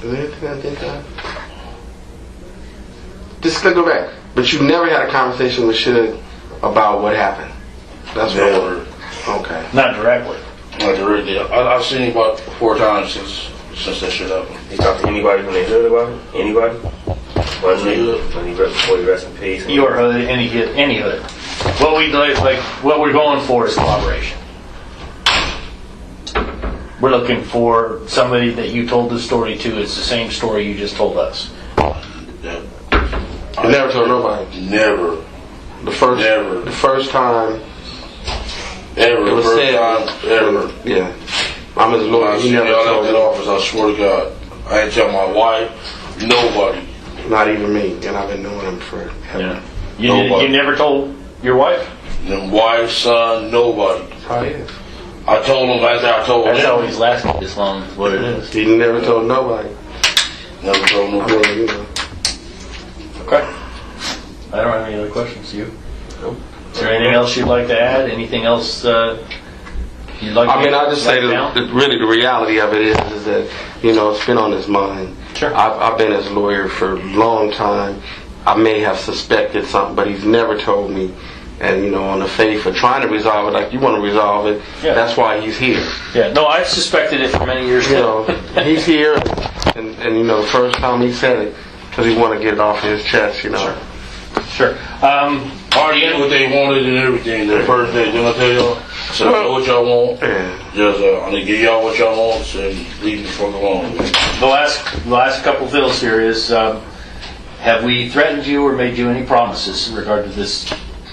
Is there anything I think of? Just go back. But you never had a conversation with Suge about what happened. That's what I Never. wondered. Okay. Not directly. Not directly. I've seen him about 4 times since that shit happened. You talk to anybody from the hood about it? Anybody? Before you rest in peace. Your hood, any hood. What we like, what we're going for is collaboration. We're looking for somebody that you told the story to. It's the same story you just told us. Yeah. You never told nobody. Never. The first. Never. The first time. Ever. It was First said. time ever. Yeah. I'm his When lawyer. I He see never y'all told at that me. office, I swear to God, I ain't tell my wife, nobody. Not even me. And I've been knowing him for. Yeah. Nobody. You never told your wife? Then wife, son, nobody. That's how he is. I told him after I told That's how him. he's lasted this long. Is what it is. He never told nobody. Never told I nobody. mean, you know. Okay. I don't have any other questions. You? Nope. Is there anything else you'd like to add? Anything else you'd like to I mean, I just say write down? that really the reality of it is that, you know, it's been on his mind. Sure. I've been his lawyer for a long time. I may have suspected something, but he's never told me. And, you know, on the faith of trying to resolve it, like you want to resolve it, Yeah. that's why he's here. Yeah. No, I've suspected it for many years. You know, he's here, and you know, the first time he said it, because he wanted to get it off his chest, you know. Sure. I did what they wanted and everything the first day. Didn't I tell y'all? I said, I know what y'all want. Yeah. Just, I'm going to give y'all what y'all want and leave the fuck alone. The last couple of bills here is, have we threatened you or made you any promises in regard to this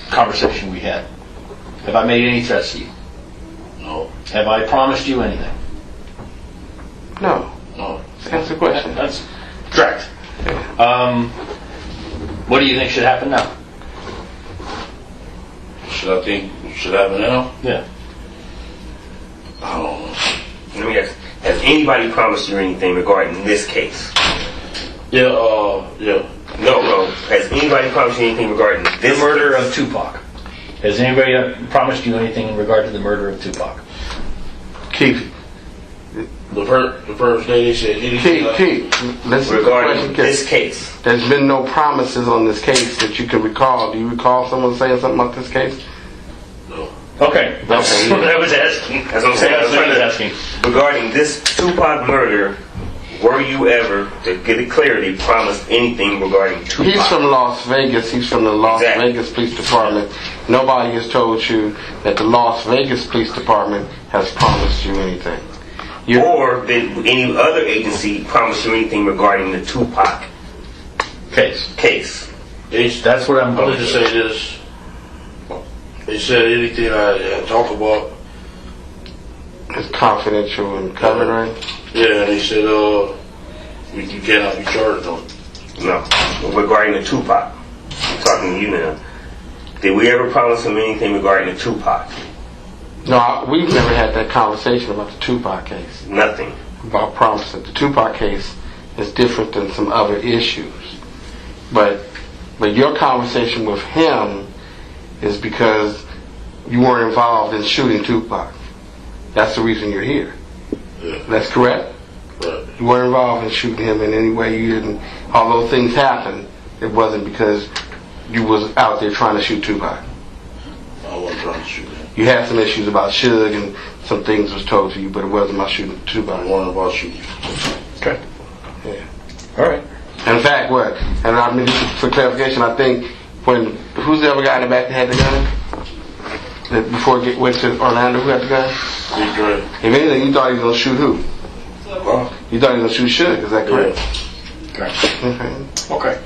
conversation we had? Have I made any threats to you? No. Have I promised you anything? No. No. Answer the question. That's correct. What do you think should happen now? Should happen now? Yeah. I don't know. Let me ask, has anybody promised you anything regarding this case? Yeah, yeah. No. Has anybody promised you anything regarding this The murder case? of Tupac. Has anybody promised you anything in regard to the murder of Tupac? Keefe. The first day they said anything. Keith, listen to the Regarding question. this case. There's been no promises on this case that you can recall. Do you recall someone saying something about this case? No. Okay. That's what I was asking. That's what I'm saying. That's what I was asking. Regarding this Tupac murder, were you ever, to get it clarity, promised anything regarding Tupac? He's from Las Vegas. He's from the Las Exactly. Vegas Police Department. Nobody has told you that the Las Vegas Police Department has promised you anything. Or did any other agency promise you anything regarding the Tupac case? That's what I'm I'm going going to to say. say this. They said anything I talk about. It's confidential and covered, right? Yeah, and they said, you cannot be charged on it. No. Regarding the Tupac. I'm talking to you now. Did we ever promise him anything regarding the Tupac? No, we've never had that conversation about the Tupac case. Nothing. About promising. The Tupac case is different than some other issues. But your conversation with him is because you weren't involved in shooting Tupac. That's the reason you're here. Yeah. That's correct? Right. You weren't involved in shooting him in any way. You didn't. Although things happened, it wasn't because you was out there trying to shoot Tupac. I wasn't trying to shoot him. You had some issues about Suge and some things was told to you, but it wasn't about shooting Tupac. I wasn't about shooting. Okay. Yeah. All right. In fact, what? And I mean, just for clarification, I think who's the other guy in the back that had the gun? That before it went to Orlando, who had the gun? Big Dre. If anything, you thought he was going to shoot who? Huh? You thought he was going to shoot Suge, is that correct? Correct. Okay.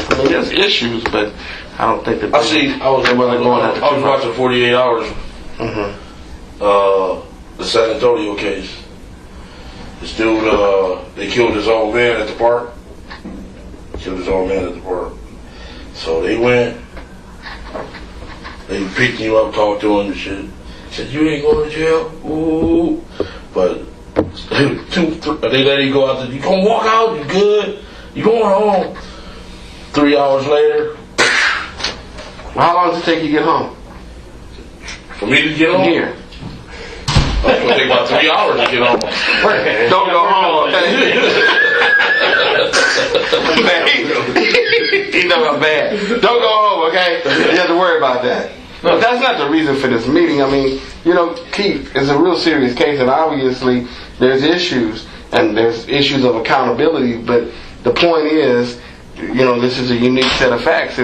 I mean, there's issues, but I don't think that I was watching 48 Hours. The San Antonio case. This dude, they killed his old man at the park. So they went. They picked him up, talked to him and shit. Said, "You ain't going to jail." Ooh. But they let him go out there. You gonna walk out? You good? You going home? 3 hours later. How long does it take you to get home? For me to get home? Here. It's gonna take about 3 hours to get home. Don't go home, okay? Man, he know I'm bad. Don't go home, okay? You have to worry about that. But that's not the reason for this meeting. I mean, Keefe is a real serious case, and obviously there's issues, and there's issues of accountability, but the point is, this is a unique set of facts.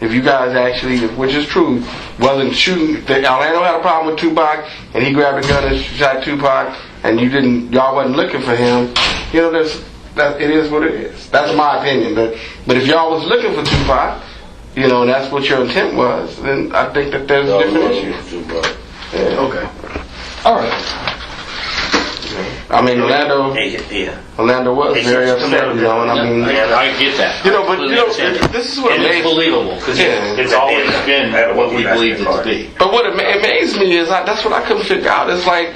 If you guys actually, which is true, wasn't shooting, Orlando had a problem with Tupac, and he grabbed a gun and shot Tupac, and y'all wasn't looking for him, it is what it is. That's my opinion. But if y'all was looking for Tupac, and that's what your intent was, then I think that there's a different issue. Yeah. Okay. All right. I mean, Orlando was very upset, and I mean, I get that. But this is what it's believable because it's always been what we believed it to be. But what amazed me is that's what I couldn't figure out. It's like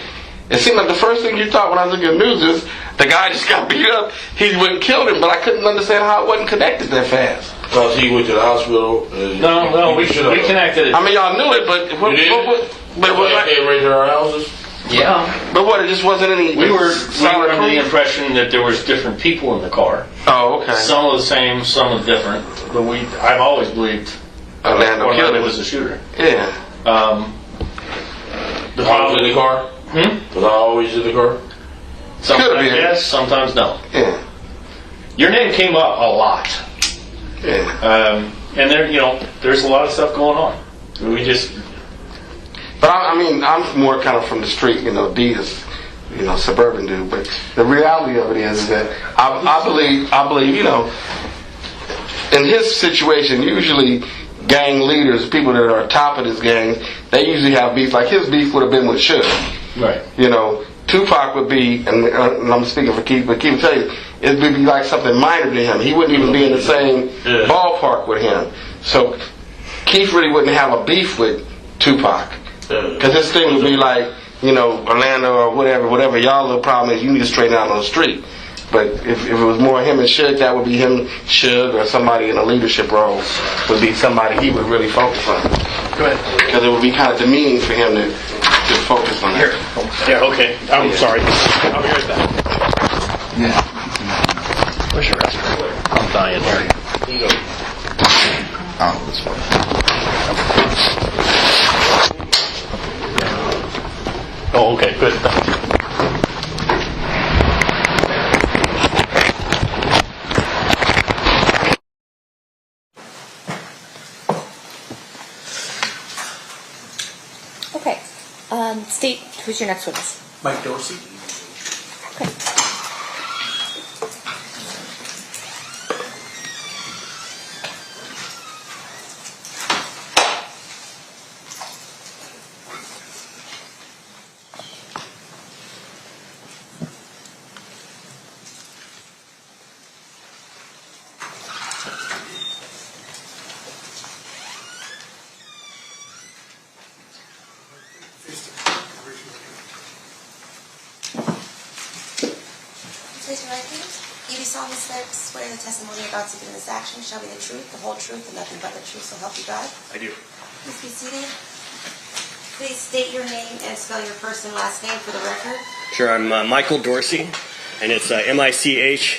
it seemed like the first thing you thought when I was looking at news is the guy just got beat up. He wouldn't kill him, but I couldn't understand how it wasn't connected that fast. Because he went to the hospital. No, we connected it. I mean, y'all knew it, but what can't raise our houses. Yeah. But what? It just wasn't any. We were under the impression that there was different people in the car. Oh, okay. Some of the same, some of different. But I've always believed Orlando was the shooter. Yeah. The problem in the car? Was I always in the car? Sometimes yes, sometimes no. Yeah. Your name came up a lot. Yeah. And there's a lot of stuff going on. But I mean, I'm more kind of from the street. D is, suburban dude. But the reality of it is that I believe, in his situation, usually gang leaders, people that are top of this gang, they usually have beef. Like his beef would have been with Suge. Right. Tupac would be, and I'm speaking for Keefe, but Keefe would tell you, it would be like something minor to him. He wouldn't even be in the same ballpark with him. So Keefe really wouldn't have a beef with Tupac. Because his thing would be like, Orlando or whatever y'all little problem is, you need to straighten out on the street. But if it was more him and Suge, that would be him, Suge, or somebody in a leadership role would be somebody he would really focus on. Go ahead. Because it would be kind of demeaning for him to focus on that. Yeah, okay. I'm sorry. I'll be right back. Yeah. Where's your restroom? I'm dying here. Oh, this way. Oh, okay. Good. Okay. State who's your next witness. Mike Dorsey. Okay. Please your right hand. You do solemnly swear the testimony you're about to give in this action shall be the truth, the whole truth, and nothing but the truth, so help you God. I do. Please be seated. Please state your name and spell your first and last name for the record. Sure, I'm Michael Dorsey, and it's Michaeldorsey.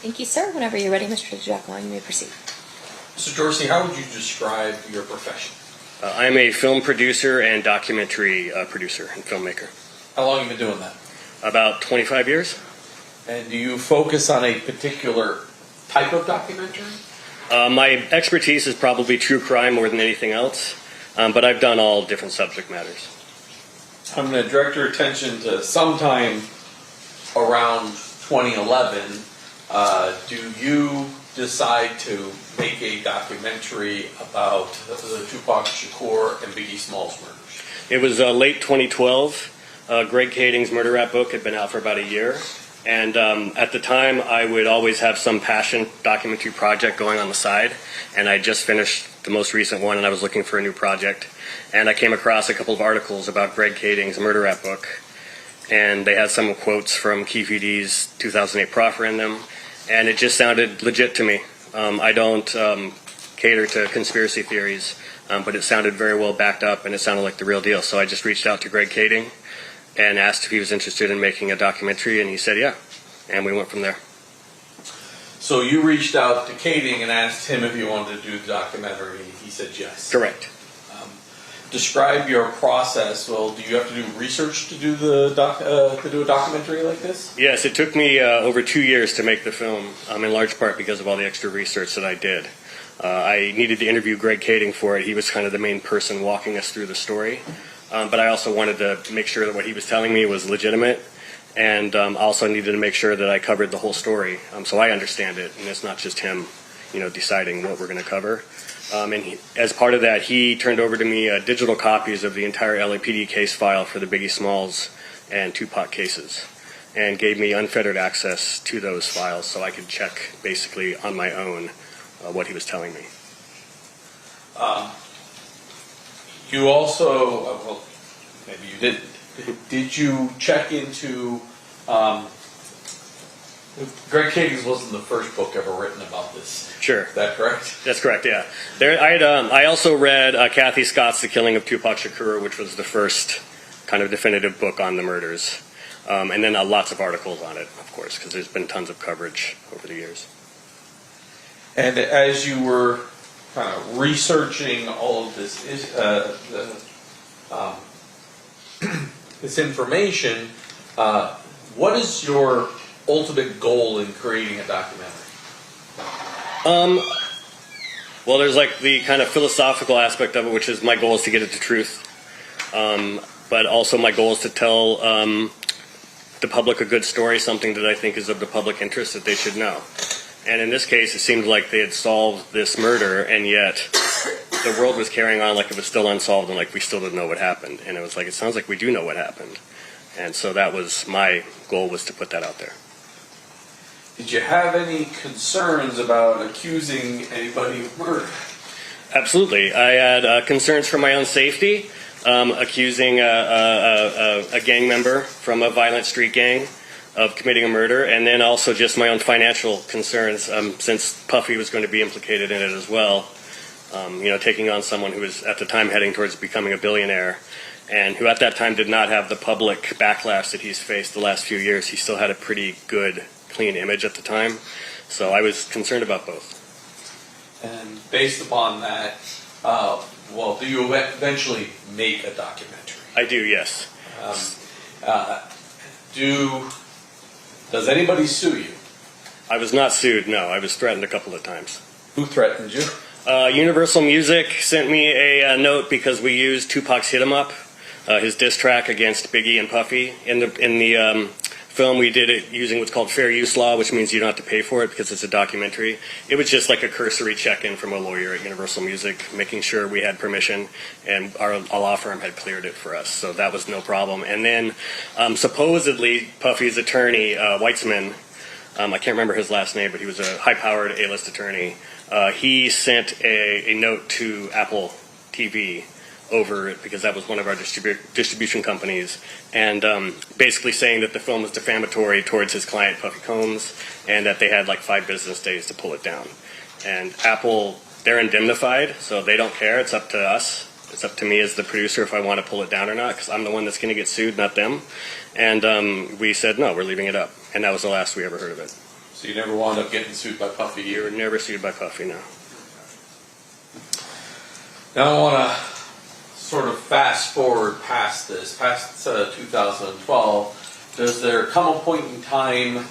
Thank you, sir. Whenever you're ready, Mr. Jacqueline, you may proceed. Mr. Dorsey, how would you describe your profession? I'm a film producer and documentary producer and filmmaker. How long have you been doing that? About 25 years. And do you focus on a particular type of documentary? My expertise is probably true crime more than anything else, but I've done all different subject matters. I'm going to direct your attention to sometime around 2011. Do you decide to make a documentary about the Tupac Shakur and Biggie Smalls murders? It was late 2012. Greg Kading's murder rap book had been out for about a year. And at the time, I would always have some passion documentary project going on the side. And I just finished the most recent one, and I was looking for a new project. And I came across a couple of articles about Greg Kading's murder rap book. And they had some quotes from Keefe D's 2008 proffer in them. And it just sounded legit to me. I don't cater to conspiracy theories. but it sounded very well backed up, and it sounded like the real deal. So I just reached out to Greg Kading and asked if he was interested in making a documentary, and he said yeah, and we went from there. So you reached out to Kading and asked him if he wanted to do the documentary. He said yes. Correct. Describe your process. Well, do you have to do research to do the to do a documentary like this? Yes, it took me over 2 years to make the film, in large part because of all the extra research that I did. I needed to interview Greg Kading for it. He was kind of the main person walking us through the story. But I also wanted to make sure that what he was telling me was legitimate, and also needed to make sure that I covered the whole story, so I understand it, and it's not just him, deciding what we're going to cover. As part of that, he turned over to me digital copies of the entire LAPD case file for the Biggie Smalls and Tupac cases, and gave me unfettered access to those files so I could check basically on my own what he was telling me. You also, well, maybe you didn't. Did you check into? Greg Kading's wasn't the first book ever written about this. Sure. Is that correct? That's correct, yeah. I also read Kathy Scott's The Killing of Tupac Shakur, which was the first kind of definitive book on the murders. And then lots of articles on it, of course, because there's been tons of coverage over the years. And as you were kind of researching all of this, this information, what is your ultimate goal in creating a documentary? Well, there's like the kind of philosophical aspect of it, which is my goal is to get at the truth. But also my goal is to tell the public a good story, something that I think is of the public interest that they should know. And in this case, it seemed like they had solved this murder, and yet the world was carrying on like it was still unsolved and like we still didn't know what happened. And it was like, it sounds like we do know what happened. And so that was my goal, was to put that out there. Did you have any concerns about accusing anybody of murder? Absolutely. I had concerns for my own safety, accusing a gang member from a violent street gang of committing a murder, and then also just my own financial concerns, since Puffy was going to be implicated in it as well. Taking on someone who was at the time heading towards becoming a billionaire, and who at that time did not have the public backlash that he's faced the last few years. He still had a pretty good, clean image at the time. So I was concerned about both. And based upon that, do you eventually make a documentary? I do, yes. Does anybody sue you? I was not sued, no. I was threatened a couple of times. Who threatened you? Universal Music sent me a note because we used Tupac's Hit 'Em Up, his diss track against Biggie and Puffy. In the film, we did it using what's called fair use law, which means you don't have to pay for it because it's a documentary. It was just like a cursory check-in from a lawyer at Universal Music, making sure we had permission, and our law firm had cleared it for us, so that was no problem. And then supposedly Puffy's attorney, Weitzman, I can't remember his last name, but he was a high-powered A-list attorney. He sent a note to Apple TV over it because that was one of our distribution companies, and basically saying that the film was defamatory towards his client Puffy Combs, and that they had like 5 business days to pull it down. And Apple, they're indemnified, so they don't care. It's up to us. It's up to me as the producer if I want to pull it down or not, because I'm the one that's going to get sued, not them. And we said no, we're leaving it up, and that was the last we ever heard of it. So you never wound up getting sued by Puffy? You were never sued by Puffy, no. Now I want to sort of fast forward past this, past 2012. Does there come a point in time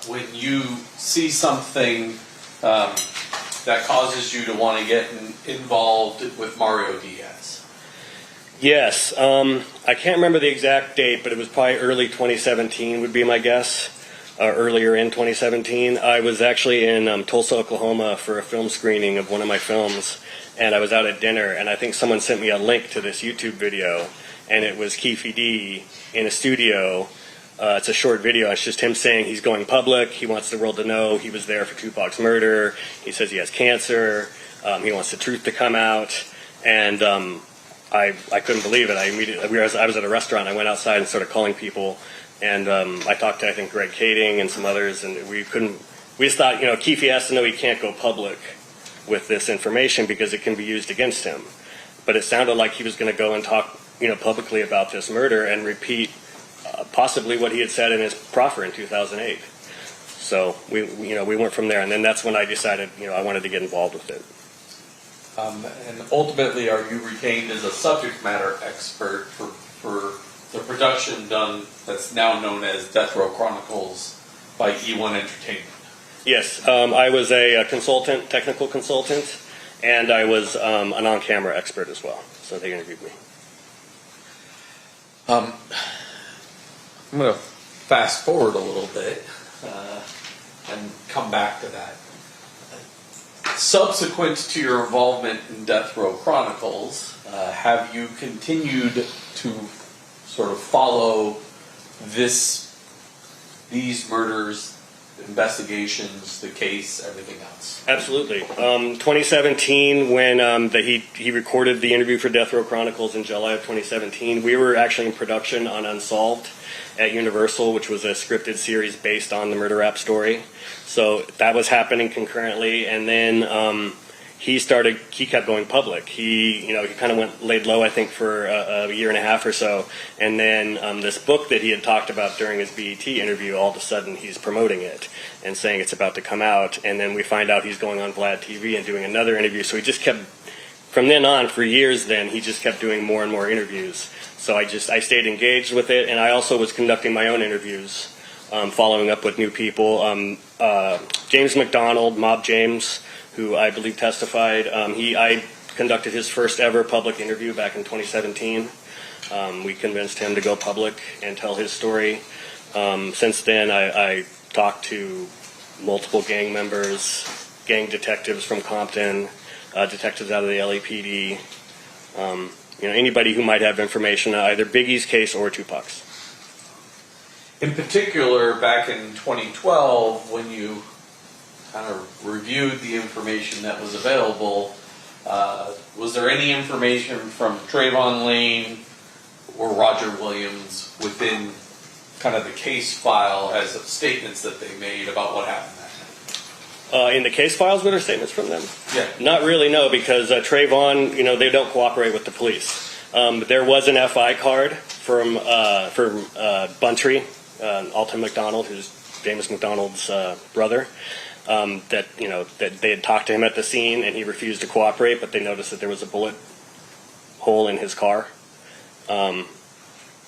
when you see something that causes you to want to get involved with Mario Diaz? Yes. I can't remember the exact date, but it was probably early 2017 would be my guess. Earlier in 2017. I was actually in Tulsa, Oklahoma for a film screening of one of my films, and I was out at dinner, and I think someone sent me a link to this YouTube video, and it was Keefe D in a studio. It's a short video. It's just him saying he's going public. He wants the world to know he was there for Tupac's murder. He says he has cancer. He wants the truth to come out, and I couldn't believe it. I was at a restaurant. I went outside and started calling people. And I talked to, I think, Greg Kading and some others, and we just thought, Keefe has to know he can't go public with this information because it can be used against him. But it sounded like he was going to go and talk, publicly about this murder and repeat possibly what he had said in his proffer in 2008. So we went from there, and then that's when I decided, I wanted to get involved with it. And ultimately, are you retained as a subject matter expert for the production done that's now known as Death Row Chronicles by E1 Entertainment? Yes, I was a consultant, technical consultant, and I was an on-camera expert as well. So they interviewed me. I'm going to fast forward a little bit and come back to that. Subsequent to your involvement in Death Row Chronicles, have you continued to sort of follow these murders, investigations, the case, everything else? Absolutely. 2017, when he recorded the interview for Death Row Chronicles in July of 2017, we were actually in production on Unsolved at Universal, which was a scripted series based on the murder rap story. So that was happening concurrently, and then he kept going public. He kind of laid low, I think, for a year and a half or so, and then this book that he had talked about during his BET interview, all of a sudden he's promoting it and saying it's about to come out, and then we find out he's going on Vlad TV and doing another interview. So he just kept, from then on, for years then, he just kept doing more and more interviews. So I stayed engaged with it, and I also was conducting my own interviews, following up with new people. James McDonald, Mob James, who I believe testified, I conducted his first ever public interview back in 2017. We convinced him to go public and tell his story. Since then, I talked to multiple gang members, gang detectives from Compton, detectives out of the LAPD, anybody who might have information on either Biggie's case or Tupac's. In particular, back in 2012, when you kind of reviewed the information that was available, was there any information from Trayvon Lane or Roger Williams within kind of the case file as of statements that they made about what happened that night? In the case files, were there statements from them? Yeah. Not really, no, because Trayvon, they don't cooperate with the police. There was an FI card from Buntry, Alton McDonald, who's James McDonald's brother, that they had talked to him at the scene and he refused to cooperate, but they noticed that there was a bullet hole in his car.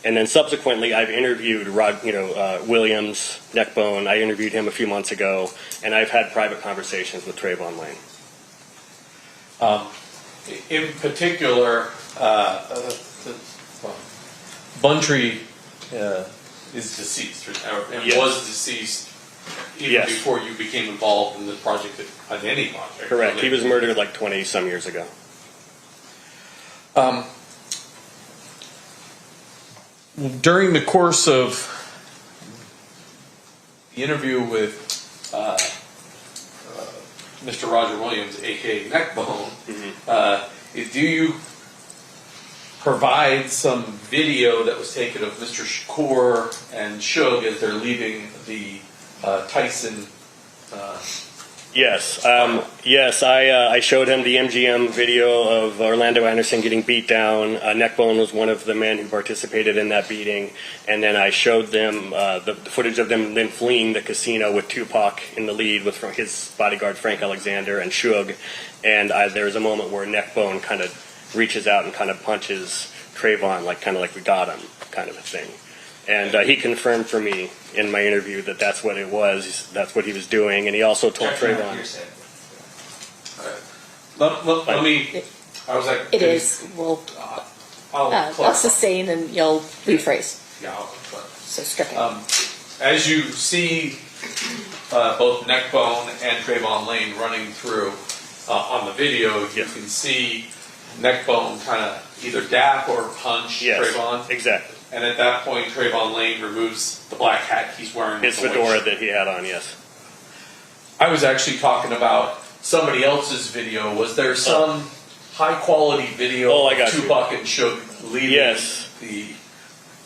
And then subsequently, I've interviewed Williams, Neckbone. I interviewed him a few months ago, and I've had private conversations with Trayvon Lane. In particular, Buntry is deceased, and yes. was deceased even yes. before you became involved in the project, on any project. Correct. He was murdered like 20-some years ago. During the course of the interview with Mr. Roger Williams, a.k.a. Neckbone, do you provide some video that was taken of Mr. Shakur and Suge as they're leaving the Tyson? Yes. Yes, I showed him the MGM video of Orlando Anderson getting beat down. Neckbone was one of the men who participated in that beating. And then I showed them the footage of them then fleeing the casino with Tupac in the lead with his bodyguard Frank Alexander and Suge. And there was a moment where Neckbone kind of reaches out and kind of punches Trayvon, kind of like we got him, kind of a thing. And he confirmed for me in my interview that that's what it was. That's what he was doing. And he also told Trayvon. Let me. I was like. It is. Well, I'll sustain and you'll rephrase. Yeah. So strip it. As you see both Neckbone and Trayvon Lane running through on the video, you can see Neckbone kind of either dap or punch Trayvon. Exactly. And at that point, Trayvon Lane removes the black hat he's wearing. His fedora that he had on, yes. I was actually talking about somebody else's video. Was there some high-quality video of Tupac and Suge leaving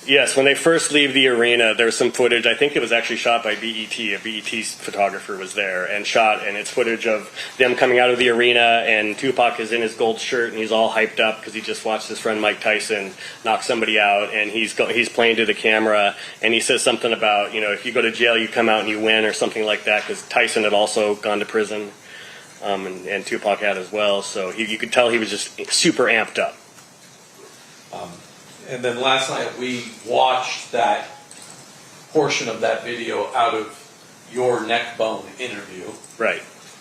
Yes, when they first leave the arena, there's some footage. I think it was actually shot by BET. A BET photographer was there and shot, and it's footage of them coming out of the arena, and Tupac is in his gold shirt, and he's all hyped up because he just watched his friend Mike Tyson knock somebody out, and he's playing to the camera, and he says something about, if you go to jail, you come out and you win, or something like that, because Tyson had also gone to prison, and Tupac had as well, so you could tell he was just super amped up. And then last night we watched that portion of that video out of your neck bone interview. Right.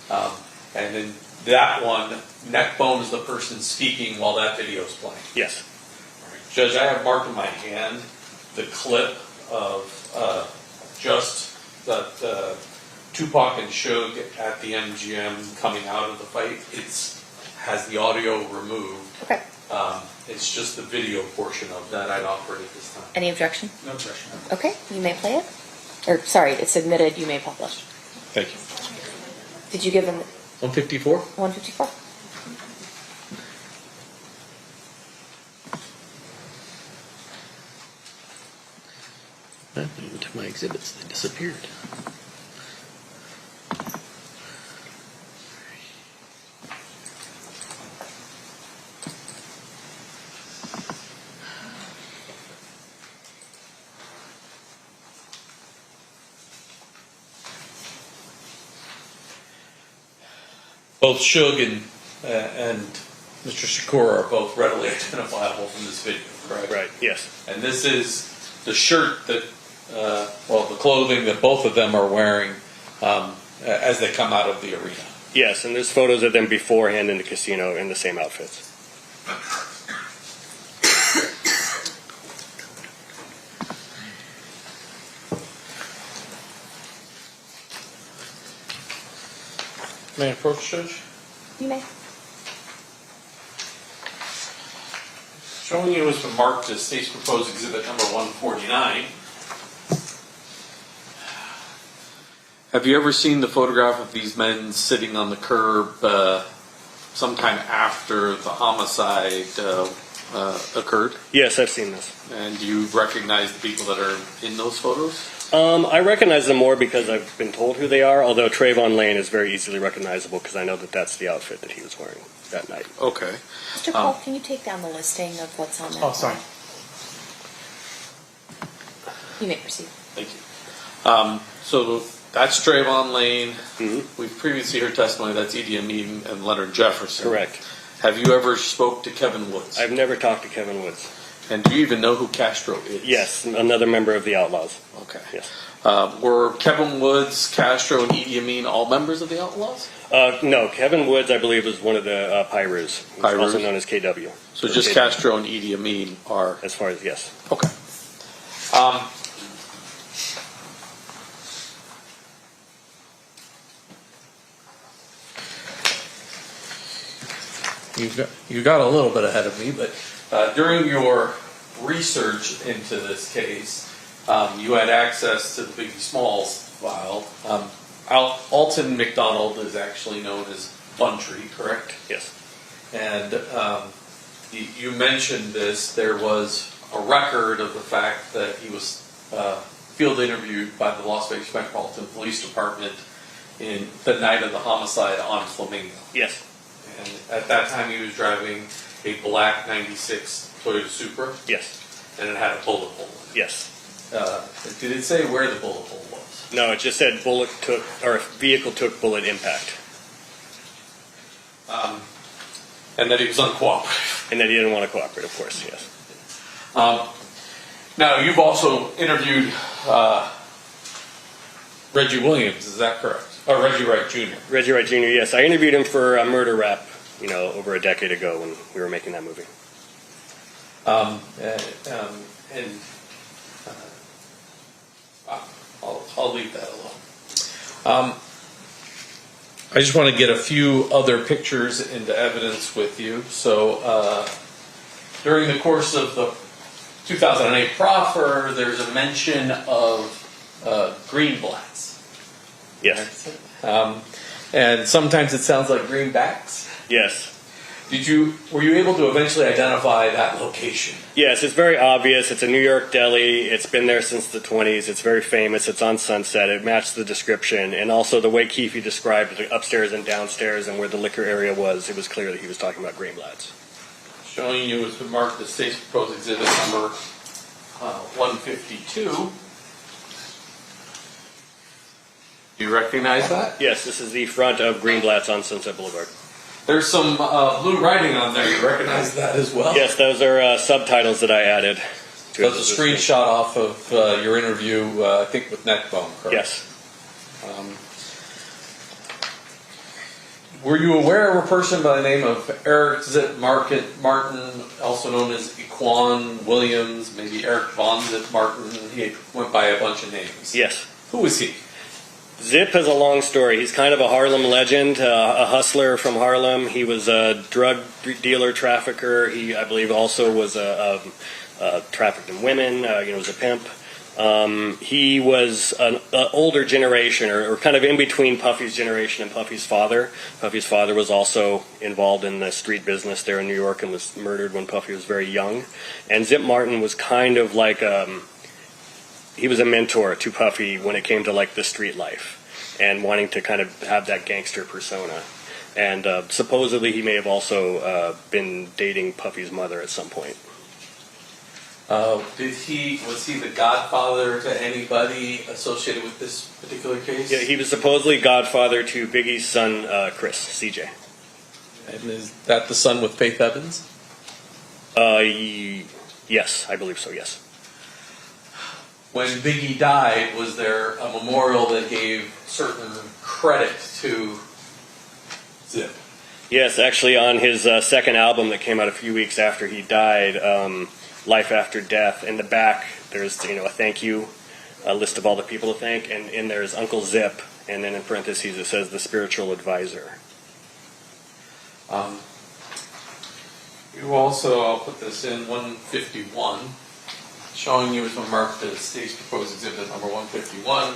And then that one, neck bone is the person speaking while that video is playing. Yes. Judge, I have marked in my hand the clip of just that Tupac and Suge at the MGM coming out of the fight. Has the audio removed. Okay. It's just the video portion of that I'd offer at this time. Any objection? No objection. Okay, you may play it. Or, sorry, it's admitted, you may publish. Thank you. Did you give him 154? 154? I even took my exhibits, they disappeared. Both Suge and Mr. Shakur are both readily identifiable from this video, correct? Right, yes. And this is the shirt that, the clothing that both of them are wearing as they come out of the arena. Yes, and there's photos of them beforehand in the casino in the same outfits. May I approach, Judge? You may. Showing you as marked as State's Proposed Exhibit number 149. Have you ever seen the photograph of these men sitting on the curb sometime after the homicide occurred? Yes, I've seen this. And do you recognize the people that are in those photos? I recognize them more because I've been told who they are, although Trayvon Lane is very easily recognizable because I know that that's the outfit that he was wearing that night. Okay. Mr. Cole, can you take down the listing of what's on that? Oh, sorry. You may proceed. Thank you. So that's Trayvon Lane. Mm-hmm. We've previously heard testimony that's Idi Amin and Leonard Jefferson. Correct. Have you ever spoke to Kevin Woods? I've never talked to Kevin Woods. And do you even know who Castro is? Yes, another member of the Outlaws. Okay. Yes. Were Kevin Woods, Castro, and Idi Amin all members of the Outlaws? No, Kevin Woods, I believe, was one of the Pyrus, also known as KW. So just KW. Castro and Idi Amin are... As far as, yes. Okay. You got a little bit ahead of me, but during your research into this case, you had access to the Biggie Smalls file. Alton McDonald is actually known as Buntree, correct? Yes. And you mentioned this. There was a record of the fact that he was field interviewed by the Las Vegas Metropolitan Police Department in the night of the homicide on Flamingo. Yes. And at that time he was driving a black 96 Toyota Supra. Yes. And it had a bullet hole in it. Yes. Did it say where the bullet hole was? No, it just said vehicle took bullet impact. And that he was uncooperative. And that he didn't want to cooperate, of course, yes. Now, you've also interviewed Reggie Williams, is that correct? Or Reggie Wright Jr. Reggie Wright Jr., yes. I interviewed him for a murder rap, over a decade ago when we were making that movie. I'll leave that alone. I just want to get a few other pictures into evidence with you. So, during the course of the 2008 proffer, there's a mention of greenblatts. Yes. And sometimes it sounds like greenbacks. Yes. Were you able to eventually identify that location? Yes, it's very obvious. It's a New York deli. It's been there since the 20s. It's very famous. It's on Sunset. It matched the description. And also the way Keefe described the upstairs and downstairs and where the liquor area was, it was clear that he was talking about Greenblatt's. Showing you was marked as state's proposed exhibit number 152. Do you recognize that? Yes, this is the front of Greenblatt's on Sunset Boulevard. There's some blue writing on there. You recognize that as well? Yes, those are subtitles that I added. That's a screenshot off of your interview, I think, with Neckbone, correct? Yes. Were you aware of a person by the name of Eric Zip Martin, also known as Equan Williams, maybe Eric Von Zip Martin? He went by a bunch of names. Yes. Who was he? Zip has a long story. He's kind of a Harlem legend, a hustler from Harlem. He was a drug dealer, trafficker. He, I believe, also was trafficked in women. Was a pimp. He was an older generation, or kind of in between Puffy's generation and Puffy's father. Puffy's father was also involved in the street business there in New York and was murdered when Puffy was very young. And Zip Martin was kind of like he was a mentor to Puffy when it came to like the street life and wanting to kind of have that gangster persona. And supposedly he may have also been dating Puffy's mother at some point. Was he the godfather to anybody associated with this particular case? Yeah, he was supposedly godfather to Biggie's son, Chris, CJ. And is that the son with Faith Evans? Yes, I believe so, yes. When Biggie died, was there a memorial that gave certain credit to Zip? Yes, actually on his second album that came out a few weeks after he died, Life After Death, in the back there's a thank you, a list of all the people to thank, and in there's Uncle Zip, and then in parentheses it says the spiritual advisor. You also, I'll put this in, 151, showing you as marked as state's proposed exhibit number 151.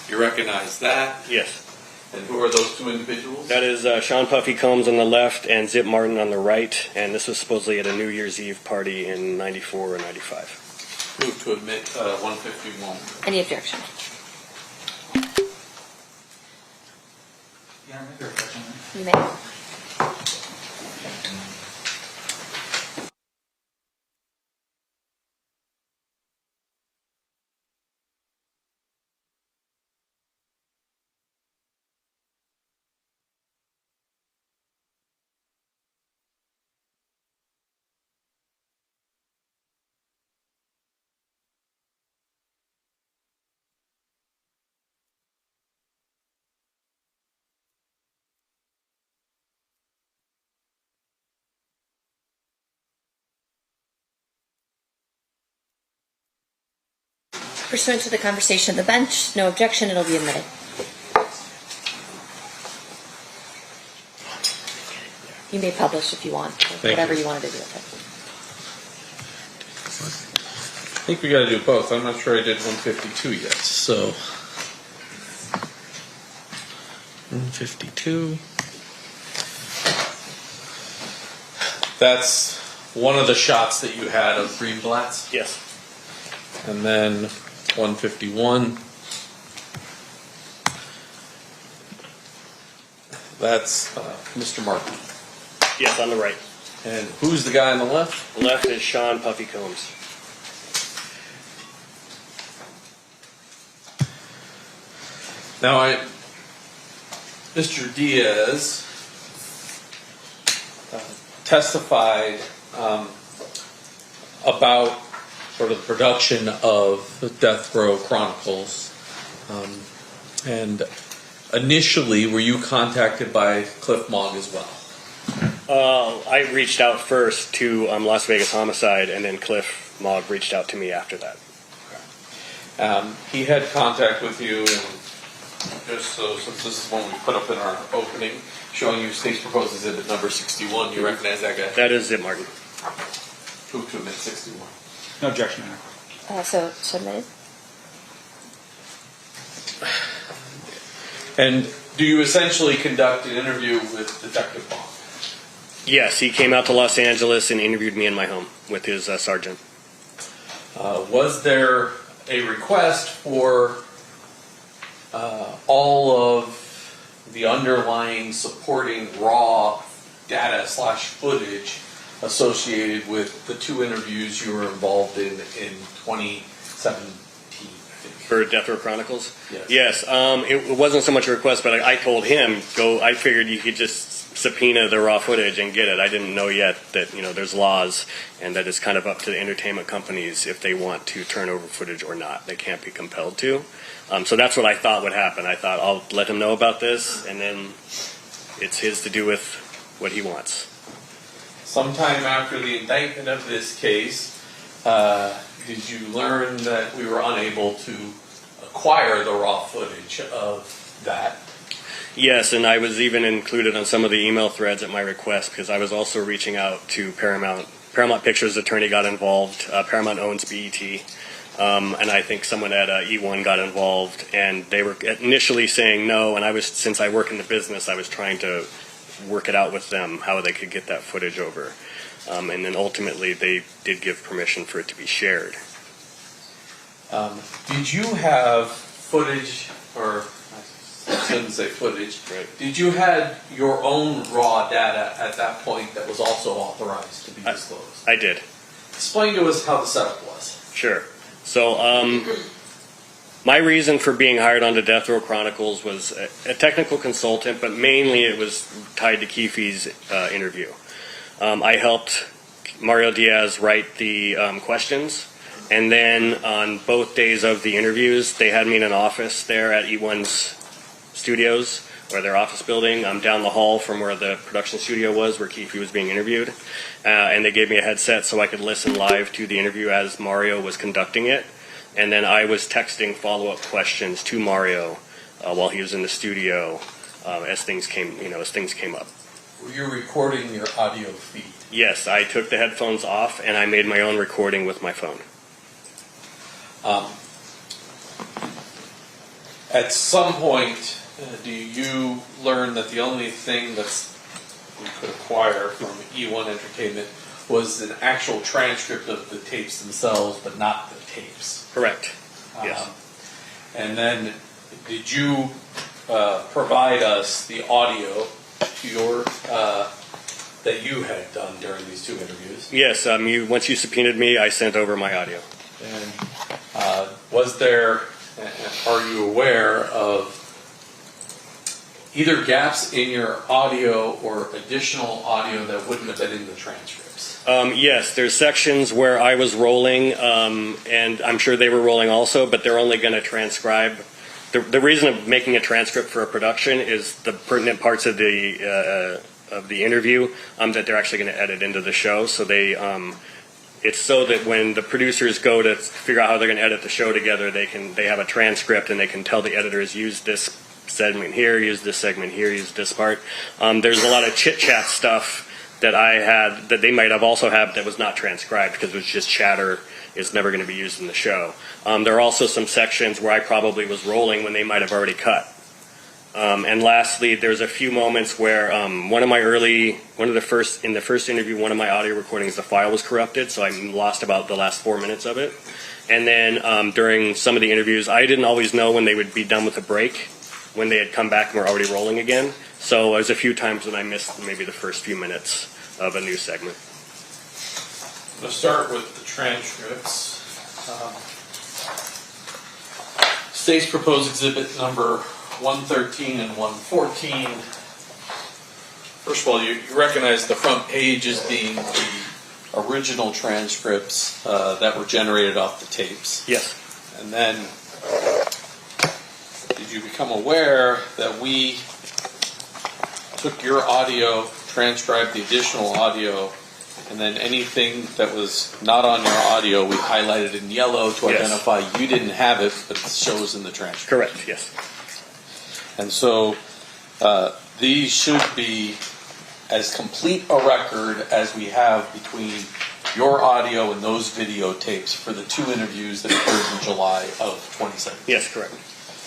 You recognize that? Yes. And who are those two individuals? That is Sean Puffy Combs on the left and Zip Martin on the right, and this was supposedly at a New Year's Eve party in 94 or 95. Move to admit 151. Any objection? You may. Pursuant to the conversation of the bench, no objection, it'll be admitted. You may publish if you want, or whatever you want to do with it. I think we got to do both. I'm not sure I did 152 yet, so 152. That's one of the shots that you had of Greenblatt's? Yes. And then 151. That's Mr. Martin. Yes, on the right. And who's the guy on the left? The left is Sean Puffy Combs. Now, Mr. Diaz testified about sort of the production of the Death Row Chronicles. And initially, were you contacted by Cliff Mogg as well? I reached out first to Las Vegas Homicide, and then Cliff Mogg reached out to me after that. Okay. He had contact with you, and just so, since this is one we put up in our opening, showing you state's proposed exhibit number 61, you recognize that guy? That is Zip Martin. Move to admit 61. No objection, Your Honor. So admitted. And do you essentially conduct an interview with Detective Bond? Yes, he came out to Los Angeles and interviewed me in my home with his sergeant. Was there a request for all of the underlying supporting raw data / footage associated with the 2 interviews you were involved in 2017? For Death Row Chronicles? Yes. It wasn't so much a request, but I told him, I figured you could just subpoena the raw footage and get it. I didn't know yet that, there's laws and that it's kind of up to the entertainment companies if they want to turn over footage or not. They can't be compelled to. So that's what I thought would happen. I thought I'll let him know about this, and then it's his to do with what he wants. Sometime after the indictment of this case, did you learn that we were unable to acquire the raw footage of that? Yes, and I was even included on some of the email threads at my request because I was also reaching out to Paramount. Paramount Pictures attorney got involved. Paramount owns BET. And I think someone at E1 got involved, and they were initially saying no, and since I work in the business, I was trying to work it out with them, how they could get that footage over. And then ultimately, they did give permission for it to be shared. Did you have footage, or I shouldn't say footage, right. Did you have your own raw data at that point that was also authorized to be disclosed? I did. Explain to us how the setup was. Sure. So, my reason for being hired onto Death Row Chronicles was a technical consultant, but mainly it was tied to Keefe's interview. I helped Mario Diaz write the questions, and then on both days of the interviews, they had me in an office there at E1's studios, or their office building, down the hall from where the production studio was, where Keefe was being interviewed. And they gave me a headset so I could listen live to the interview as Mario was conducting it. And then I was texting follow-up questions to Mario while he was in the studio as things came up. Were you recording your audio feed? Yes, I took the headphones off and I made my own recording with my phone. At some point, do you learn that the only thing that we could acquire from E1 Entertainment was an actual transcript of the tapes themselves, but not the tapes? Correct. Yes. And then, did you provide us the audio to your that you had done during these 2 interviews? Yes. Once you subpoenaed me, I sent over my audio. And was there? Are you aware of either gaps in your audio or additional audio that wouldn't have been in the transcripts? Yes, there's sections where I was rolling, and I'm sure they were rolling also, but they're only going to transcribe. The reason of making a transcript for a production is the pertinent parts of the interview that they're actually going to edit into the show. So it's so that when the producers go to figure out how they're going to edit the show together, they have a transcript and they can tell the editors, use this segment here, use this segment here, use this part. There's a lot of chit-chat stuff that I had that they might have also had that was not transcribed because it was just chatter. It's never going to be used in the show. There are also some sections where I probably was rolling when they might have already cut. And lastly, there's a few moments where in the first interview, one of my audio recordings, the file was corrupted, so I lost about the last 4 minutes of it. And then during some of the interviews, I didn't always know when they would be done with the break, when they had come back and were already rolling again. So there's a few times when I missed maybe the first few minutes of a new segment. I'm going to start with the transcripts. State's proposed exhibit number 113 and 114. First of all, you recognize the front page as being the original transcripts that were generated off the tapes. Yes. And then, did you become aware that we took your audio, transcribed the additional audio, and then anything that was not on your audio, we highlighted in yellow to identify you didn't have it, but it shows in the transcript? Correct, yes. And so these should be as complete a record as we have between your audio and those videotapes for the 2 interviews that occurred in July of 2017. Yes, correct.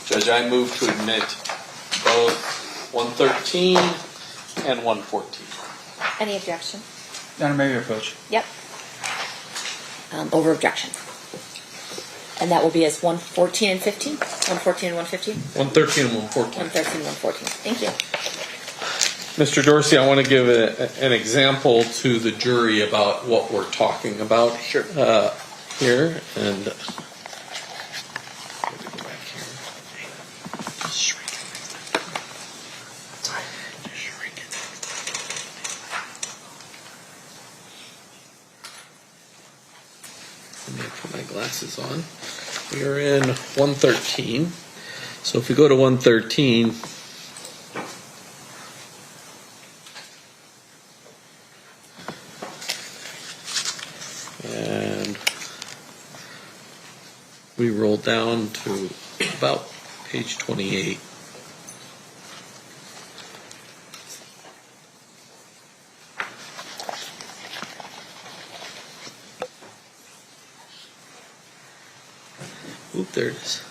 Judge, I move to admit both 113 and 114. Any objection? Your Honor, maybe approach. Yep. Over objection. And that will be as 114 and 15? 114 and 115? 113 and 114. 113 and 114. Thank you. Mr. Dorsey, I want to give an example to the jury about what we're talking about. Sure. Here, and let me put my glasses on. We are in 113. So if we go to 113, and we roll down to about page 28. Oop, there it is.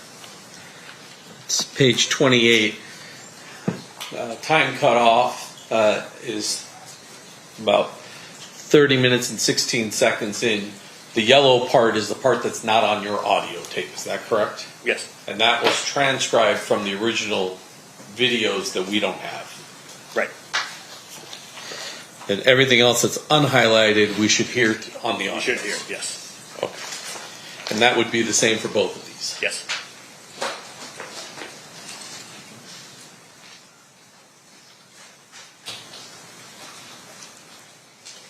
It's page 28. Time cutoff is about 30 minutes and 16 seconds in. The yellow part is the part that's not on your audio tape. Is that correct? Yes. And that was transcribed from the original videos that we don't have. Right. And everything else that's unhighlighted, we should hear on the audio. You should hear, yes. Okay. And that would be the same for both of these. Yes.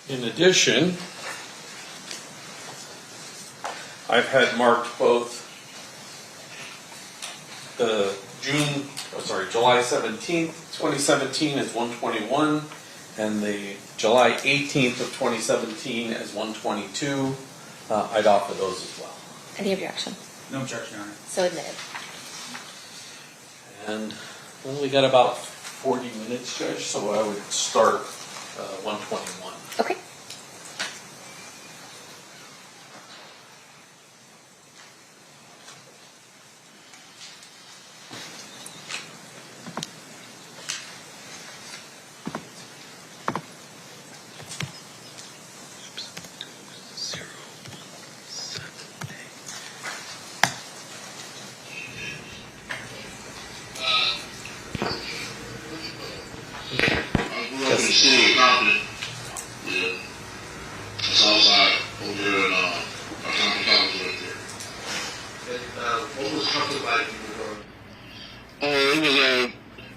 In addition, I've had marked both the July 17th, 2017 as 121 and the July 18th of 2017 as 122. I'd offer those as well. Any objection? No objection, Your Honor. So admitted. And well, we got about 40 minutes, Judge, so I would start 121. Okay.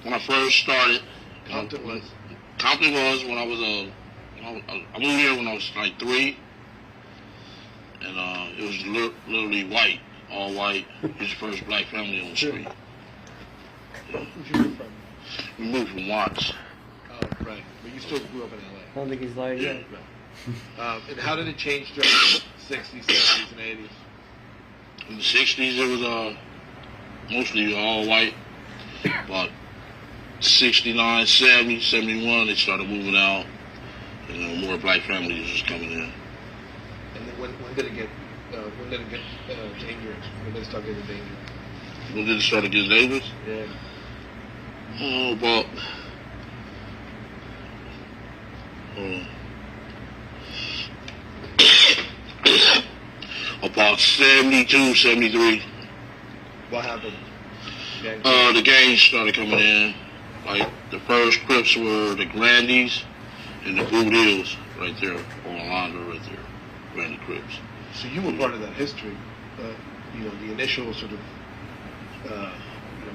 When I first started, Compton was when I was I moved here when I was like 3, and it was literally white, all white. It was the first black family on the street. Where'd you move from? We moved from Watts. Oh, right. But you still grew up in LA. I don't think he's lying yet. And how did it change during the 60s, 70s, and 80s? In the 60s, it was mostly all white, but 69, 70, 71, they started moving out, and more black families was coming in. And then when did it get dangerous? When did it start getting dangerous? When did it start to get dangerous? Yeah. Oh, about 72, 73. What happened? The gangs started coming in. Like, the first Crips were the Grandies and the Boot Hills right there, on Alondra right there, Grandy Crips. So you were part of that history, the initial sort of,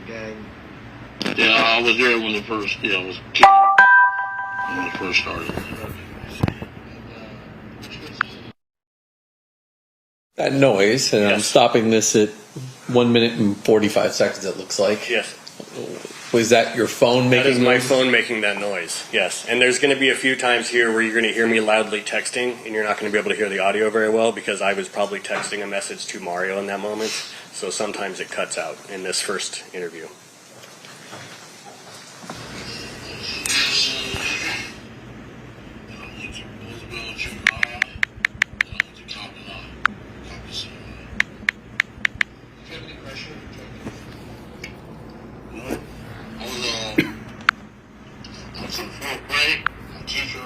gang. Yeah, I was there when I was a kid, when it first started. That noise, and I'm stopping this at 1 minute and 45 seconds, it looks like. Yes. Was that your phone making That is my noise? phone making that noise, yes. And there's going to be a few times here where you're going to hear me loudly texting, and you're not going to be able to hear the audio very well because I was probably texting a message to Mario in that moment. So sometimes it cuts out in this first interview. I was in 4th grade. My teacher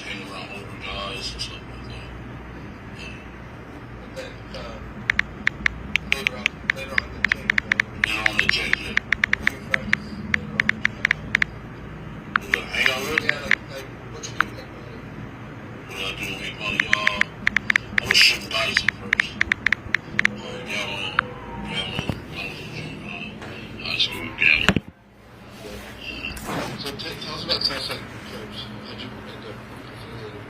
hang around older guys and stuff like that. But then later on they changed. Later on they changed it. Your friends later on. You got hang out with? Yeah, like what you do to make money? What did I do to make money? I was shooting dice at first. Gambling. I was in high school gambling. So tell us about Southside Clubs. How'd you end up affiliated?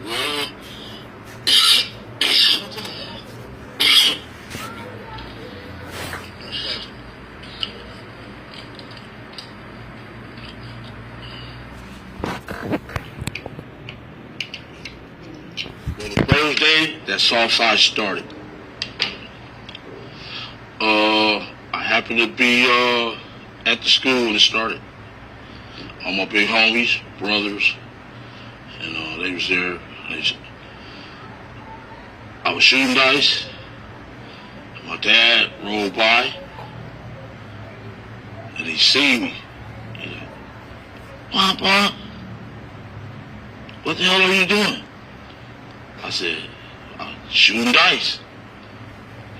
Well, the first day that Southside started, I happened to be at the school when it started. All my big homies, brothers, and they was there. I was shooting dice. My dad rolled by, and he seen me. He's like, Papa, what the hell are you doing? I said, I'm shooting dice.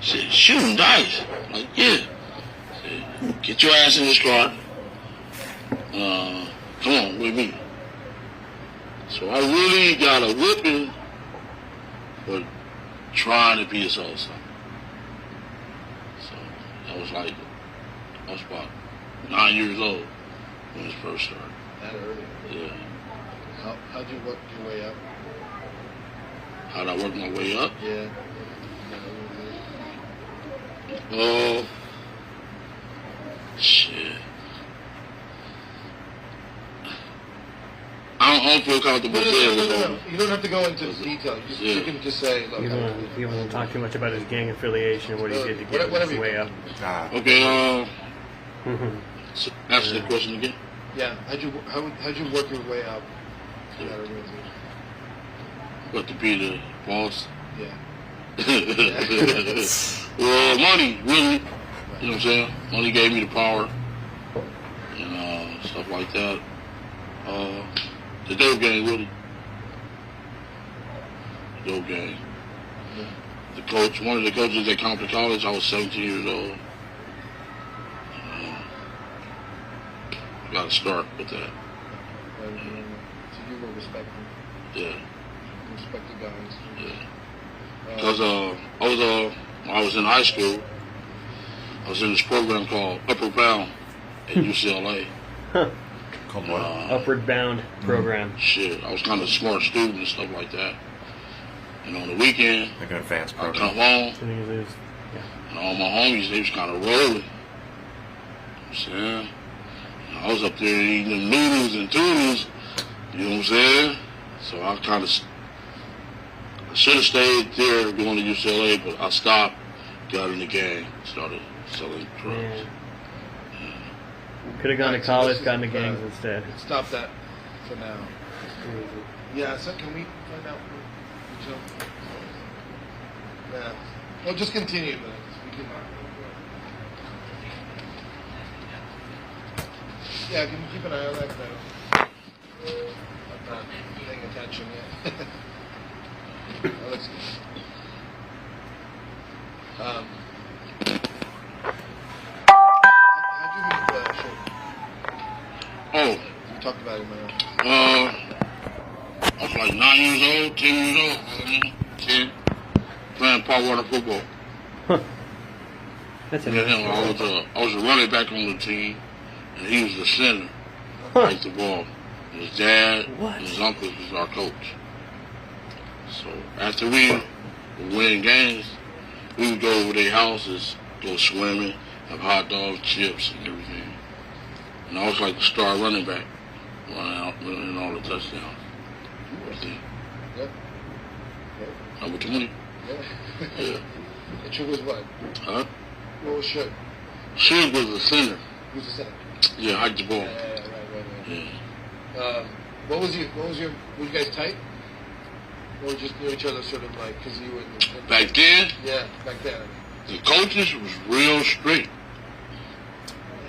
He said, shooting dice? I'm like, yeah. I said, get your ass in this car. Come on with me. So I really got a whipping for trying to be a soul son. So I was about 9 years old when it first started. That early? Yeah. How'd you work your way up? How'd I work my way up? Yeah. Shit. I don't feel comfortable saying it. No. You don't have to go into detail. You can just say, look. You don't want to talk too much about his gang affiliation, what he did to get his way up. Okay, so answer the question again. Yeah, how'd you work your way up to that organization? What, to be the boss? Yeah. Well, money, really. You know what I'm saying? Money gave me the power and stuff like that. The dope game, really. The dope game. The coach, one of the coaches at Compton College, I was 17 years old. Got to start with that. So you were respected. Yeah. Respected guys. Yeah. Because I was in high school. I was in this program called Upward Bound at UCLA. Called what? Upward Bound program. Shit, I was kind of a smart student and stuff like that. And on the weekend, like an advanced I'd program. come home, and all my homies, they was kind of rolling. You know what I'm saying? And I was up there eating them noodles and toodles. You know what I'm saying? So I should have stayed there going to UCLA, but I stopped, got in the gang, started selling drugs. Could have gone to college, got into gangs instead. Stop that for now. Yeah, so can we find out which one? Yeah. Well, just continue, but we can. Yeah, can you keep an eye on that? I'm not paying attention yet. Let's see. How'd you meet Shakur? Oh. We talked about him. I was like 9 years old, 10 years old, 10, playing Pop Water football. That's I was a running back on the team, and he was the center. Like the ball. And his dad and his uncle was our coach. So after we were winning games, we would go over their houses, go swimming, have hot dogs, chips, and everything. And I was like the star running back, running out, winning all the touchdowns. Yep. Number 20. Yeah. And Shakur was what? Huh? What was Shakur? Shakur was the center. He was the center. Yeah, hiked the ball. Right. Yeah. Were you guys tight? Or just knew each other sort of like, because you were in the... Back then? Yeah, back then. The coaches was real strict.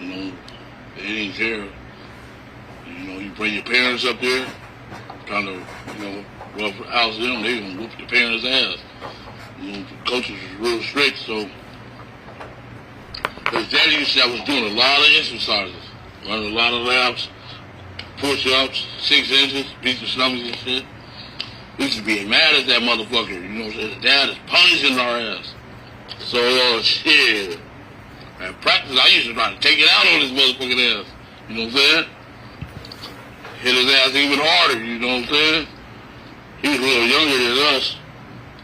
You know, they didn't care. You You know, you bring your parents up there, kind of, you know, rough house them, they gonna whoop the parents' ass. You know, the coaches was real strict, so. His daddy used to say I was doing a lot of exercises, running a lot of laps, push-ups, 6 inches, beat the stomachs and shit. We used to be mad at that motherfucker, you know what I'm saying? His dad is punishing our ass. So, shit. At practice, I used to try to take it out on his motherfucking ass. You know what I'm saying? Hit his ass even harder, you know what I'm saying? He was a little younger than us,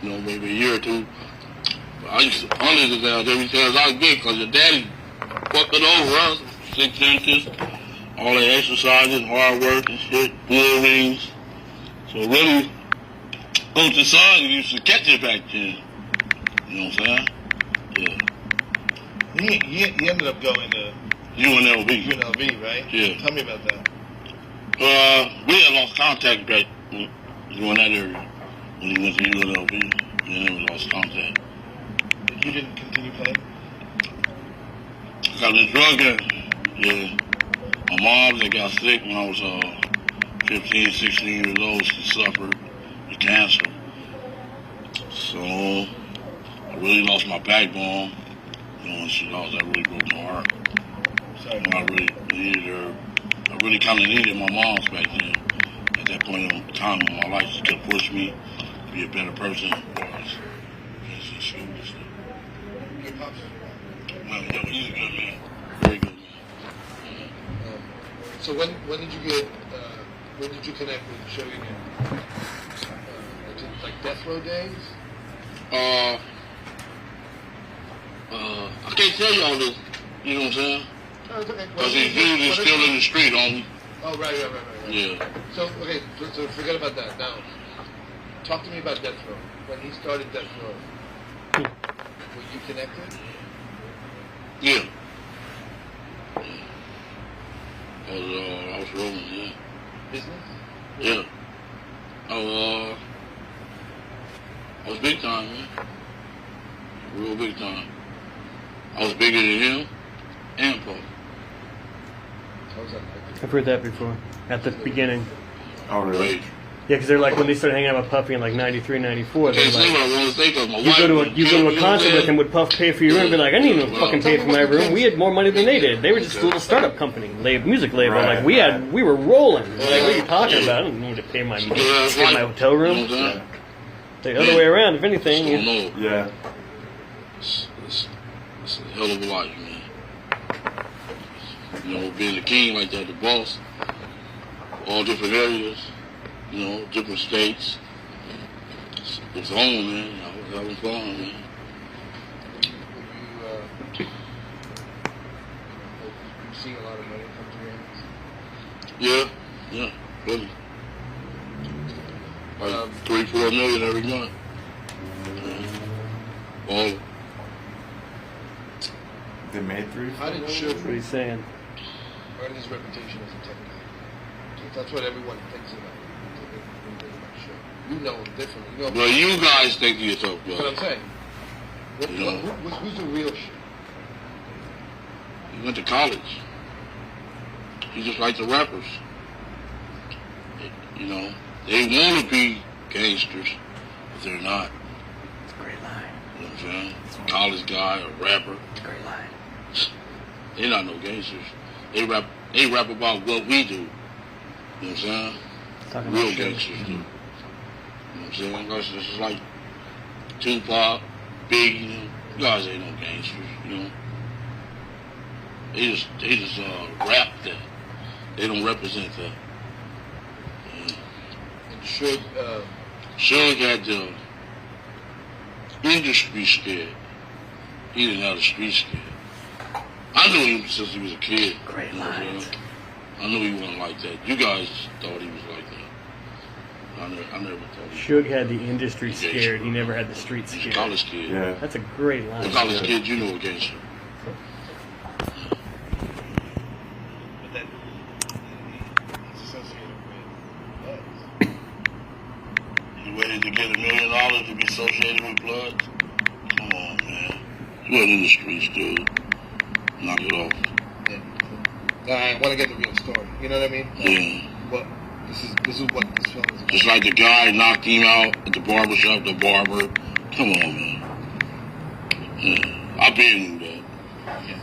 you know, maybe a year or two. But I used to punish his ass every chance I get because your daddy fucking over us. 6 inches, all that exercises, hard work and shit, bull rings. So really, Coach Son used to catch it back then. You know what I'm saying? Yeah. He ended up going to UNLV, right? Yeah. Tell me about that. We had lost contact back during that area when he went to UNLV. And then we lost contact. You didn't continue playing? Got in drug game. Yeah. My mom, they got sick when I was 15, 16 years old. She suffered with cancer. So I really lost my backbone. You know, when she lost, that really broke my heart. Sorry. And I really needed her. I really kind of needed my mom's back then. At that point in time in my life, she could push me to be a better person. Your pops? Well, yeah, he's a good man. Very good man. So when did you connect with Shogun? Like Death Row days? I can't tell you all this. You know what I'm saying? Oh, it's okay. Because he's usually still in the street, homie. Oh, right. Yeah. So, okay, so forget about that. Now, talk to me about Death Row. When he started Death Row, were you connected? Yeah. I was rolling, yeah. Business? Yeah. I was big time, man. Real big time. I was bigger than him and Paul. How was that? I've heard that before. At the beginning. Oh, really? Yeah, because they're like, when they started hanging out with Puffy in like 93, 94, they're Can't say like, what I want to say because my you wife go to a concert with him, would Puff pay for your room? Be like, I didn't even fucking pay for my room. We had more money than they did. They were just a little startup company, music label. Like we were rolling. Like, what are you talking about? I don't need to pay my hotel room. The other way around, if anything. Yeah. It's a hell of a life, man. You know, being the king like that, the boss, all different areas, you know, different states. It's home, man. I was having fun, man. You seeing a lot of money come to your hands? Yeah, really. Like 3-4 million every month. All. They made 3. How did Suge What are you saying? earn his reputation as a tech guy? That's what everyone thinks about. You know him differently. You know Well, you guys think you're tough, That's what I'm bro. saying. Who's the real shit? He went to college. He's just like the rappers. You know, they want to be gangsters, but they're not. It's a great line. You know what I'm saying? College guy, a rapper. It's a great line. They're not no gangsters. They rap about what we do. You know what I'm saying? Talking Real about shit. gangsters do. You know what I'm saying? That's just like Tupac, Biggie, you guys ain't no gangsters, you know. They just rap that. They don't represent that. And Suge had the industry scared. He didn't have the street scared. I knew him since he was a kid. Great You know what I'm lines. saying? I knew he wasn't like that. You guys thought he was like that. I never thought he Suge had the industry scared. He never had the street was a scared. college kid. Yeah. That's a great line. A college kid, you know a gangster. but then he's associated with Bloods. You waited to get $1 million to be associated with Bloods? Come on, man. You wasn't in the streets, dude. Knock it off. Yeah. I want to get the real story. You know what I mean? Yeah. What this is what this film is about. Just like the guy knocked him out at the barber shop, the barber. Come on, man. Yeah. I've been that. Yeah.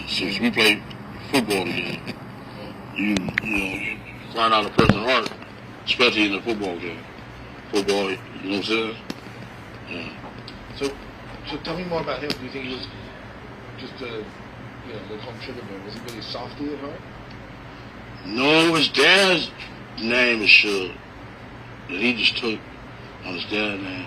Since we played football together, you find out a person's heart, especially in a football game. Football, you know what I'm saying? Yeah. So tell me more about him. Do you think he was just a, like home sugar bear? Was he really softy at heart? No, his dad's name is Suge. And he just took on his dad's name.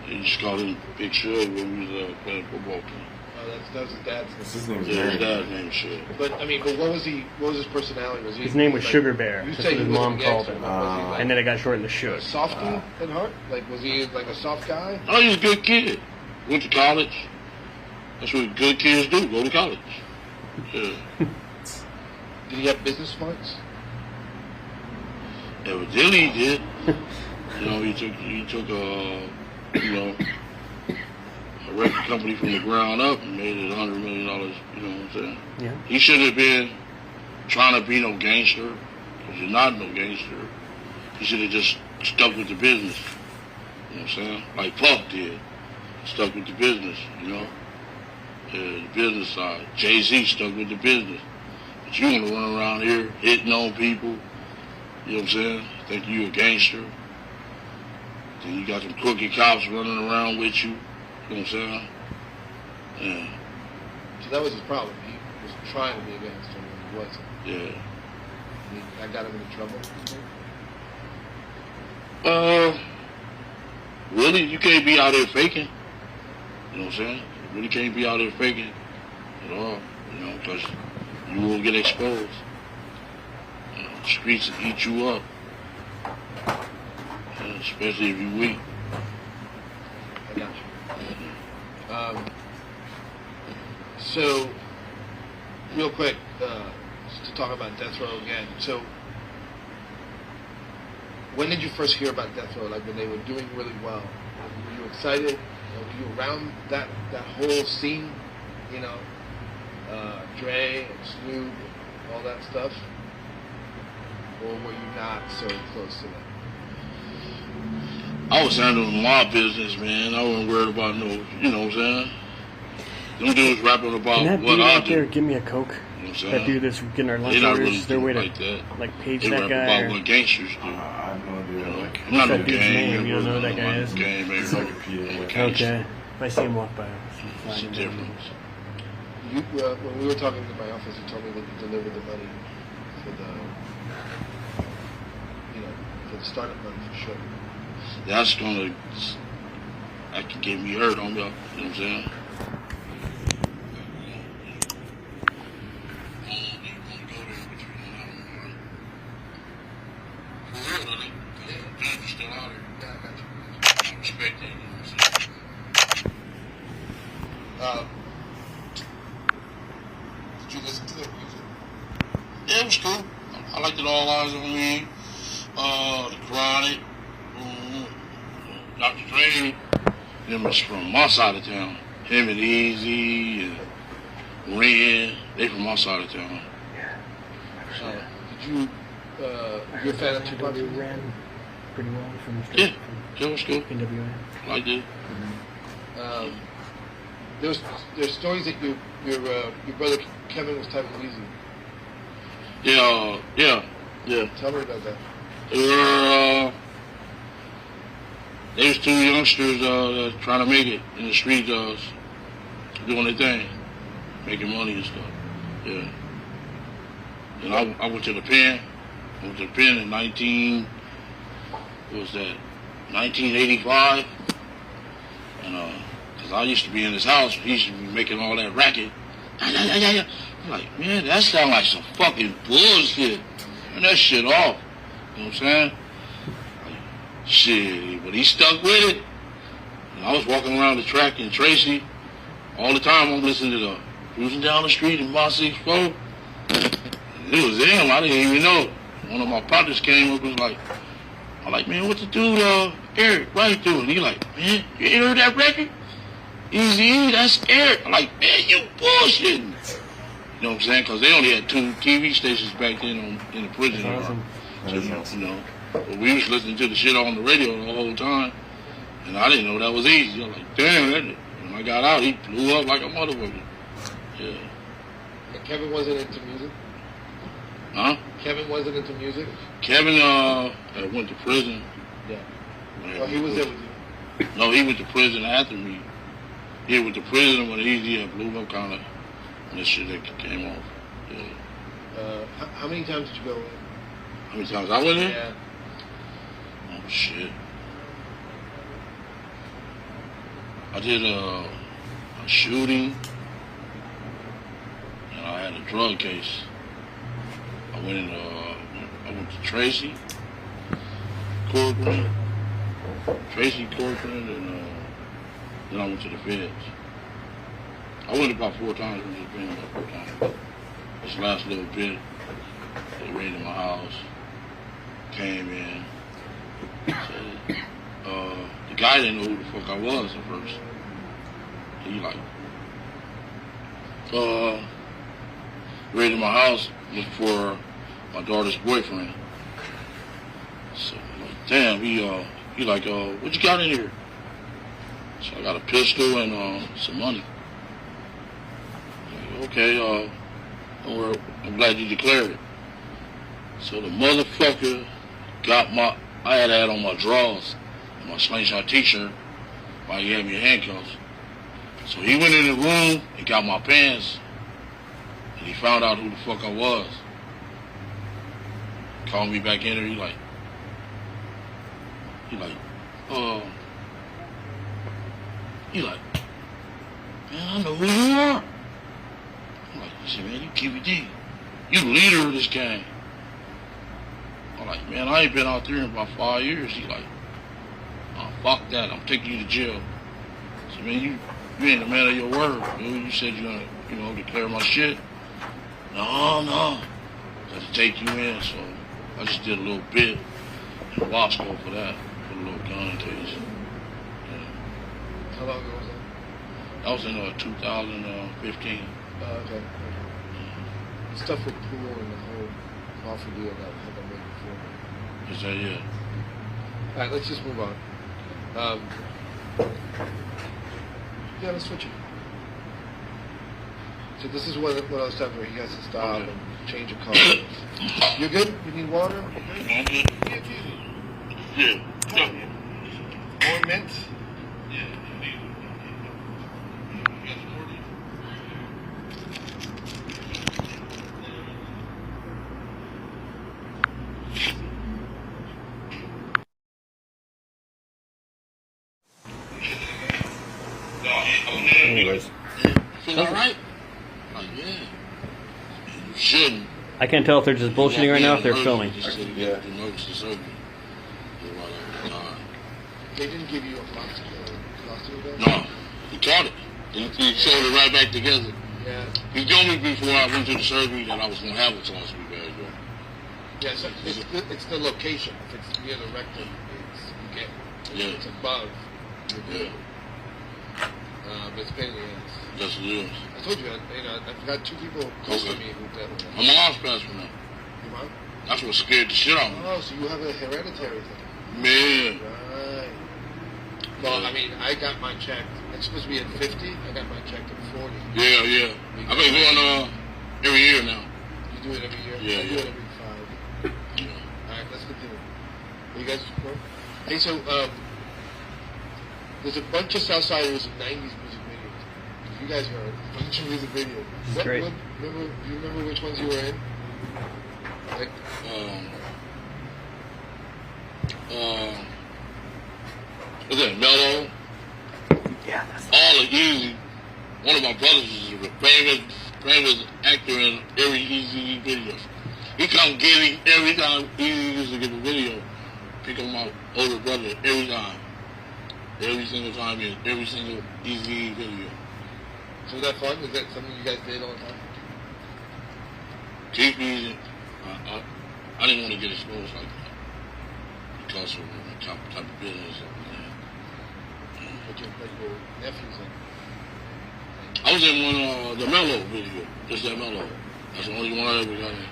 He just called him Big Suge when we was playing football team. Oh, that was his dad's name. His name his dad's name is Suge. But what was he? What was his personality? Was he? His name was like, Sugar Bear. You That's say what his he was mom a called gangster, him. but was he like And then it got shortened to Suge. softy at heart? Like, was he like a soft guy? Oh, he's a good kid. Went to college. That's what good kids do, go to college. Yeah. Did he have business smarts? Evidently he did. He took a record company from the ground up and made it $100 million, you know what I'm saying? Yeah. He shouldn't have been trying to be no gangster, because you're not no gangster. He should have just stuck with the business. You know what I'm saying? Like Puff did. Stuck with the business, the business side. Jay-Z stuck with the business. But you want to run around here hitting on people, you know what I'm saying? Think you a gangster. Then you got some crooked cops running around with you, you know what I'm saying? Yeah. So that was his problem. He was trying to be a gangster and he wasn't. Yeah. That got him into trouble. Really, you can't be out here faking. You know what I'm saying? You really can't be out here faking at all, because you will get exposed. The streets will eat you up, especially if you're weak. I got you. So, real quick, just to talk about Death Row again. So, when did you first hear about Death Row? Like when they were doing really well? Were you excited? Were you around that whole scene? Dre and Snoop, all that stuff? Or were you not so close to that? I was handling my business, man. I wasn't worried about no, you know what I'm saying? Them dudes rapping about Can that what dude I out do. there give me a Coke? You know what I'm That saying? dude that's getting our lunch They not orders, really is there a way to like that. page They that rap guy? about Or what gangsters do. I have no idea. I'm not no that dude's gang name? You don't know who that guy I'm not is? no gang, baby. It's like a PA. Okay. If I see him walk by, It's a difference. When we were talking to my office, you told me that you delivered the money for the startup money for sure. That can get me hurt on y'all. You know what I'm saying? Did you listen to the music? Yeah, it was cool. I liked it all eyes on me. The Chronic, Dr. Dre. Them was from my side of town. Him and Easy and Ren, they from my side of town. Did you, you're a fan of Tupac? ran pretty well from the Yeah, street. that was cool. NWA. Liked it. There's stories that your brother Kevin was typing easy. Yeah. Tell me about that. They was two youngsters trying to make it in the street, doing their thing, making money and stuff. Yeah. And I went to the pen. I went to the pen in 1985. And because I used to be in his house, he used to be making all that racket. I'm like, man, that sounds like some fucking bullshit. Turn that shit off. You know what I'm saying? Shit, but he stuck with it. And I was walking around the track in Tracy all the time. I'm listening to the cruising down the street in my 6'4". It was him. I didn't even know. One of my partners came up and was like, I'm like, man, what the dude, Eric, right doing? He like, man, you ain't heard that record? Easy, that's Eric. I'm like, man, you bullshitting. You know what I'm saying? Because they only had 2 TV stations back then in the prison yard. Awesome. So, you know, but we was listening to the shit on the radio the whole time, and I didn't know that was easy. I was like, damn, when I got out, he blew up like a motherfucker. Yeah. And Kevin wasn't into music? Huh? Kevin wasn't into music? Kevin went to prison. Yeah. Oh, he was there with you? No, he went to prison after me. He went to prison when he had blew up kind of, and this shit that came off. Yeah. How many times did you go in? How many times I went in? Yeah. Oh, shit. I did a shooting, and I had a drug case. I went to Tracy Corcoran, and then I went to the feds. I went about 4 times, went to the feds about 4 times. This last little bit, they raided my house, came in. So, the guy didn't know who the fuck I was at first. He like, raided my house looking for my daughter's boyfriend. So I'm like, damn, he like, what you got in here? So I got a pistol and some money. Like, okay, don't worry, I'm glad you declared it. So the motherfucker got I had on my drawers and my slingshot t-shirt while he had me in handcuffs. So he went in the room and got my pants, and he found out who the fuck I was. Called me back in there, he like, man, I know who you are. I'm like, he said, man, you Keefe D. You the leader of this gang. I'm like, man, I ain't been out there in about 5 years. He like, oh, fuck that, I'm taking you to jail. I said, man, you ain't a man of your word, dude. You said you're gonna, declare my shit. No. I had to take you in, so I just did a little bit in Wasco for that, for a little gun case. Yeah. How long ago was that? That was in 2015. Okay. The stuff with pool and the whole offer deal that had been made before. Is that it? All right, let's just move on. Yeah, let's switch it. So this is one of those times where he has to stop and change a color. You good? You need water? I'm good. Yeah. More mint? Yeah. Anyways. Feel alright? Like, yeah. You shouldn't. I can't tell if they're just bullshitting right now or if they're filming. Yeah. They didn't give you a colostomy bag? No. He caught it. He showed it right back together. Yeah. He told me before I went to the surgery that I was going to have a colostomy bag. Yeah, so it's the location. If it's near the rectum, you get it. Yeah. It's above. Yeah. But it's pain in the ass. Yes, it is. I told you, I've got 2 people close to me who definitely. I'm on hospital for now. You mind? That's what scared the shit out of me. Oh, so you have a hereditary thing. Man. Right. Well, I mean, I got mine checked. It's supposed to be at 50. I got mine checked at 40. Yeah. I've been going every year now. You do it every year? Yeah, I do it every 5. Yeah. Alright, let's continue. Are you guys cool? Hey, so, there's a bunch of Southsiders in 90s music videos. You guys heard a bunch of music videos. That's great. Do you remember which ones you were in? Like, was that Mellow? Yeah, that's All the Easy. One of my brothers is a famous actor in every Easy video. He come get him every time Easy used to get a video. Pick up my older brother every time. Every single time in every single Easy video. so was that fun? Was that something you guys did all the time? Keefe D, I didn't want to get exposed like that because of the type of business that we had. Like your nephews and I was in one the Mellow video, just that Mellow. That's the only one I ever got in.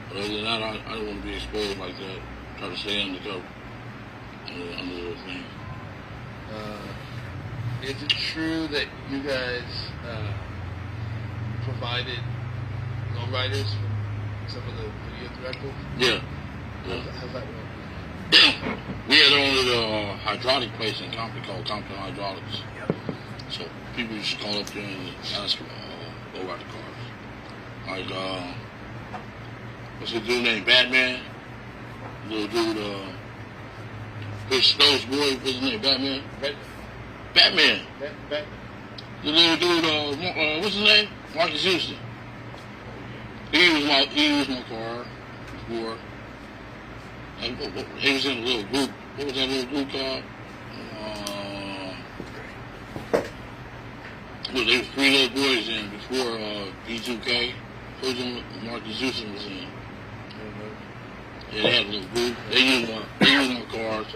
But other than that, I don't want to be exposed like that. Try to stay undercover under the thing. Is it true that you guys provided lowriders from some of the video directors? Yeah. How's that work? We had only the hydraulic place in Compton called Compton Hydraulics. Yep. So people used to call up there and ask lowrider cars. Like, what's his dude named Batman? Little dude, Chris Stowe's boy, what's his name? Batman? Batman. The little dude, what's his name? Marcus Houston. He used my car before. He was in a little group. What was that little group called? Well, there was 3 little boys in before B2K. Marcus Houston was in. Yeah, they had a little group. They used my cars.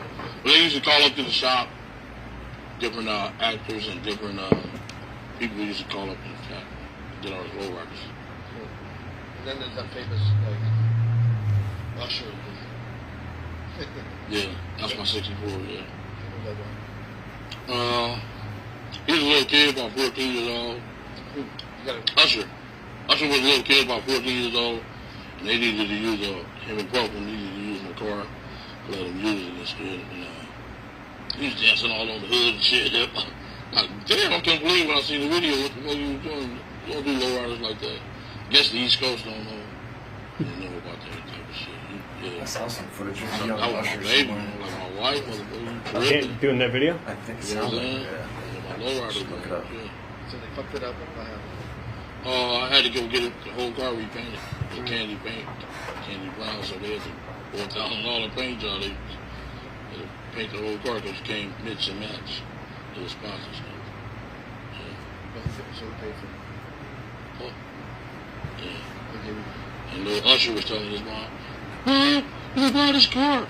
But they used to call up to the shop, different actors and different people used to call up to the shop, get our low riders. Cool. And then there's that famous, like, Usher. Yeah, that's my 64, yeah. He was a little kid, about 14 years old. Usher. Usher was a little kid, about 14 years old. And they needed to use, him and Puff needed to use my car. Let him use it and shit. And he was dancing all on the hood and shit. Like, damn, I can't believe when I seen the video what the fuck you was doing. You don't do lowriders like that. I guess the East Coast don't know. They don't know about that type of shit. Yeah. I saw some footage of That you was on my Usher baby, somewhere. like my wife, motherfucker. Okay, doing that video? I think You know what so. I'm saying? Yeah. Yeah, my lowrider. Look it up. Yeah. So they fucked it up. What happened? I had to go get the whole car repainted. The candy paint, candy brown, so they had to go $1,000 paint job. They had to paint the whole car because it came mix and match to the sponsors. So they paid for it. Oh. Yeah. They gave you- And little Usher was telling his mom, "Mom, you buy this car."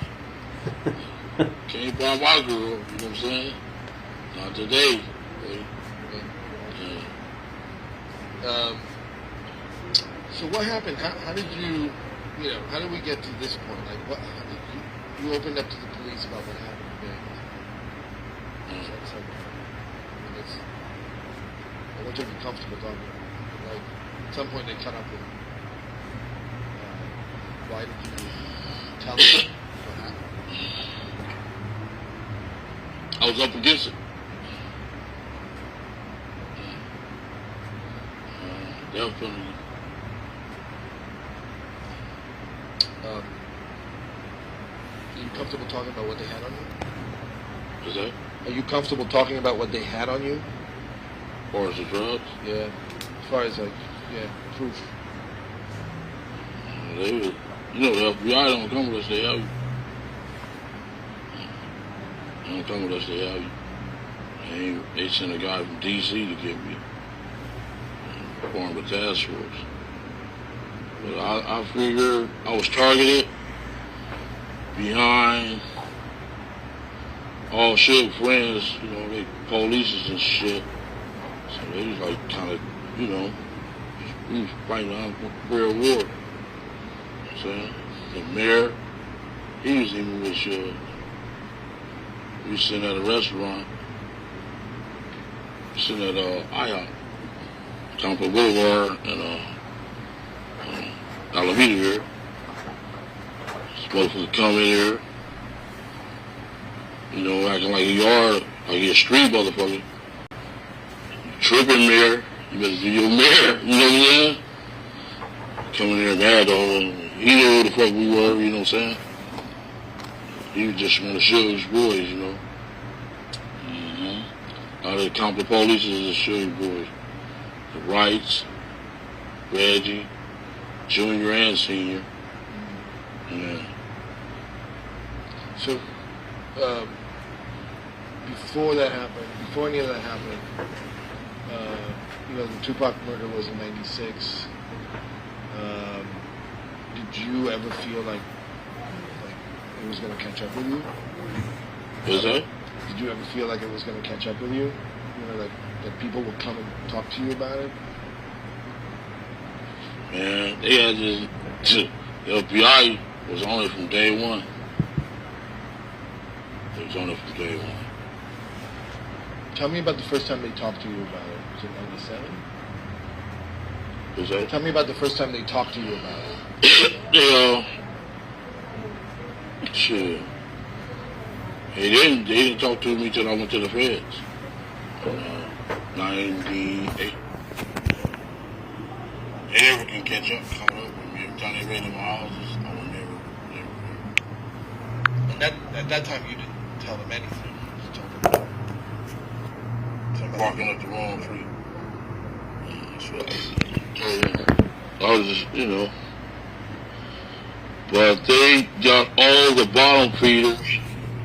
Can't buy my girl, you know what I'm saying? Not today. Yeah. So what happened? How did you, how did we get to this point? Like, what? How did you opened up to the police about what happened today? That's like, I want you to be comfortable talking. Like, at some point they cut up with. Why did you tell them what happened? I was up against it. Definitely. Are you comfortable talking about what they had on you? Is that? Are you comfortable talking about what they had on you? Or is it drugs? Yeah. As far as proof. They was, the FBI don't come with us, they have you. They don't come with us, they have you. They sent a guy from D.C. to get me. Formed a task force. But I figured I was targeted behind all shit friends, they polices and shit. So they was like kind of, we was fighting on real war. You know what I'm saying? The mayor, he was even with we was sitting at a restaurant, sitting at IHOP, Temple Boulevard, and Alameda here. Supposed to come in here, acting like you are, like you're a street motherfucker. Tripping mayor, you better do your mayor, you know what I'm saying? Coming here mad though, he knew who the fuck we were, you know what I'm saying? He just want to show his boys, Out of the Compton police is to show his boys. The Wrights, Reggie, Junior and Senior. Yeah. So, before that happened, before any of that happened, the Tupac murder was in '96. Did you ever feel like it was going to catch up with you? What's that? Did you ever feel like it was going to catch up with you? Like that people would come and talk to you about it? Man, they had just, the FBI was on it from day one. They was on it from day one. Tell me about the first time they talked to you about it. Was it 97? What's that? Tell me about the first time they talked to you about it. Shit. They didn't talk to me till I went to the feds. 98. They never can catch up, caught up with me. Every time they raided my houses, I was never. And at that time, you didn't tell them anything. You just told them. Barking up the wrong tree. That's what I was just, But they got all the bottom feeders.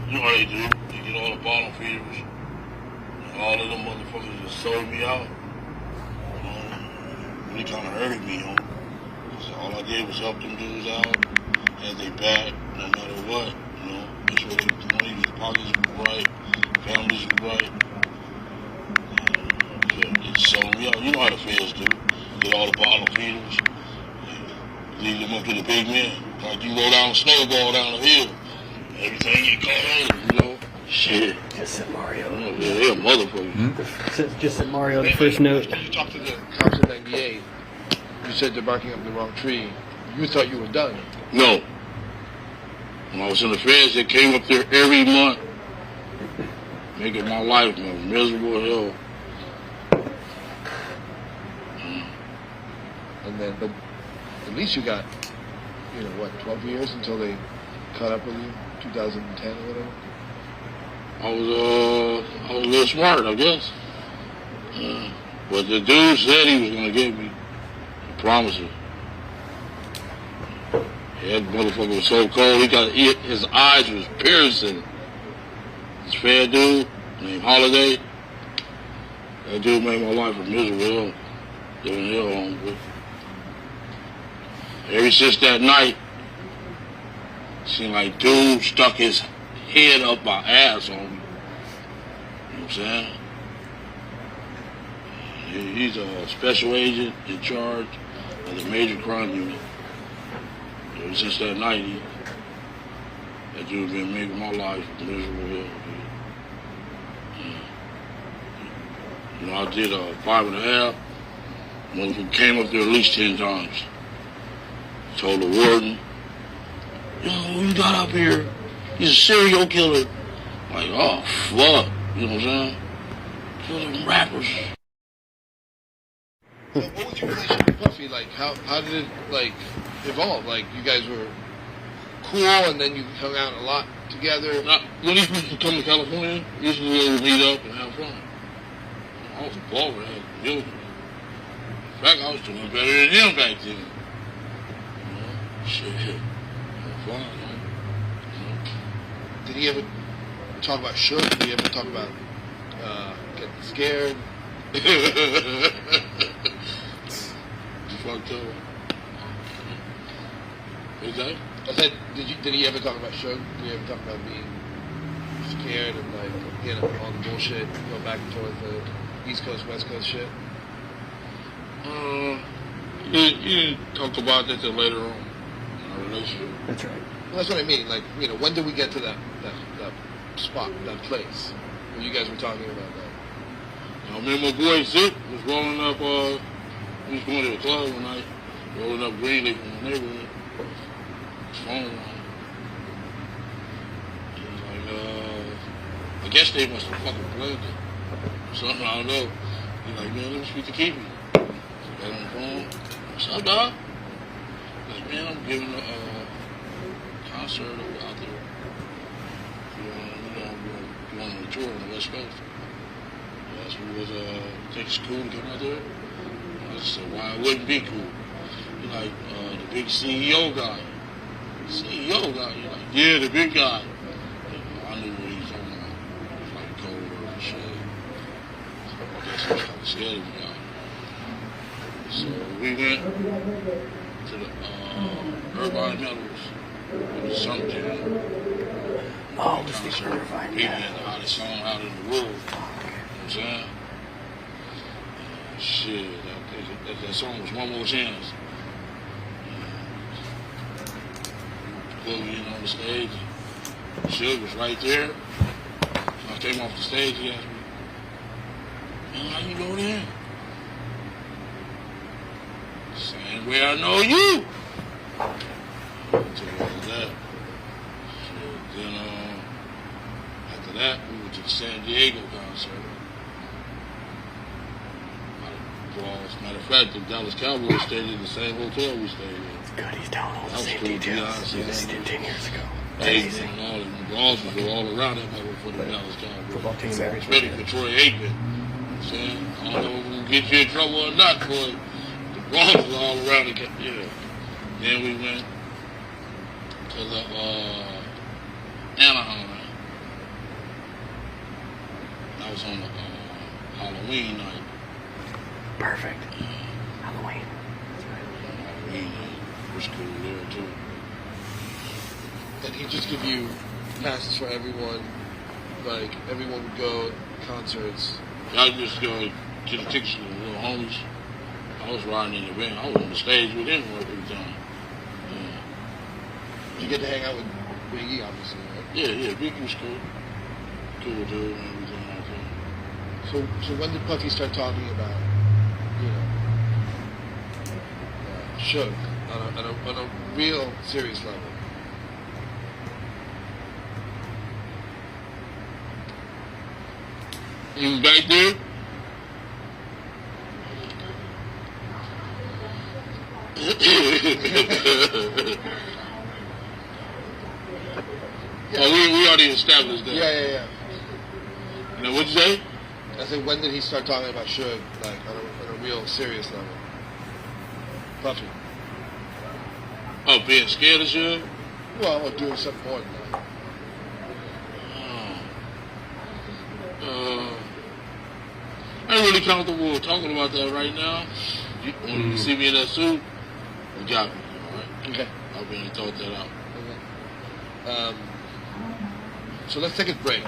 You know how they do. They get all the bottom feeders. And all of them motherfuckers just sold me out. They kind of hurted me, So all I did was help them dudes out. Had they back, no matter what, Make sure their money, their pockets were right, families were right. They sold me out. You know how the feds do. Get all the bottom feeders. Leave them up to the big men. Like you go down a snowball down the hill. Everything get caught on, Shit. Just said Mario. They're a motherfucker. Just said Mario, the first note. You talked to the cops in 98. You said they're barking up the wrong tree. You thought you were done. No. When I was in the feds, they came up there every month. Making my life miserable as hell. And then, but at least you got, 12 years until they caught up with you, 2010 or whatever. I was a little smart, I guess. But the dude said he was gonna get me. I promise you. That motherfucker was so cold. His eyes was piercing. This fair dude named Holiday. That dude made my life a miserable hell. Living hell on, but ever since that night, it seemed like dude stuck his head up my ass on me. You know what I'm saying? He's a special agent in charge of the major crime unit. Ever since that night, that dude been making my life miserable hell. I did 5.5. Motherfucker came up there at least 10 times. Told the warden, who you got up here? He's a serial killer. Like, oh, fuck. You know what I'm saying? Kill them rappers. What was your relationship with Puffy? Like, how did it, evolve? Like, you guys were cool and then you hung out a lot together? When he used to come to California, we used to meet up and have fun. I was a baller. In fact, I was doing better than him back then. Shit. Fun, man. Did he ever talk about Shook? Did he ever talk about getting scared? You fucked up. What's that? I said, did he ever talk about Shook? Did he ever talk about being scared and all the bullshit, going back and forth, the East Coast, West Coast shit? You talked about that till later on in our relationship. That's right. Well, that's what I mean. Like, when did we get to that spot, that place, where you guys were talking about that? I remember my boy Zip was rolling up, he was going to the club one night, rolling up Greenleaf in the neighborhood. His phone rang. He was like, I guess they must have fucking played it. Something, I don't know. He's like, man, let me speak to Keefe. So I got on the phone. What's up, dog? He's like, man, I'm giving a concert out there. You want to tour on the West Coast. Asked me was think it's cool to come out there. I said, why it wouldn't be cool? He's like, the big CEO guy. CEO guy? You're like, yeah, the big guy. I knew what he was talking about. He was like cold and shit. I guess he was kind of scared of the guy. So we went to the Irvine Meadows. It was something. Oh, let's be clarifying. People had the hottest song out in the world. You know what I'm saying? Shit, that song was One More Chance. Go in on the stage, and Suge was right there. So I came off the stage, he asked me, man, how you know that? Same way I know you. I took all of that. So then, after that, we went to the San Diego concert. Matter of fact, the Dallas Cowboys stayed in the same hotel we stayed in. It's good he's telling all the same details as he did 10 years ago. Aikman and all of the Bosses were all around that mother for the Dallas Cowboys. Ready for Troy Aikman. You know what I'm saying? I don't know if we're going to get you in trouble or not, but the Bosses were all around the yeah. Then we went to the Anaheim. That was on the Halloween night. Perfect. Halloween. Halloween night was cool there too. And he just give you passes for everyone. Like everyone would go concerts. I just go get the tickets to the little homies. I was riding in the van. I was on the stage with him every time. You get to hang out with Biggie, obviously, right? Yeah, Biggie was cool. Cool dude and everything like that. So when did Puffy start talking about, Suge on a real serious level? He was back there. We already established that. Yeah. Now, what'd you say? I said, when did he start talking about Suge, like on a real serious level? Puffy. Oh, being scared of Suge? Well, or doing something more than that. I ain't really comfortable talking about that right now. When you see me in that suit, you got me, all right? Okay. I'll be able to talk that out. Okay. So let's take a break.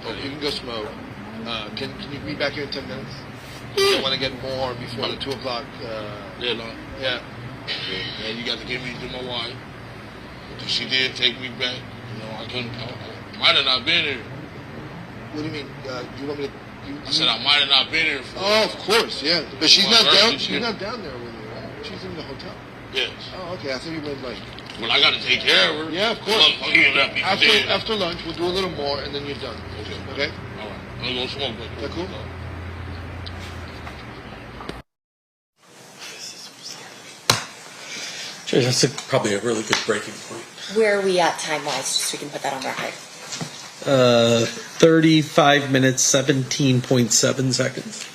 Okay. You can go smoke. Can you be back here in 10 minutes? I want to get more before the 2 o'clock. Deadline. Yeah. And you got to give me to my wife. She did take me back. I couldn't. I might have not been here. What do you mean? You want me to? I said I might have not been here. Of course, yeah. But she's not down. She's not down there with you, right? She's in the hotel. Yes. Oh, okay. I thought you meant like. Well, I got to take care of her. Yeah, of course. After After lunch, we'll do a little more, and then you're done. Okay. All right. I'm gonna go smoke. Is that cool? Jay, that's probably a really good breaking point. Where are we at time-wise, just so we can put that on record? 35 minutes, 17.7 seconds.